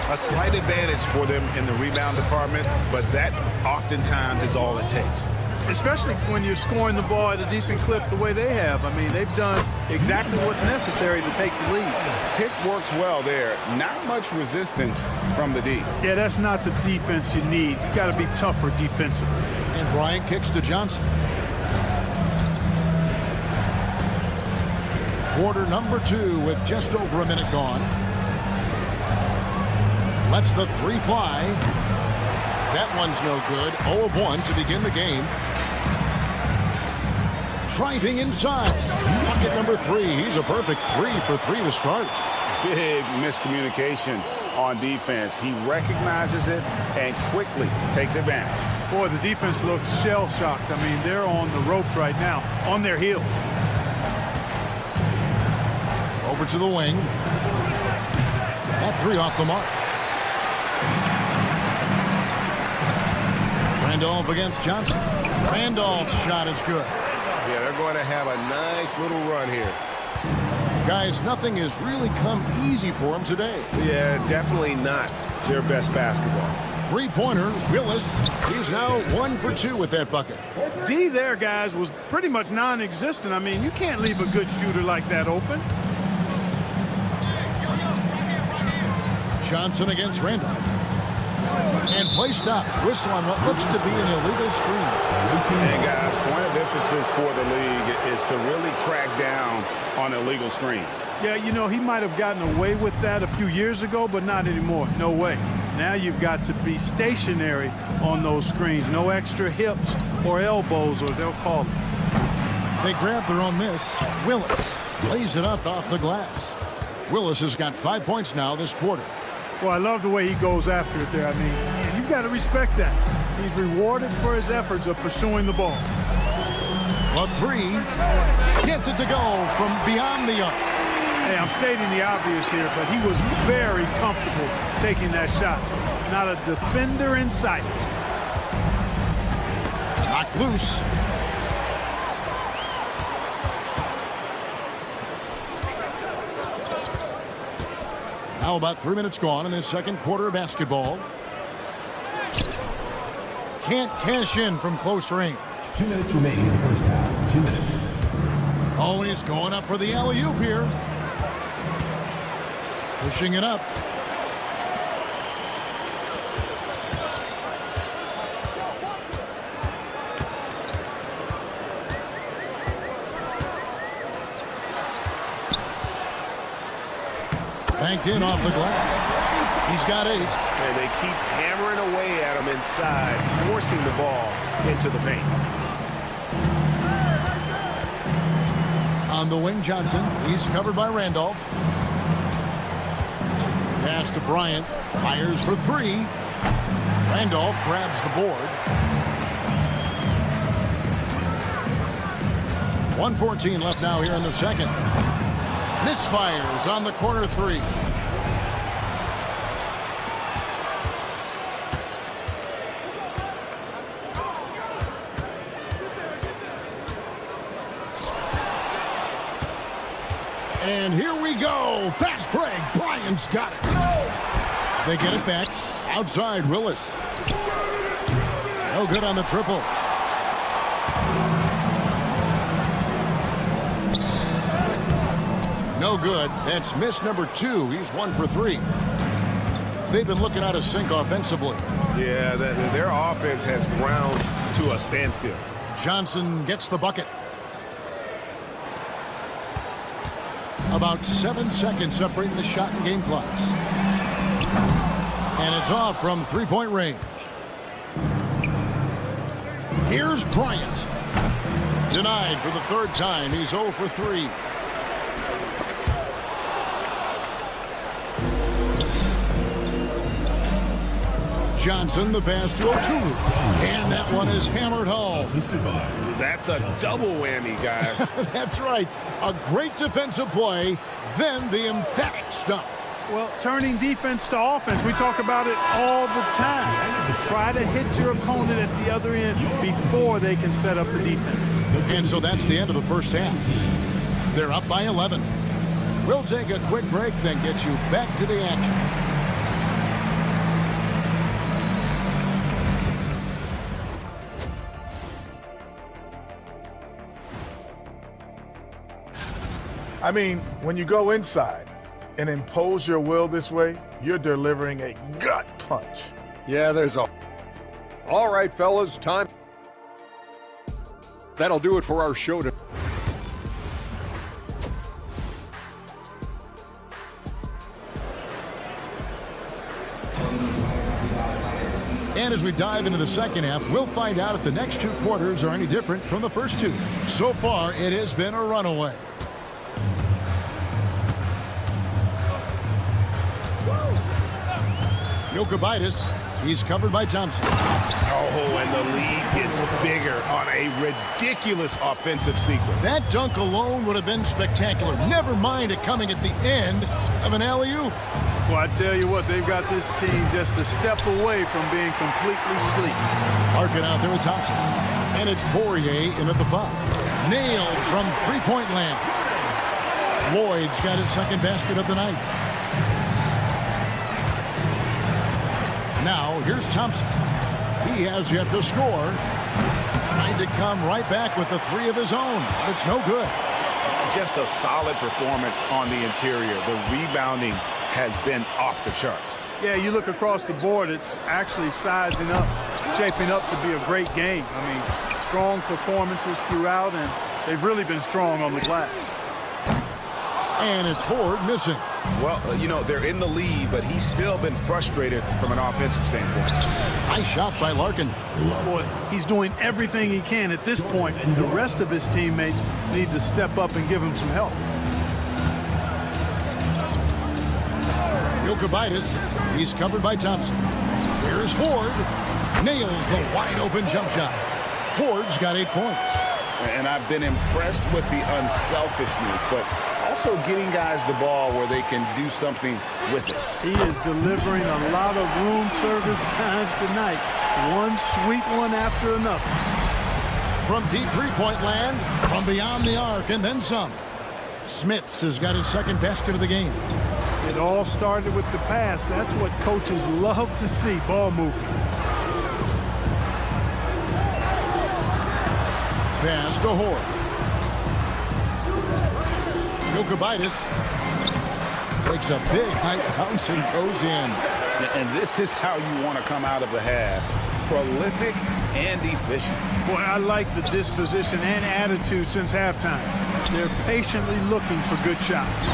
A slight advantage for them in the rebound department, but that oftentimes is all it takes. Especially when you're scoring the ball at a decent clip the way they have. I mean, they've done exactly what's necessary to take the lead. Pick works well there. Not much resistance from the D. Yeah, that's not the defense you need. You got to be tougher defensively. And Bryant kicks to Johnson. Quarter number 2 with just over a minute gone. Lets the 3 fly. That one's no good. 0 of 1 to begin the game. Driving inside. Bucket number 3. He's a perfect 3 for 3 to start. Big miscommunication on defense. He recognizes it and quickly takes advantage. Boy, the defense looks shell-shocked. I mean, they're on the ropes right now, on their heels. Over to the wing. That 3 off the mark. Randolph against Johnson. Randolph's shot is good. Yeah, they're going to have a nice little run here. Guys, nothing has really come easy for them today. Yeah, definitely not their best basketball. Three-pointer, Willis. He's now 1 for 2 with that bucket. D there, guys, was pretty much non-existent. I mean, you can't leave a good shooter like that open. Johnson against Randolph. And play stops. Whistle on what looks to be an illegal screen. And guys, point of emphasis for the league is to really crack down on illegal screens. Yeah, you know, he might have gotten away with that a few years ago, but not anymore. No way. Now you've got to be stationary on those screens. No extra hips or elbows, or they'll call it. They grab their own miss. Willis lays it up off the glass. Willis has got 5 points now this quarter. Well, I love the way he goes after it there. I mean, you've got to respect that. He's rewarded for his efforts of pursuing the ball. A three. Gets it to go from beyond the arc. Hey, I'm stating the obvious here, but he was very comfortable taking that shot. Not a defender in sight. Knocked loose. Now about 3 minutes gone in this second quarter of basketball. Can't cash in from close range. 2 minutes remaining in the first half. 2 minutes. Always going up for the alley-oop here. Pushing it up. Banked in off the glass. He's got 8. And they keep hammering away at him inside, forcing the ball into the paint. On the wing, Johnson. He's covered by Randolph. Pass to Bryant. Fires for 3. Randolph grabs the board. 1:14 left now here in the second. Misfires on the corner 3. And here we go. Fast break. Bryant's got it. They get it back. Outside, Willis. No good on the triple. No good. That's miss number 2. He's 1 for 3. They've been looking out of sync offensively. Yeah, their offense has ground to a standstill. Johnson gets the bucket. About 7 seconds separating the shot and game clocks. And it's off from three-point range. Here's Bryant. Denied for the 3rd time. He's 0 for 3. Johnson, the pass to O'Toole. And that one is hammered home. That's a double whammy, guys. That's right. A great defensive play, then the emphatic stuff. Well, turning defense to offense, we talk about it all the time. Try to hit your opponent at the other end before they can set up the defense. And so that's the end of the first half. They're up by 11. We'll take a quick break, then get you back to the action. I mean, when you go inside and impose your will this way, you're delivering a gut punch. Yeah, there's a... All right, fellas, time. That'll do it for our show today. And as we dive into the second half, we'll find out if the next 2 quarters are any different from the first 2. So far, it has been a runaway. Jokic, he's covered by Thompson. Oh, and the lead gets bigger on a ridiculous offensive sequence. That dunk alone would have been spectacular. Never mind it coming at the end of an alley-oop. Well, I tell you what, they've got this team just a step away from being completely asleep. Harkin out there with Thompson. And it's Poirier in at the 5. Nailed from three-point land. Lloyd's got his second basket of the night. Now, here's Thompson. He has yet to score. Trying to come right back with the three of his own, but it's no good. Just a solid performance on the interior. The rebounding has been off the charts. Yeah, you look across the board, it's actually sizing up, shaping up to be a great game. I mean, strong performances throughout, and they've really been strong on the glass. And it's Horde missing. Well, you know, they're in the lead, but he's still been frustrated from an offensive standpoint. Nice shot by Larkin. Boy, he's doing everything he can at this point. The rest of his teammates need to step up and give him some help. Jokic, he's covered by Thompson. Here's Horde. Nails the wide-open jump shot. Horde's got 8 points. And I've been impressed with the unselfishness, but also getting guys the ball where they can do something with it. He is delivering a lot of room service times tonight. One sweet one after another. From deep three-point land, from beyond the arc, and then some. Smits has got his second basket of the game. It all started with the pass. That's what coaches love to see, ball movement. Pass to Horde. Jokic breaks a big height bounce and goes in. And this is how you want to come out of the half. Prolific and efficient. Boy, I like the disposition and attitude since halftime. They're patiently looking for good shots.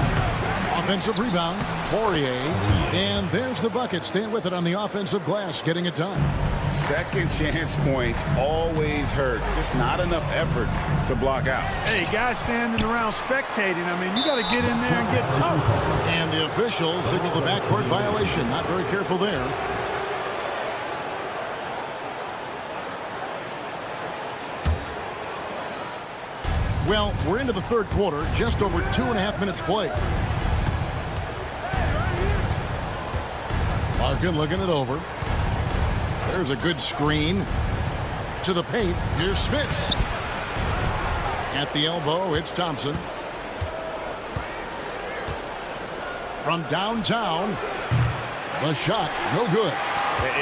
Offensive rebound, Poirier. And there's the bucket. Staying with it on the offensive glass, getting it done. Second chance points always hurt. Just not enough effort to block out. Hey, guys standing around spectating. I mean, you got to get in there and get tough. And the officials signal the backcourt violation. Not very careful there. Well, we're into the third quarter, just over 2.5 minutes played. Larkin looking it over. There's a good screen to the paint. Here's Smits. At the elbow, it's Thompson. From downtown, the shot, no good.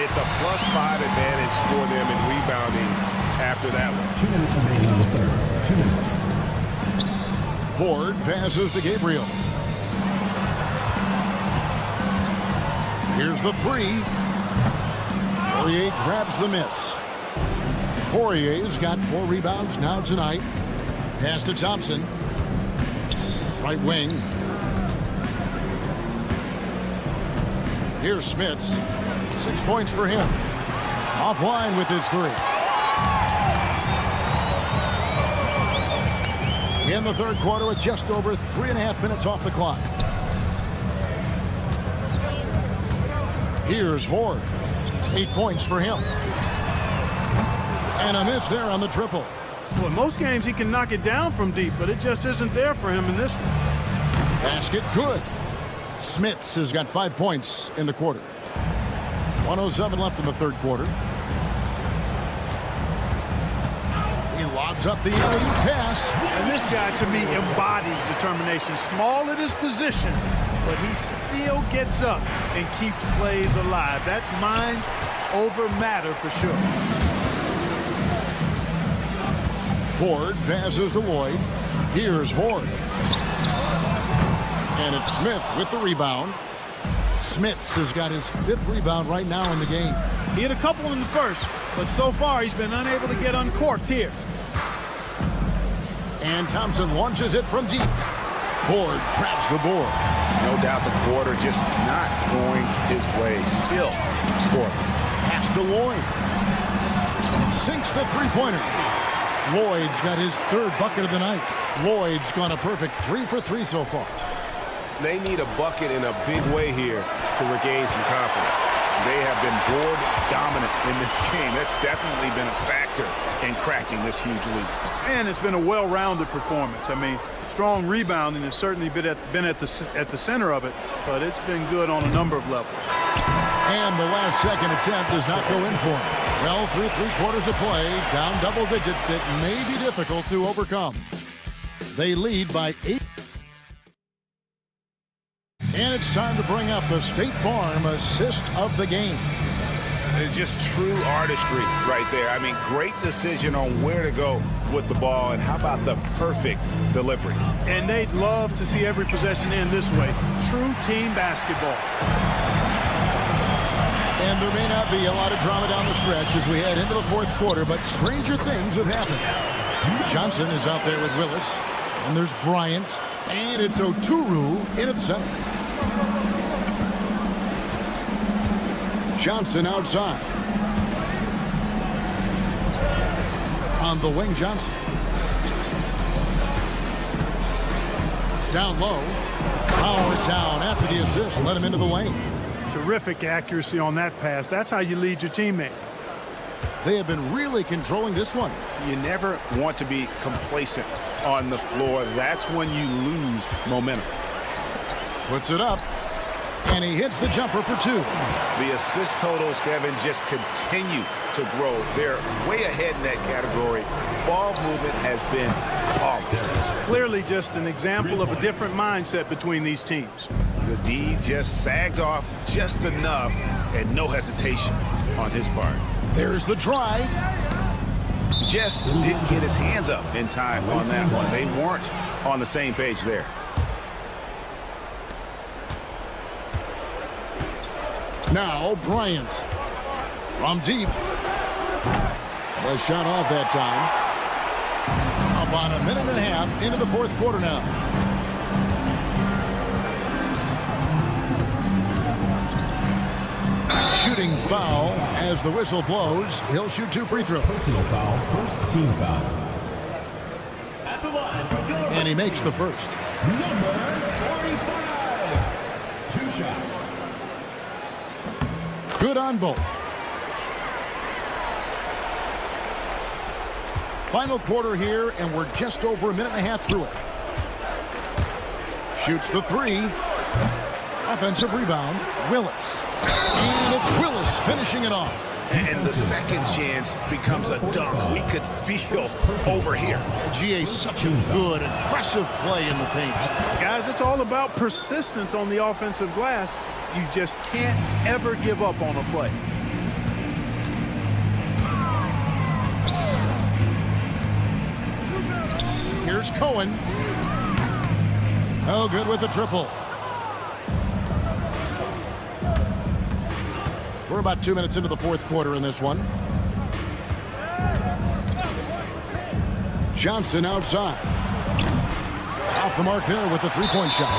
It's a +5 advantage for them in rebounding after that one. 2 minutes remaining in the third. 2 minutes. Horde passes to Gabriel. Here's the three. Poirier grabs the miss. Poirier's got 4 rebounds now tonight. Pass to Thompson. Right wing. Here's Smits. 6 points for him. Offline with his 3. In the third quarter with just over 3.5 minutes off the clock. Here's Horde. 8 points for him. And a miss there on the triple. Well, most games he can knock it down from deep, but it just isn't there for him in this one. Basket good. Smits has got 5 points in the quarter. 1:07 left in the third quarter. He lobs up the alley-oop pass. And this guy, to me, embodies determination. Small at his position, but he still gets up and keeps plays alive. That's mind over matter for sure. Horde passes to Lloyd. Here's Horde. And it's Smith with the rebound. Smits has got his 5th rebound right now in the game. He had a couple in the first, but so far he's been unable to get uncorked here. And Thompson launches it from deep. Horde grabs the board. No doubt the quarter just not going his way. Still scoreless. Pass to Lloyd. Sinks the three-pointer. Lloyd's got his 3rd bucket of the night. Lloyd's gone a perfect 3 for 3 so far. They need a bucket in a big way here to regain some confidence. They have been board dominant in this game. That's definitely been a factor in cracking this huge lead. And it's been a well-rounded performance. I mean, strong rebounding has certainly been at the center of it, but it's been good on a number of levels. And the last second attempt does not go in for him. Well, through 3 quarters of play, down double digits, it may be difficult to overcome. They lead by 8. And it's time to bring up the State Farm assist of the game. It's just true artistry right there. I mean, great decision on where to go with the ball, and how about the perfect delivery? And they'd love to see every possession end this way. True team basketball. And there may not be a lot of drama down the stretch as we head into the fourth quarter, but stranger things have happened. Johnson is out there with Willis, and there's Bryant, and it's Oturu in at center. Johnson outside. On the wing, Johnson. Down low. Power down after the assist. Let him into the lane. Terrific accuracy on that pass. That's how you lead your teammate. They have been really controlling this one. You never want to be complacent on the floor. That's when you lose momentum. Puts it up. And he hits the jumper for two. The assist totals, Kevin, just continue to grow. They're way ahead in that category. Ball movement has been flawless. Clearly just an example of a different mindset between these teams. The D just sagged off just enough, and no hesitation on his part. There's the drive. Just didn't get his hands up in time on that one. They weren't on the same page there. Now Bryant from deep. Was shot off that time. About a minute and a half into the fourth quarter now. Shooting foul as the whistle blows. He'll shoot two free throws. Personal foul, first team foul. At the line, and he makes the first. Number 45. Two shots. Good on both. Final quarter here, and we're just over a minute and a half through it. Shoots the three. Offensive rebound, Willis. And it's Willis finishing it off. And the second chance becomes a dunk. We could feel over here. GA, such a good, aggressive play in the paint. Guys, it's all about persistence on the offensive glass. You just can't ever give up on a play. Here's Cohen. Oh, good with the triple. We're about 2 minutes into the fourth quarter in this one. Johnson outside. Off the mark there with the three-point shot.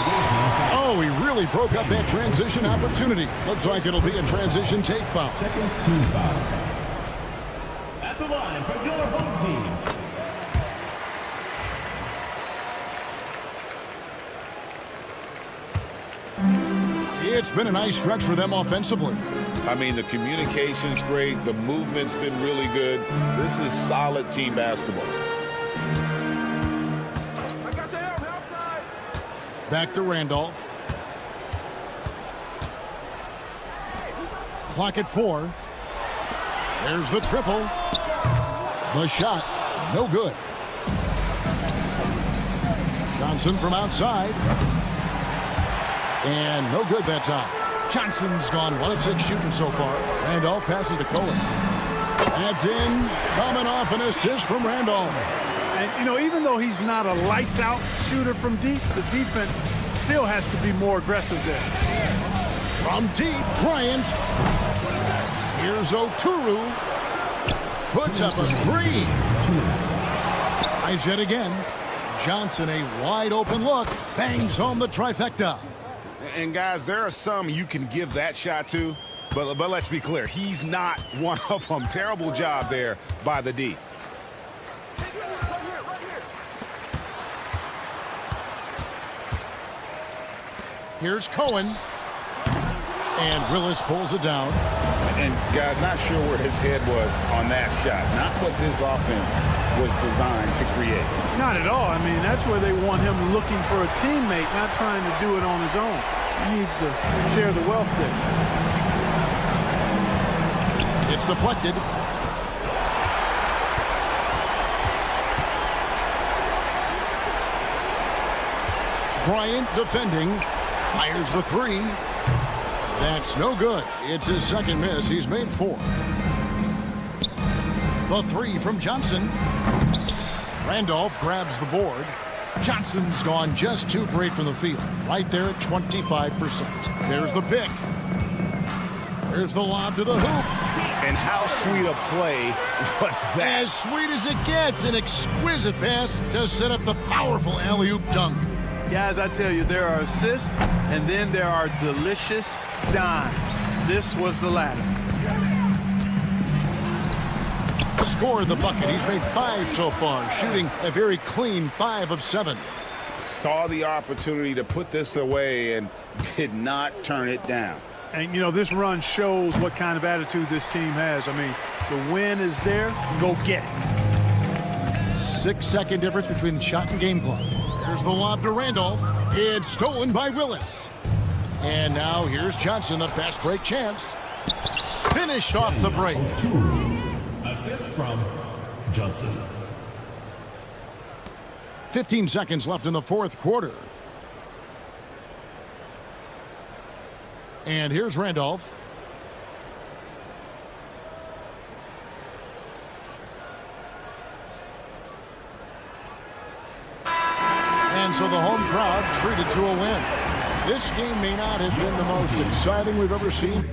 Oh, he really broke up that transition opportunity. Looks like it'll be a transition take foul. Second team foul. At the line for your home team. It's been a nice stretch for them offensively. I mean, the communication's great. The movement's been really good. This is solid team basketball. Back to Randolph. Clock at 4. There's the triple. The shot, no good. Johnson from outside. And no good that time. Johnson's gone 1 of 6 shooting so far. Randolph passes to Cohen. That's in. Coming off an assist from Randolph. And, you know, even though he's not a lights-out shooter from deep, the defense still has to be more aggressive there. From deep, Bryant. Here's Oturu. Puts up a 3. Tries yet again. Johnson, a wide-open look. Bangs home the trifecta. And, guys, there are some you can give that shot to, but let's be clear. He's not one of them. Terrible job there by the D. Here's Cohen. And Willis pulls it down. And, guys, not sure where his head was on that shot. Not what this offense was designed to create. Not at all. I mean, that's where they want him looking for a teammate, not trying to do it on his own. He needs to share the wealth there. It's deflected. Bryant defending. Fires the three. That's no good. It's his second miss. He's made 4. The three from Johnson. Randolph grabs the board. Johnson's gone just 2 for 8 from the field. Right there at 25%. There's the pick. There's the lob to the hoop. And how sweet a play was that? As sweet as it gets. An exquisite pass to set up the powerful alley-oop dunk. Guys, I tell you, there are assists, and then there are delicious dimes. This was the latter. Scored the bucket. He's made 5 so far, shooting a very clean 5 of 7. Saw the opportunity to put this away and did not turn it down. And, you know, this run shows what kind of attitude this team has. I mean, the win is there. Go get it. 6-second difference between the shot and game clock. There's the lob to Randolph. It's stolen by Willis. And now here's Johnson, the fast break chance. Finished off the break. 2. Assist from Johnson. 15 seconds left in the fourth quarter. And here's Randolph. And so the home crowd treated to a win. This game may not have been the most exciting we've ever seen.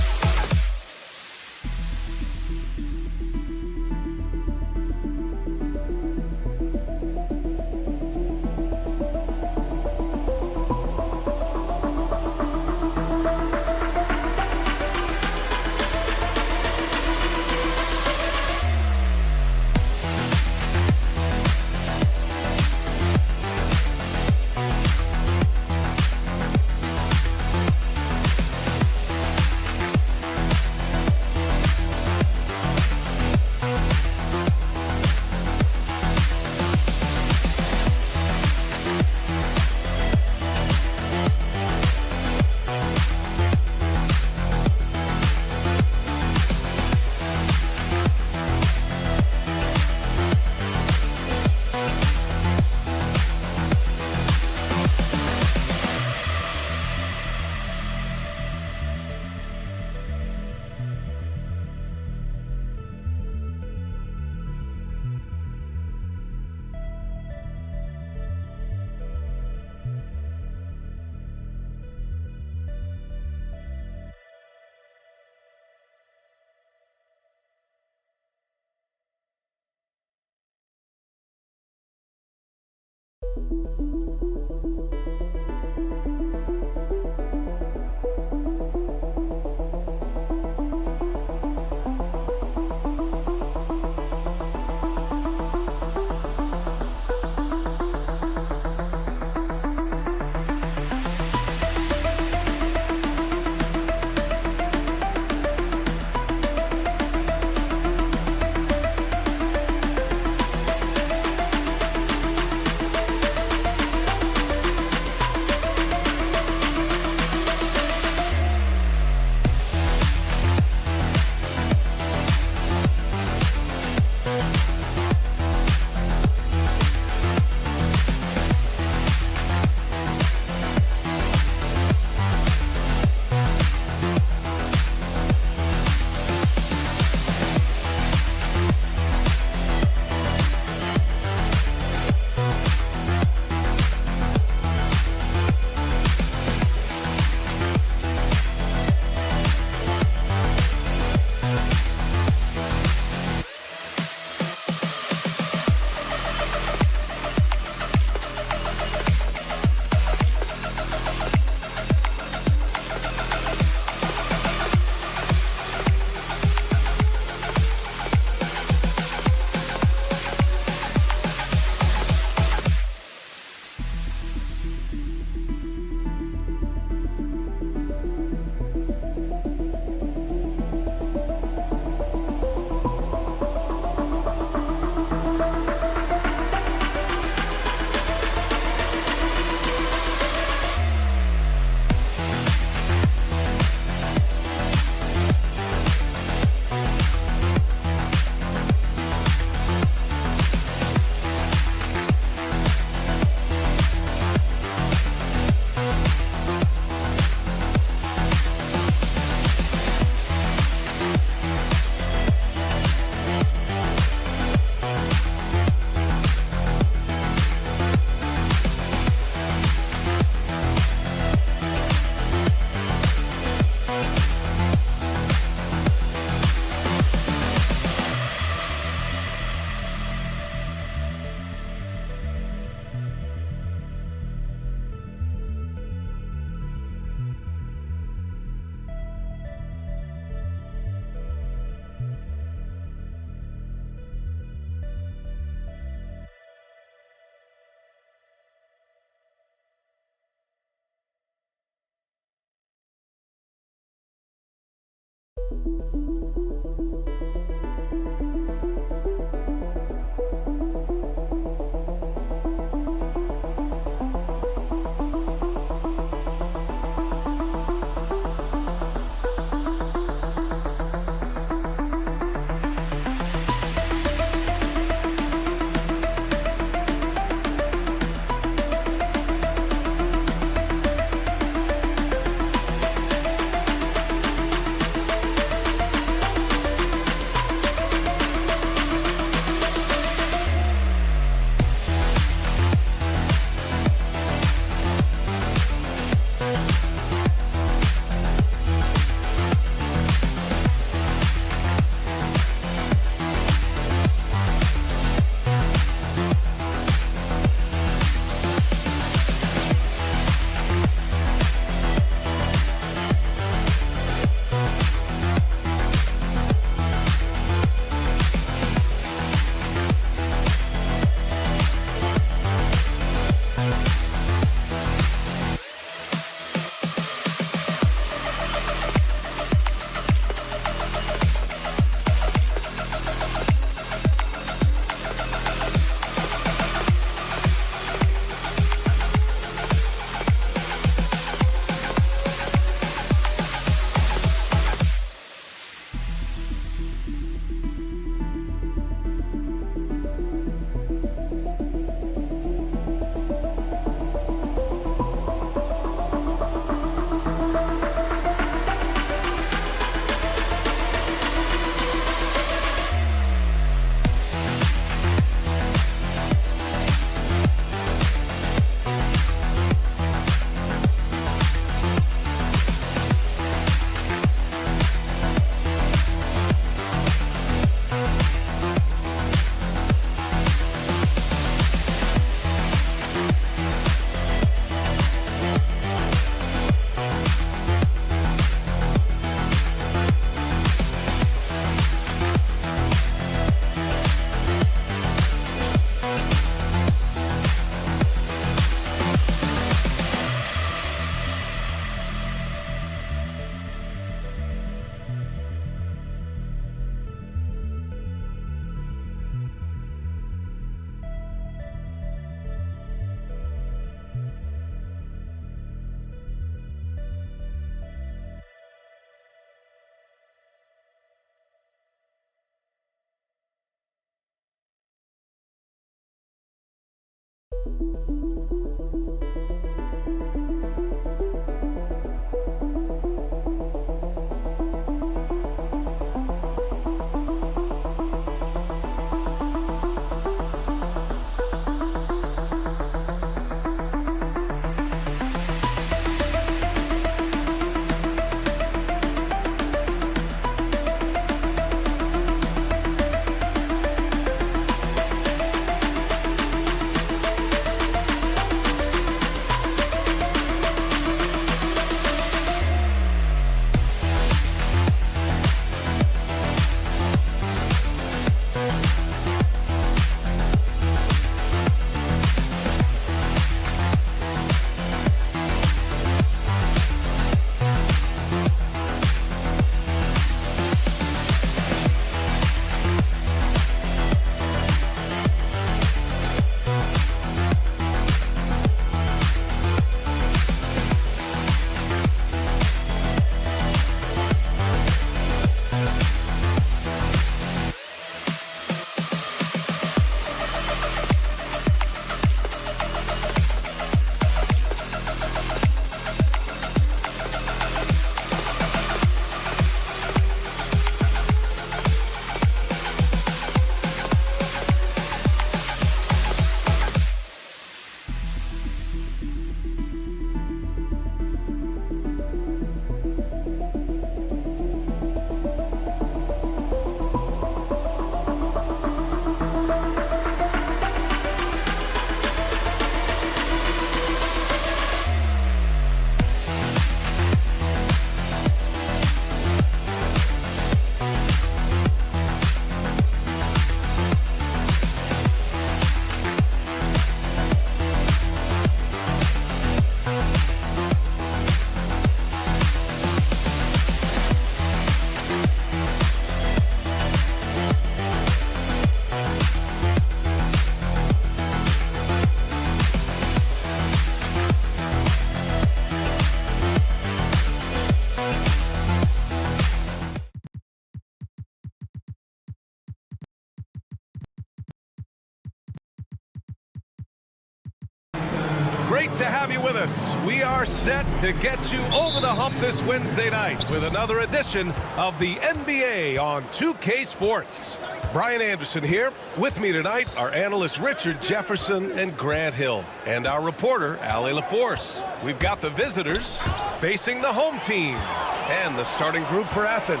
Great to have you with us. We are set to get you over the hump this Wednesday night with another edition of the NBA on 2K Sports. Brian Anderson here. With me tonight are analysts Richard Jefferson and Grant Hill, and our reporter, Ali LaForce. We've got the visitors facing the home team and the starting group for Athens.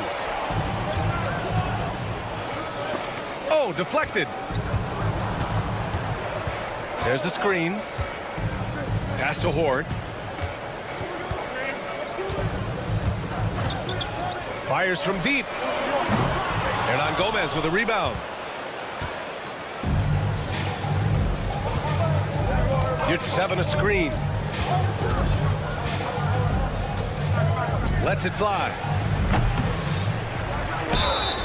Oh, deflected. There's a screen. Pass to Horde. Fires from deep. Hernan Gomez with a rebound. Yurt-7 a screen. Lets it fly.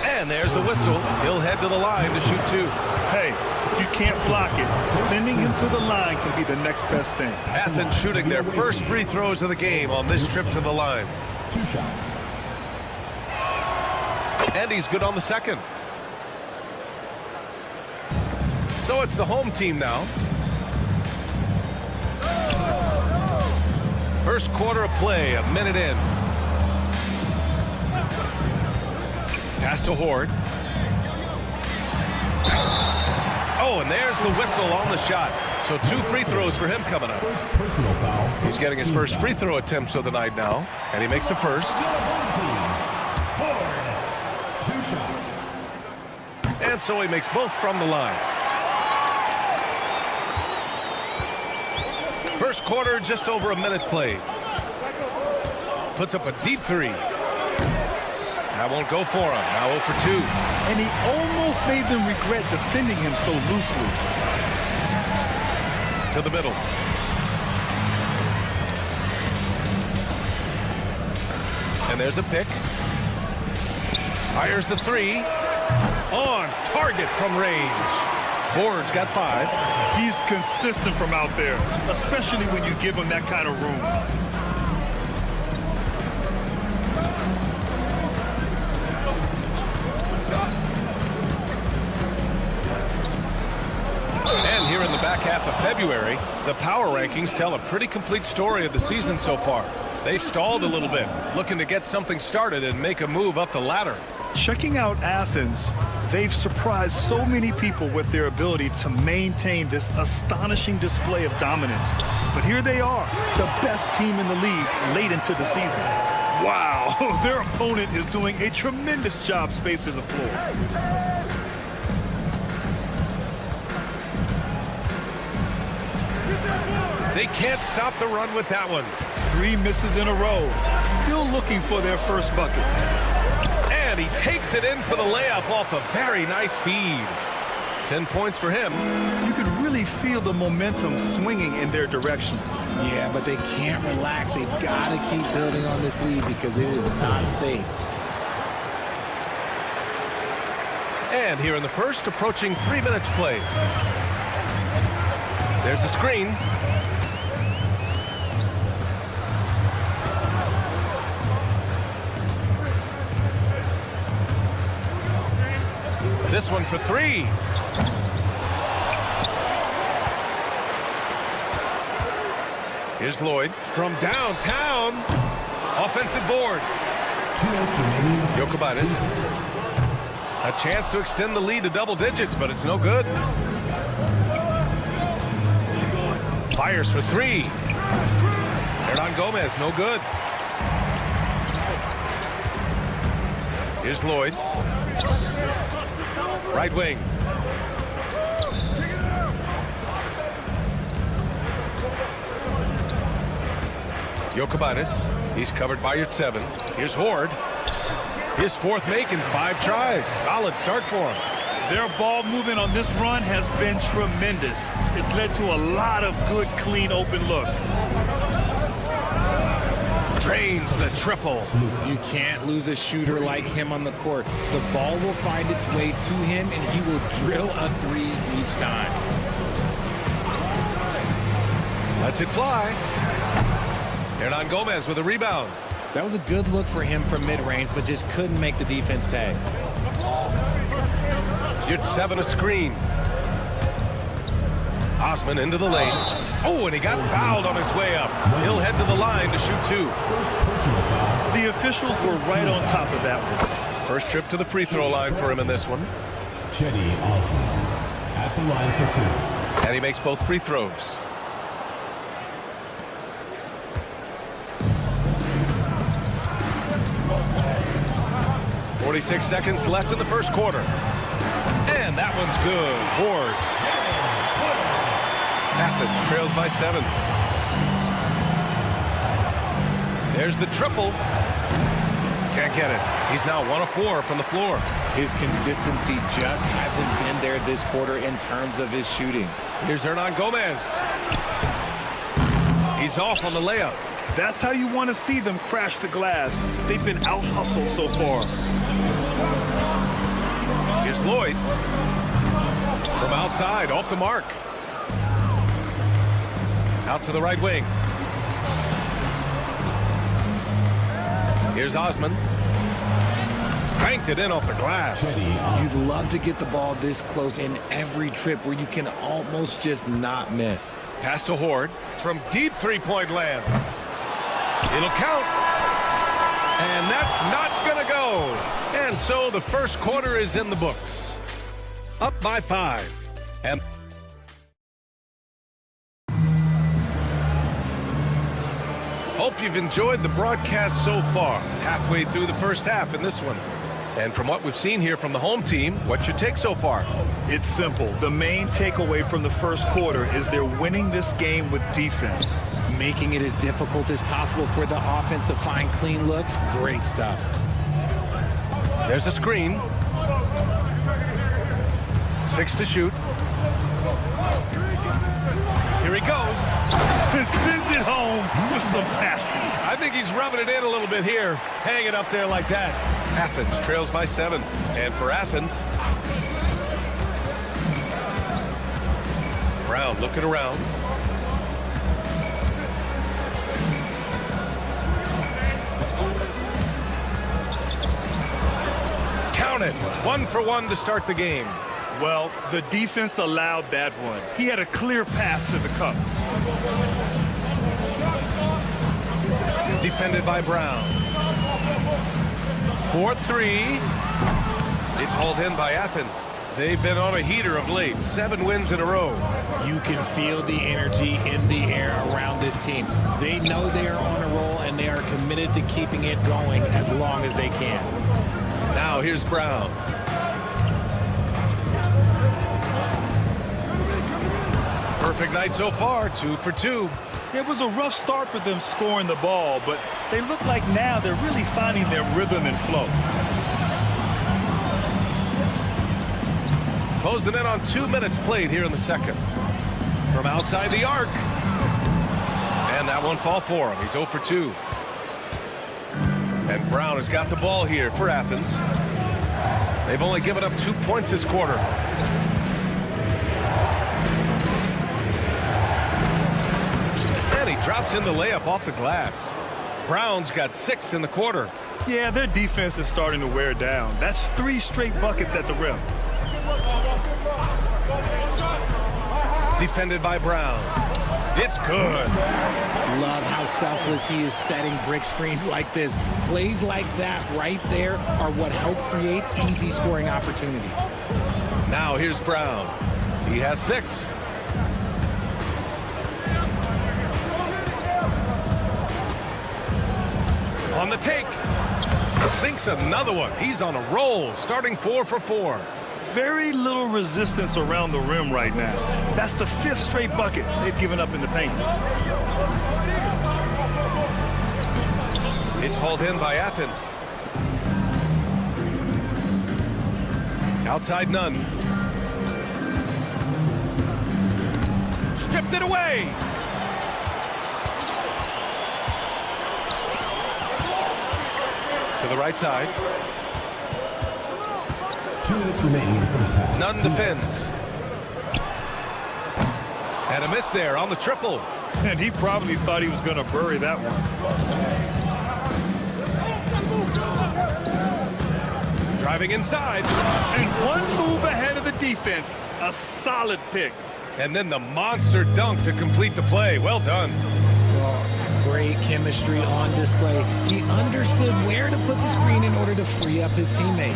And there's a whistle. He'll head to the line to shoot two. Hey, if you can't block it, sending him to the line can be the next best thing. Athens shooting their first free throws of the game on this trip to the line. 2 shots. And he's good on the second. So it's the home team now. First quarter of play, a minute in. Pass to Horde. Oh, and there's the whistle on the shot. So 2 free throws for him coming up. Personal foul. He's getting his first free throw attempts of the night now, and he makes the first. 2 shots. And so he makes both from the line. First quarter, just over a minute played. Puts up a deep three. That won't go for him. Now 0 for 2. And he almost made them regret defending him so loosely. To the middle. And there's a pick. Fires the three. On target from range. Horde's got 5. He's consistent from out there, especially when you give him that kind of room. And here in the back half of February, the power rankings tell a pretty complete story of the season so far. They've stalled a little bit, looking to get something started and make a move up the ladder. Checking out Athens, they've surprised so many people with their ability to maintain this astonishing display of dominance. But here they are, the best team in the league late into the season. Wow, their opponent is doing a tremendous job spacing the floor. They can't stop the run with that one. 3 misses in a row, still looking for their first bucket. And he takes it in for the layup off a very nice feed. 10 points for him. You could really feel the momentum swinging in their direction. Yeah, but they can't relax. They've got to keep building on this lead because it is not safe. And here in the first, approaching 3 minutes played. There's a screen. This one for 3. Here's Lloyd from downtown. Offensive board. Jokic. A chance to extend the lead to double digits, but it's no good. Fires for 3. Hernan Gomez, no good. Here's Lloyd. Right wing. Jokic. He's covered by Yurt-7. Here's Horde. His 4th make in 5 tries. Solid start for him. Their ball movement on this run has been tremendous. It's led to a lot of good, clean, open looks. Drains the triple. You can't lose a shooter like him on the court. The ball will find its way to him, and he will drill a 3 each time. Lets it fly. Hernan Gomez with a rebound. That was a good look for him from mid-range, but just couldn't make the defense pay. Yurt-7 a screen. Osman into the lane. Oh, and he got fouled on his way up. He'll head to the line to shoot 2. The officials were right on top of that one. First trip to the free throw line for him in this one. Cedi Osman at the line for 2. And he makes both free throws. "46 seconds left in the first quarter. And that one's good. Ward. Athens trails by 7. There's the triple. Can't get it. He's now 1 of 4 from the floor. His consistency just hasn't been there this quarter in terms of his shooting. Here's Hernan Gomez. He's off on the layup. That's how you want to see them crash the glass. They've been out-hustled so far. Here's Lloyd. From outside, off the mark. Out to the right wing. Here's Osman. Banked it in off the glass. You'd love to get the ball this close in every trip where you can almost just not miss. Pass to Horde from deep three-point land. It'll count. And that's not going to go. And so the first quarter is in the books. Up by 5. And hope you've enjoyed the broadcast so far. Halfway through the first half in this one. And from what we've seen here from the home team, what's your take so far? It's simple. The main takeaway from the first quarter is they're winning this game with defense. Making it as difficult as possible for the offense to find clean looks. Great stuff. There's a screen. 6 to shoot. Here he goes. And sends it home with some passion. I think he's rubbing it in a little bit here. Hang it up there like that. Athens trails by 7. And for Athens, Brown looking around. Count it. 1 for 1 to start the game. Well, the defense allowed that one. He had a clear path to the cup. Defended by Brown. 4-3. It's hauled in by Athens. They've been on a heater of late. 7 wins in a row. You can feel the energy in the air around this team. They know they are on a roll, and they are committed to keeping it going as long as they can. Now here's Brown. Perfect night so far, 2 for 2. It was a rough start for them scoring the ball, but they look like now they're really finding their rhythm and flow. Closing in on 2 minutes played here in the second. From outside the arc. And that one fall for him. He's 0 for 2. And Brown has got the ball here for Athens. They've only given up 2 points this quarter. And he drops in the layup off the glass. Brown's got 6 in the quarter. Yeah, their defense is starting to wear down. That's 3 straight buckets at the rim. Defended by Brown. It's good. Love how selfless he is setting brick screens like this. Plays like that right there are what help create easy scoring opportunities. Now here's Brown. He has 6. On the take. Sinks another one. He's on a roll, starting 4 for 4. Very little resistance around the rim right now. That's the 5th straight bucket they've given up in the paint. It's hauled in by Athens. Outside none. Stripped it away. To the right side. 2 minutes remaining in the first half. Nunn defends. And a miss there on the triple. And he probably thought he was going to bury that one. Driving inside. And one move ahead of the defense. A solid pick. And then the monster dunk to complete the play. Well done. Well, great chemistry on display. He understood where to put the screen in order to free up his teammate.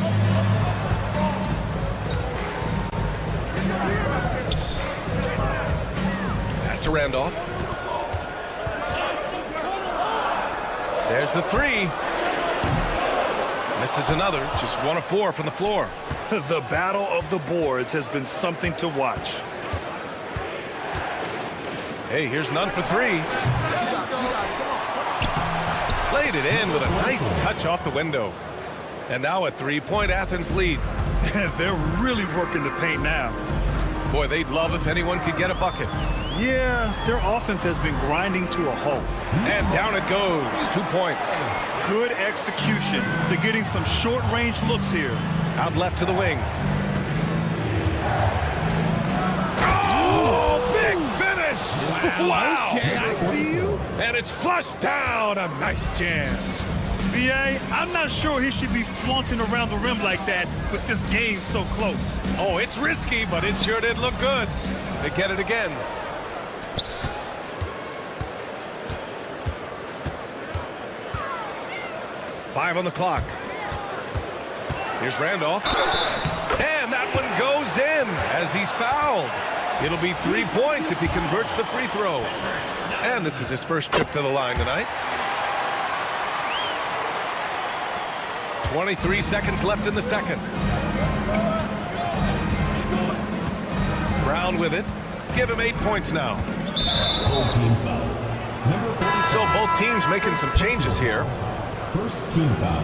Pass to Randolph. There's the three. Misses another. Just 1 of 4 from the floor. The battle of the boards has been something to watch. Hey, here's none for 3. Played it in with a nice touch off the window. And now a 3-point Athens lead. They're really working the paint now. Boy, they'd love if anyone could get a bucket. Yeah, their offense has been grinding to a halt. And down it goes. 2 points. Good execution. They're getting some short-range looks here. Out left to the wing. Oh, big finish! Wow! Okay, I see you. And it's flushed down. A nice jam. B.A., I'm not sure he should be flaunting around the rim like that with this game so close. Oh, it's risky, but it sure did look good. They get it again. Five on the clock. Here's Randolph. And that one goes in as he's fouled. It'll be 3 points if he converts the free throw. And this is his first trip to the line tonight. 23 seconds left in the second. Brown with it. Give him 8 points now. Team foul. So both teams making some changes here. First team foul.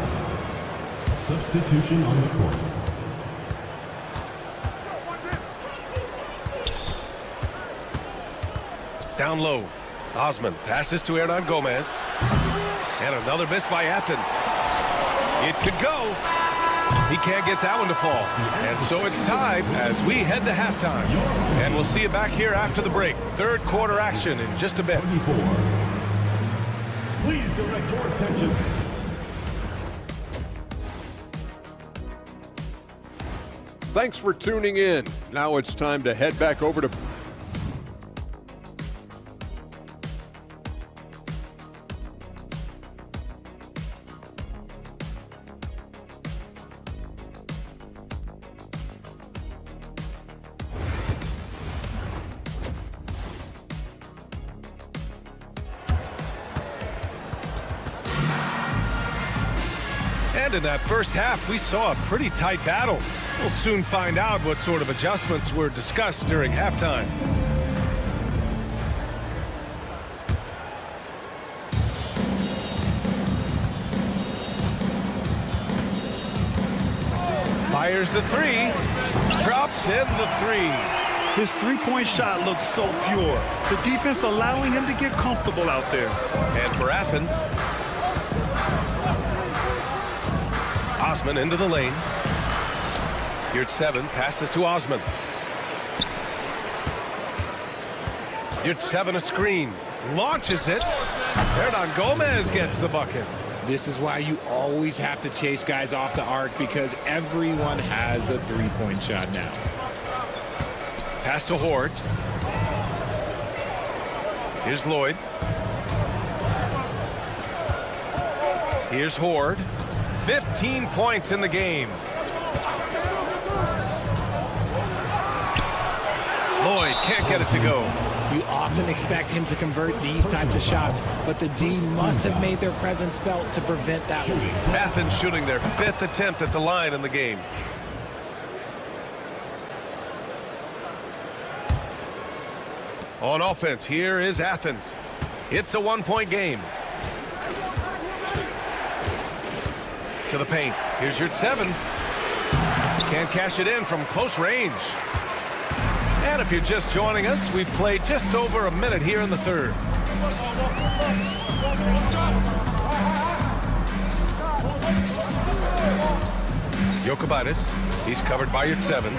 Substitution on the court. Down low. Osman passes to Hernan Gomez. And another miss by Athens. It could go. He can't get that one to fall. And so it's tied as we head to halftime. And we'll see you back here after the break. Third quarter action in just a bit. Please direct your attention. Thanks for tuning in. Now it's time to head back over to And in that first half, we saw a pretty tight battle. We'll soon find out what sort of adjustments were discussed during halftime. Fires the three. Drops in the three. His three-point shot looks so pure. The defense allowing him to get comfortable out there. And for Athens, Osman into the lane. Here's 7, passes to Osman. Here's 7, a screen. Launches it. Hernan Gomez gets the bucket. This is why you always have to chase guys off the arc, because everyone has a three-point shot now. Pass to Horde. Here's Lloyd. Here's Horde. 15 points in the game. Lloyd can't get it to go. You often expect him to convert these types of shots, but the D must have made their presence felt to prevent that one. Athens shooting their 5th attempt at the line in the game. On offense, here is Athens. It's a 1-point game. To the paint. Here's your 7. Can't cash it in from close range. And if you're just joining us, we've played just over a minute here in the third. Jokubaitis, he's covered by your 7.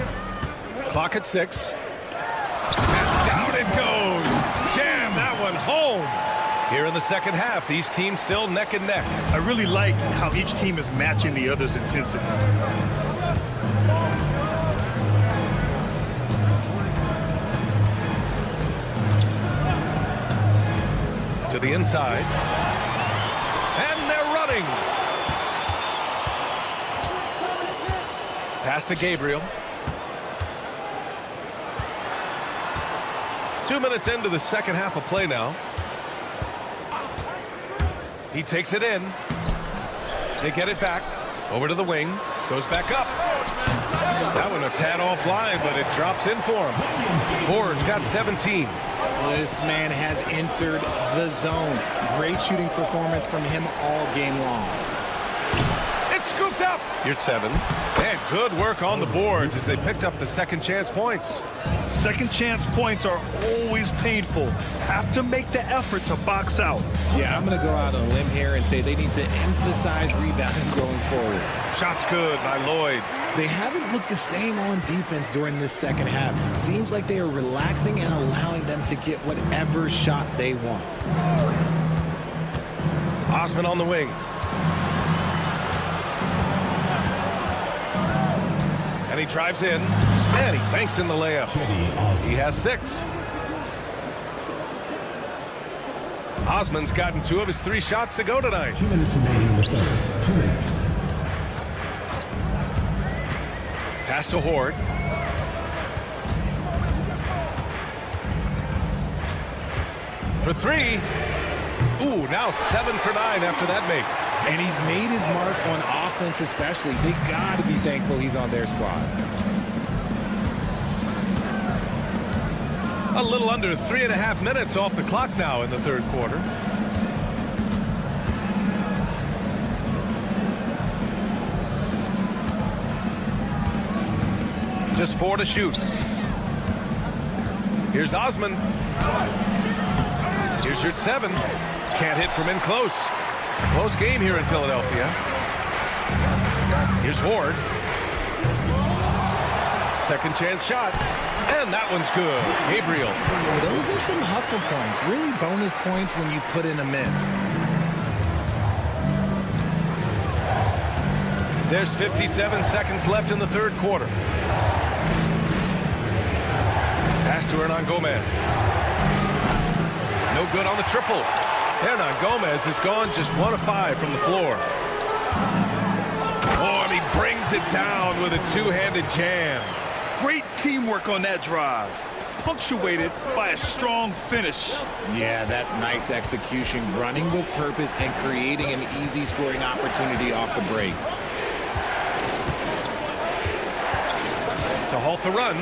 Clock at 6. And down it goes. Jam that one home. Here in the second half, these teams still neck and neck. I really like how each team is matching the other's intensity. To the inside. And they're running. Pass to Gabriel. 2 minutes into the second half of play now. He takes it in. They get it back. Over to the wing. Goes back up. That one a tad offline, but it drops in for him. Ford's got 17. This man has entered the zone. Great shooting performance from him all game long. It's scooped up. Here's 7. And good work on the boards as they picked up the second chance points. Second chance points are always painful. Have to make the effort to box out. Yeah, I'm going to go out on a limb here and say they need to emphasize rebounding going forward. Shot's good by Lloyd. They haven't looked the same on defense during this second half. Seems like they are relaxing and allowing them to get whatever shot they want. Osman on the wing. And he drives in. And he banks in the layup. He has 6. Osman's gotten 2 of his 3 shots to go tonight. 2 minutes remaining in the third. 2 minutes. Pass to Horde. For 3. Ooh, now 7 for 9 after that make. And he's made his mark on offense especially. They got to be thankful he's on their squad. A little under 3.5 minutes off the clock now in the third quarter. Just 4 to shoot. Here's Osman. Here's your 7. Can't hit from in close. Close game here in Philadelphia. Here's Horde. Second chance shot. And that one's good. Gabriel. Those are some hustle points. Really bonus points when you put in a miss. There's 57 seconds left in the third quarter. Pass to Hernan Gomez. No good on the triple. Hernan Gomez has gone just 1 of 5 from the floor. Oh, and he brings it down with a 2-handed jam. Great teamwork on that drive, punctuated by a strong finish. Yeah, that's nice execution, running with purpose and creating an easy scoring opportunity off the break. To halt the run.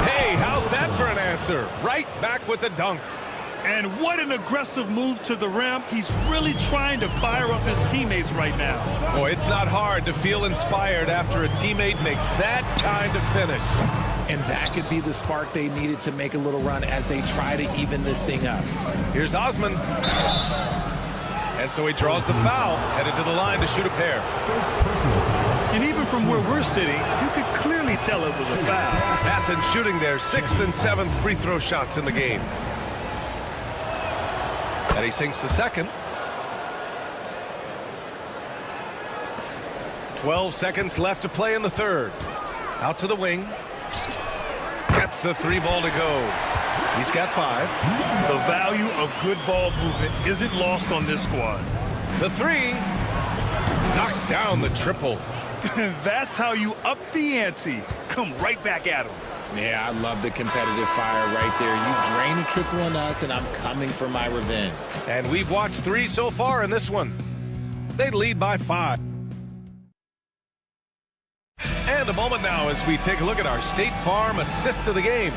Hey, how's that for an answer? Right back with the dunk. And what an aggressive move to the rim. He's really trying to fire up his teammates right now. Boy, it's not hard to feel inspired after a teammate makes that kind of finish. And that could be the spark they needed to make a little run as they try to even this thing up. Here's Osman. And so he draws the foul, headed to the line to shoot a pair. And even from where we're sitting, you could clearly tell it was a foul. Athens shooting their 6th and 7th free throw shots in the game. And he sinks the second. 12 seconds left to play in the third. Out to the wing. Gets the 3 ball to go. He's got 5. The value of good ball movement isn't lost on this squad. The 3 knocks down the triple. That's how you up the ante. Come right back at him. Yeah, I love the competitive fire right there. You drain a triple on us, and I'm coming for my revenge. And we've watched 3 so far in this one. They lead by 5. And a moment now as we take a look at our State Farm assist of the game.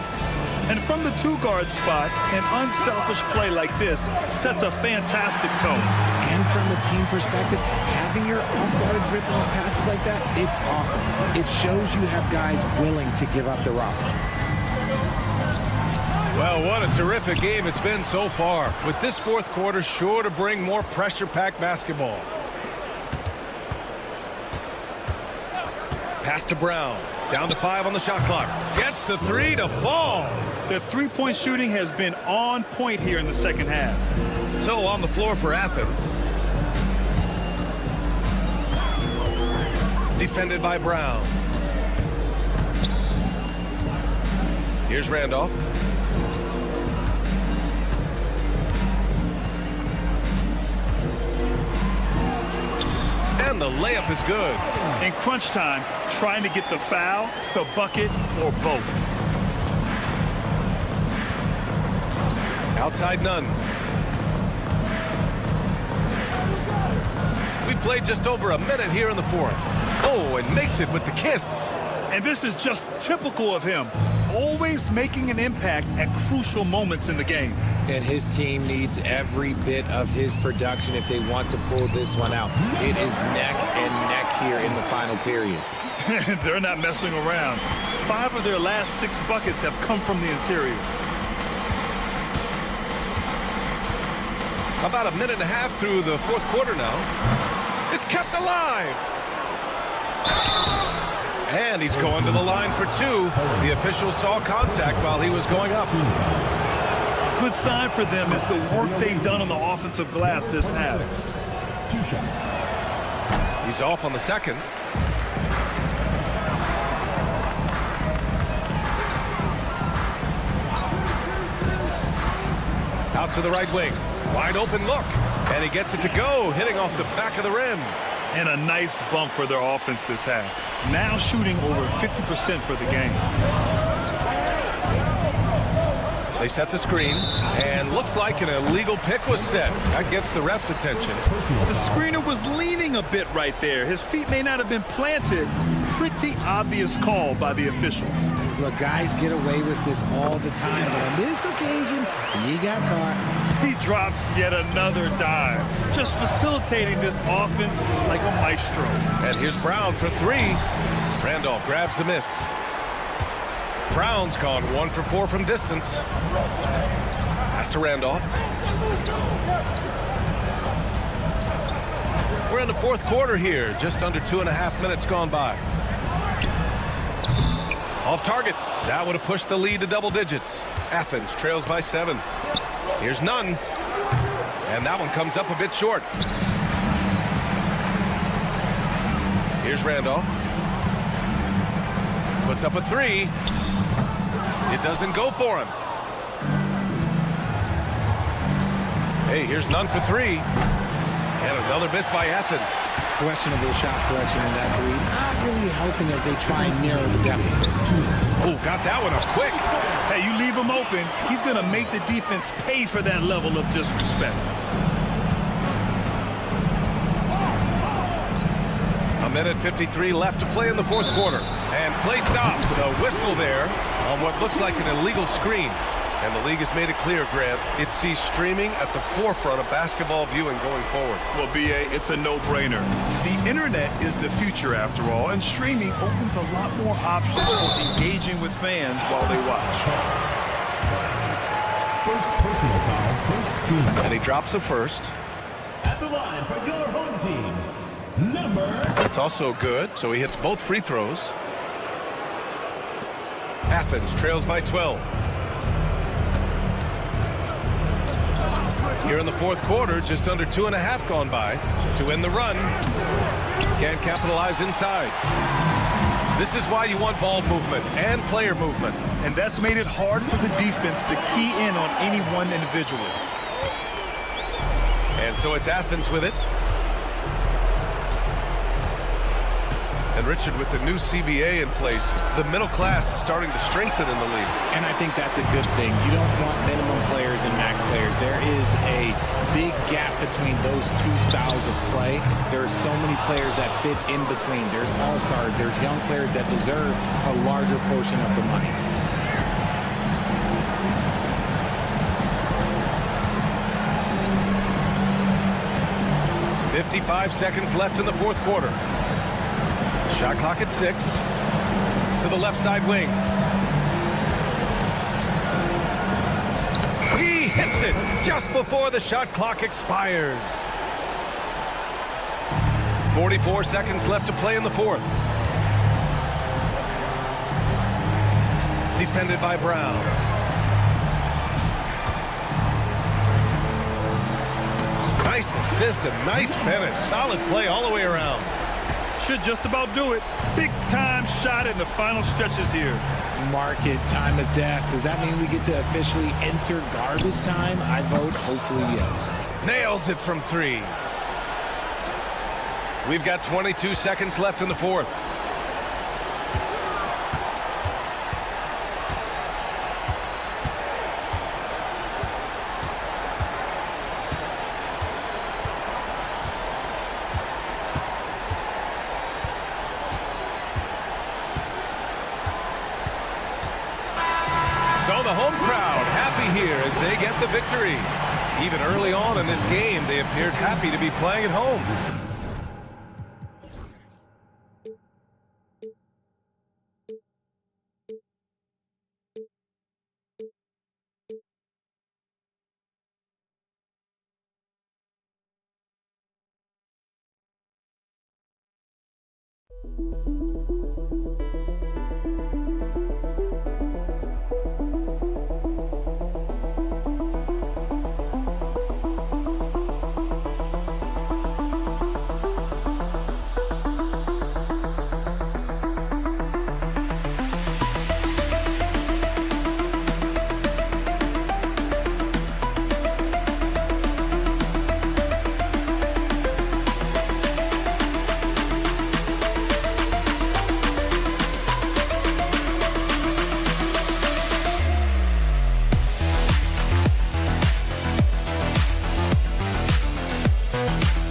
And from the 2-guard spot, an unselfish play like this sets a fantastic tone. And from the team perspective, having your off-guard rip-off passes like that, it's awesome. It shows you have guys willing to give up the rock. Well, what a terrific game it's been so far, with this fourth quarter sure to bring more pressure-packed basketball. Pass to Brown. Down to 5 on the shot clock. Gets the 3 to fall. The three-point shooting has been on point here in the second half. So on the floor for Athens. Defended by Brown. Here's Randolph. layup is good. In crunch time, trying to get the foul, the bucket, or both. Outside none. We played just over a minute here in the fourth. Oh, and makes it with the kiss. And this is just typical of him. Always making an impact at crucial moments in the game. And his team needs every bit of his production if they want to pull this one out. It is neck and neck here in the final period. They're not messing around. 5 of their last 6 buckets have come from the interior. About a minute and a half through the fourth quarter now. It's kept alive. And he's going to the line for 2. The official saw contact while he was going up. Good sign for them is the work they've done on the offensive glass this half. 2 shots. He's off on the second. Out to the right wing. Wide open look. And he gets it to go, hitting off the back of the rim. And a nice bump for their offense this half. Now shooting over 50% for the game. They set the screen, and looks like an illegal pick was set. That gets the ref's attention. The screener was leaning a bit right there. His feet may not have been planted. Pretty obvious call by the officials. Look, guys get away with this all the time, but on this occasion, he got caught. He drops yet another dime, just facilitating this offense like a maestro. And here's Brown for 3. Randolph grabs the miss. Brown's gone 1 for 4 from distance. Pass to Randolph. We're in the fourth quarter here, just under 2.5 minutes gone by. Off target. That would have pushed the lead to double digits. Athens trails by 7. Here's none. And that one comes up a bit short. Here's Randolph. Puts up a 3. It doesn't go for him. Hey, here's none for 3. And another miss by Athens. Questionable shot selection in that 3. Not really helping as they try and narrow the deficit. Oh, got that one up quick. Hey, you leave him open, he's going to make the defense pay for that level of disrespect. A minute 53 left to play in the fourth quarter. And play stops. A whistle there on what looks like an illegal screen. And the league has made it clear, Grant, it sees streaming at the forefront of basketball viewing going forward. Well, B.A., it's a no-brainer. The internet is the future, after all, and streaming opens a lot more options for engaging with fans while they watch. First personal foul, first team. And he drops a first. At the line for your home team, number... That's also good, so he hits both free throws. Athens trails by 12. Here in the fourth quarter, just under 2.5 gone by to end the run. Can't capitalize inside. This is why you want ball movement and player movement. And that's made it hard for the defense to key in on any one individual. And so it's Athens with it. And Richard, with the new CBA in place, the middle class is starting to strengthen in the league. And I think that's a good thing. You don't want minimum players and max players. There is a big gap between those 2 styles of play. There are so many players that fit in between. There's all-stars. There's young players that deserve a larger portion of the money. .55 seconds left in the fourth quarter. Shot clock at 6. To the left side wing. He hits it just before the shot clock expires. 44 seconds left to play in the fourth. Defended by Brown. Nice assist and nice finish. Solid play all the way around. Should just about do it. Big time shot in the final stretches here. Mark it, time of death. Does that mean we get to officially enter garbage time? I vote hopefully yes. Nails it from 3. We've got 22 seconds left in the fourth. So the home crowd happy here as they get the victory. Even early on in this game, they appeared happy to be playing at home.